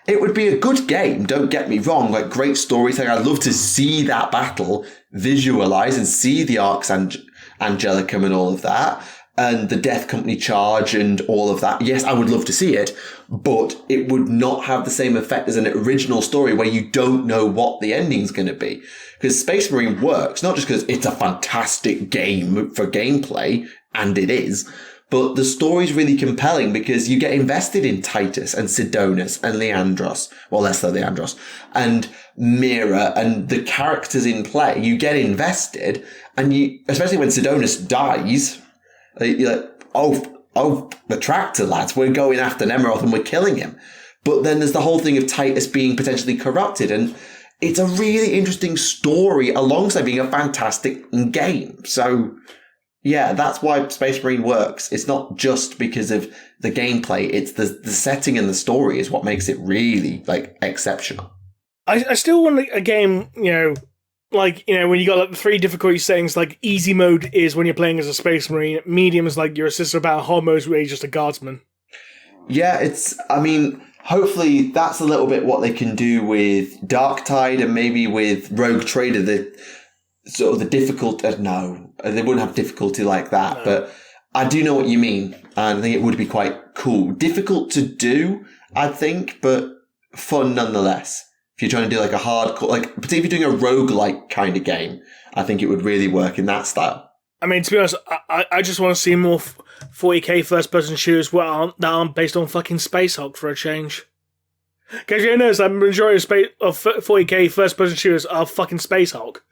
S2: It would be a good game, don't get me wrong, like great storytelling. I'd love to see that battle visualize and see the Arcs Angelicum and all of that, and the Death Company charge and all of that. Yes, I would love to see it, but it would not have the same effect as an original story where you don't know what the ending's going to be. Because Space Marine works, not just because it's a fantastic game for gameplay, and it is, but the story's really compelling because you get invested in Titus and Sidonus and Leandros. Well, less so Leandros. And Mira and the characters in play. You get invested, and you, especially when Sidonus dies, you're like, oh, the tractor lads, we're going after Nemeroth and we're killing him. But then there's the whole thing of Titus being potentially corrupted, and it's a really interesting story alongside being a fantastic game. So... yeah, that's why Space Marine works. It's not just because of the gameplay. It's the setting and the story is what makes it really, exceptional.
S1: I still want a game, when you got the three difficulty settings, easy mode is when you're playing as a Space Marine, medium is you're a sister battle, hard mode is where you're just a guardsman. Yeah,
S2: hopefully that's a little bit what they can do with Darktide and maybe with Rogue Trader, the difficult, no, they wouldn't have difficulty like that, no. But I do know what you mean, and I think it would be quite cool. Difficult to do, I think, but fun nonetheless. If you're trying to do a hardcore, particularly if you're doing a roguelike kind of game, I think it would really work in that style.
S1: To be honest, I just want to see more 40k first-person shooters that aren't based on fucking Space Hulk for a change. Because you notice the majority of 40k first-person shooters are fucking Space Hulk.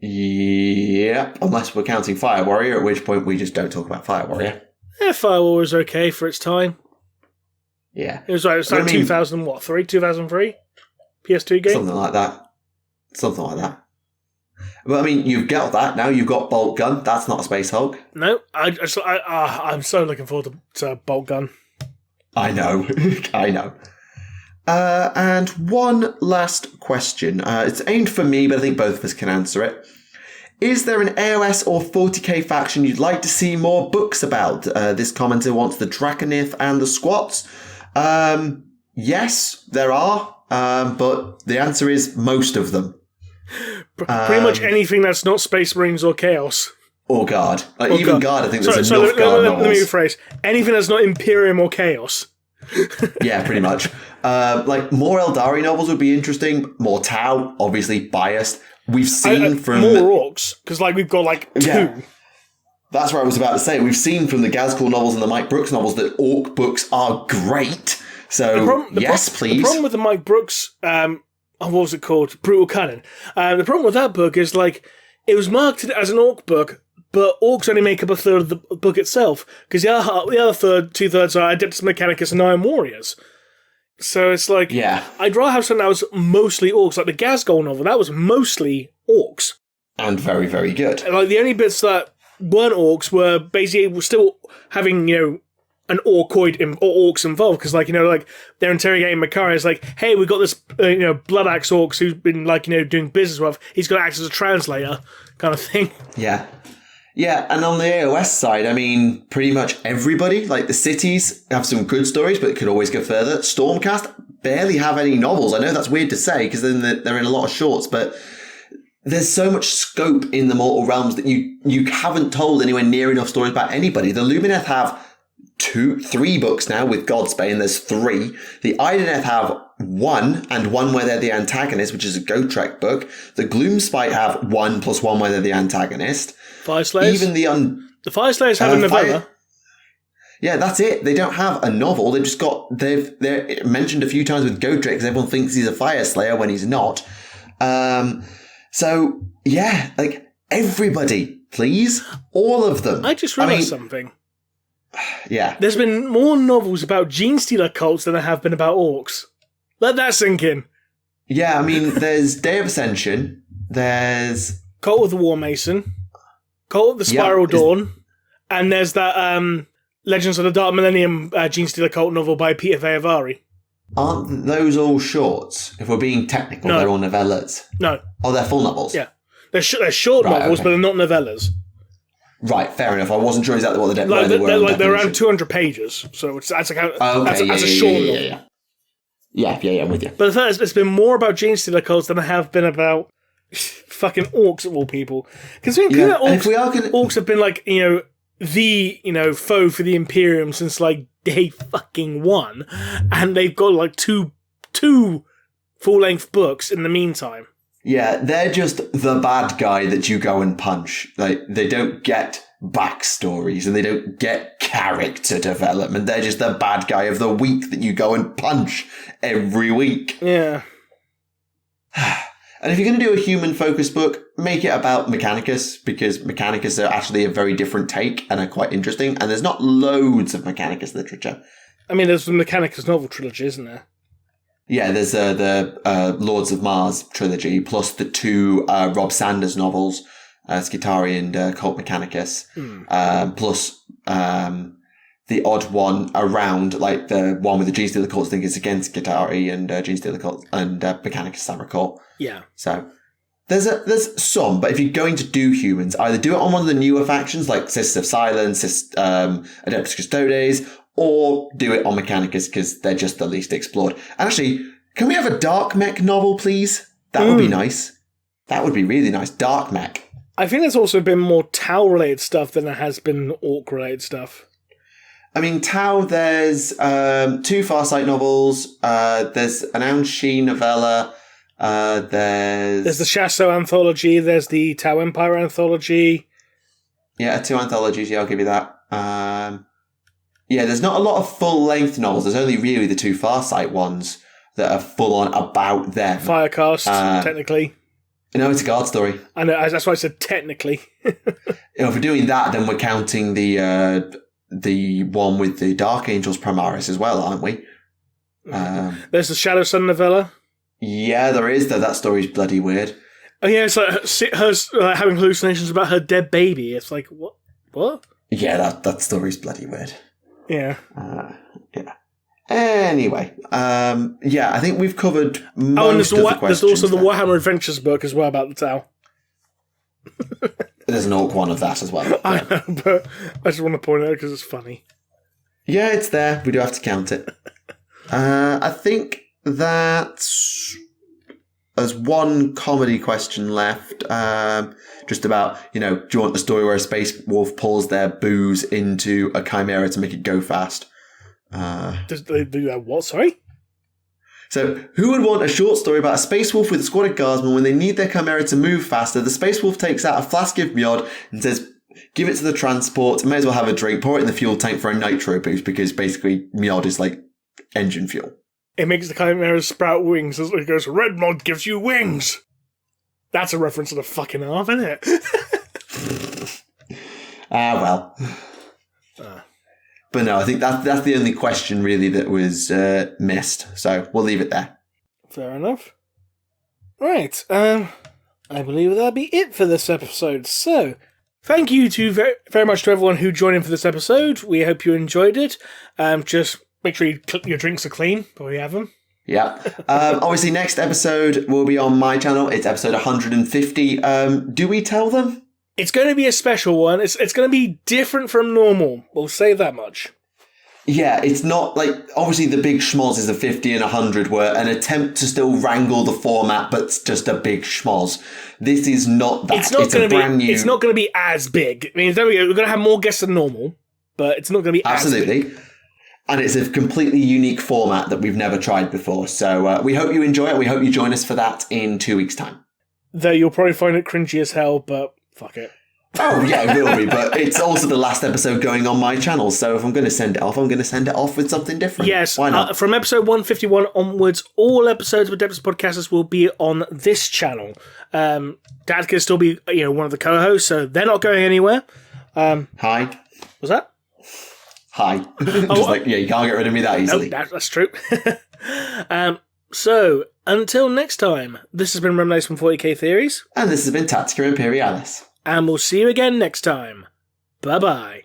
S2: Yep, unless we're counting Fire Warrior, at which point we just don't talk about Fire Warrior.
S1: Yeah, Fire Warrior was okay for its time.
S2: Yeah.
S1: It was like 2003? PS2 game?
S2: Something like that. But I mean, you've got that. Now you've got Bolt Gun. That's not a Space Hulk.
S1: No, I'm so looking forward to Bolt Gun.
S2: I know. I know. And one last question. It's aimed for me, but I think both of us can answer it. Is there an AOS or 40k faction you'd like to see more books about? This commenter wants the Draconith and the Squats. Yes, there are, but the answer is most of them.
S1: Pretty much anything that's not Space Marines or Chaos.
S2: Or Guard. Even Guard, I think there's enough Guard novels.
S1: Let me rephrase. Anything that's not Imperium or Chaos.
S2: Yeah, pretty much. More Eldari novels would be interesting. More Tau, obviously biased. We've seen from...
S1: More Orcs, because we've got two.
S2: Yeah. That's what I was about to say. We've seen from the Gazcool novels and the Mike Brooks novels that Orc books are great. So, please.
S1: The problem with the Mike Brooks... what was it called? Brutal Cannon. The problem with that book is, it was marketed as an Orc book, but Orcs only make up a third of the book itself, because the other two-thirds are Adeptus Mechanicus and Iron Warriors. So it's I'd rather have something that was mostly Orcs, like the Gazgol novel, that was mostly Orcs.
S2: And very, very good.
S1: The only bits that weren't Orcs were basically still having, an Orcoid or Orcs involved, because they're interrogating Makari. It's hey, we've got this Blood Axe Orcs who's been doing business with. He's got to act as a translator, kind of thing.
S2: Yeah, and on the AOS side, I mean, pretty much everybody, the cities have some good stories, but it could always go further. Stormcast barely have any novels. I know that's weird to say because then they're in a lot of shorts, but there's so much scope in the Mortal Realms that you haven't told anywhere near enough stories about anybody. The Lumineth have 3 books now with Godsbane. There's 3. The Ideneth have 1 and 1 where they're the antagonist, which is a Gotrek book. The Gloomspite have 1 plus 1 where they're the antagonist.
S1: Fire Slayers?
S2: Even
S1: the Fire Slayers have a novella.
S2: Yeah, that's it. They don't have a novel. They're mentioned a few times with Gotrek because everyone thinks he's a Fire Slayer when he's not. Everybody, please. All of them.
S1: I just realised something.
S2: Yeah.
S1: There's been more novels about Genestealer cults than there have been about Orcs. Let that sink in.
S2: Yeah, I mean, there's Day of Ascension. There's...
S1: Cult of the War Mason. Cult of the Spiral Dawn. And there's that Legends of the Dark Millennium Genestealer cult novel by Peter Veyavari.
S2: Aren't those all shorts? If we're being technical, they're all novellas.
S1: No.
S2: Oh, they're full novels?
S1: Yeah. They're short novels, but they're not novellas.
S2: Right, fair enough. I wasn't sure exactly what
S1: they were. They're around 200 pages, so that's a short novel.
S2: Yeah, I'm with you.
S1: But the fact is, it's been more about Genestealer cults than there have been about fucking Orcs of all people. Considering Orcs have been the foe for the Imperium since day fucking 1, and they've got two full-length books in the meantime.
S2: Yeah, they're just the bad guy that you go and punch. They don't get backstories and they don't get character development. They're just the bad guy of the week that you go and punch every week.
S1: Yeah.
S2: And if you're going to do a human-focused book, make it about Mechanicus, because Mechanicus are actually a very different take and are quite interesting. And there's not loads of Mechanicus literature.
S1: I mean, there's the Mechanicus novel trilogy, isn't there?
S2: Yeah, there's the Lords of Mars trilogy, plus the 2 Rob Sanders novels, Skitarii and Cult Mechanicus, plus the odd one around, the one with the Genestealer cults, I think is against Skitarii and Genestealer cults and Mechanicus, as I recall.
S1: Yeah.
S2: So there's some, but if you're going to do humans, either do it on one of the newer factions like Sisters of Silence, Adeptus Custodes, or do it on Mechanicus because they're just the least explored. And actually, can we have a Dark Mech novel, please? That would be nice. That would be really nice. Dark Mech.
S1: I think there's also been more Tau-related stuff than there has been Orc-related stuff.
S2: I mean, Tau, there's 2 Farsight novels. There's an Aunshi novella. There's
S1: the Shasso anthology. There's the Tau Empire anthology.
S2: Yeah, 2 anthologies. Yeah, I'll give you that. Yeah, there's not a lot of full-length novels. There's only really the 2 Farsight ones that are full-on about them.
S1: Firecast, technically.
S2: No, it's a guard story.
S1: I know, that's why I said technically.
S2: If we're doing that, then we're counting the one with the Dark Angels Primaris as well, aren't we?
S1: There's the Shadow Sun novella.
S2: Yeah, there is, though. That story's bloody weird.
S1: Oh, yeah, it's like her having hallucinations about her dead baby. It's like, what? What?
S2: Yeah, that story's bloody weird.
S1: Yeah.
S2: Yeah. Anyway, I think we've covered most of the questions.
S1: There's also the Warhammer Adventures book as well about the Tau.
S2: There's an orc one of that as well.
S1: I know, but I just want to point it out because it's funny.
S2: Yeah, it's there. We do have to count it. I think that there's one comedy question left. Just about, do you want the story where a space wolf pulls their booze into a chimera to make it go fast?
S1: Does they do that what? Sorry?
S2: So, who would want a short story about a space wolf with a squad of guardsmen when they need their chimera to move faster? The space wolf takes out a flask of Miod and says, give it to the transport, may as well have a drink, pour it in the fuel tank for a nitro boost, because basically Miod is like engine fuel.
S1: It makes the chimera sprout wings. It goes, red mod gives you wings! That's a reference to the fucking half, isn't it?
S2: Well. But no, I think that's the only question really that was missed. So we'll leave it there.
S1: Fair enough. Right. I believe that'll be it for this episode. So, thank you to very much to everyone who joined in for this episode. We hope you enjoyed it. Just make sure your drinks are clean before you have them.
S2: Yeah. Obviously, next episode will be on my channel. It's episode 150. Do we tell them?
S1: It's going to be a special one. It's going to be different from normal. We'll say that much.
S2: Yeah, it's not like, obviously the big schmoz of 50 and 100 were an attempt to still wrangle the format, but it's just a big schmoz. This is not that. It's not
S1: going to be as big. I mean, we're going to have more guests than normal, but it's not going to be
S2: absolutely
S1: as big.
S2: And it's a completely unique format that we've never tried before. So we hope you enjoy it. We hope you join us for that in 2 weeks' time.
S1: Though you'll probably find it cringy as hell, but fuck it.
S2: Oh, yeah, it will be, but it's also the last episode going on my channel, so if I'm going to send it off, I'm going to send it off with something different.
S1: Yes,
S2: why not?
S1: From episode 151 onwards, all episodes of Adeptus Podcastus will be on this channel. Dad can still be, one of the co-hosts, so they're not going anywhere.
S2: Hi.
S1: Was that?
S2: Hi. You can't get rid of me that easily.
S1: No, that's true. So, until next time, this has been Remleiz from 40k Theories.
S2: And this has been Tactica Imperialis.
S1: And we'll see you again next time. Bye-bye.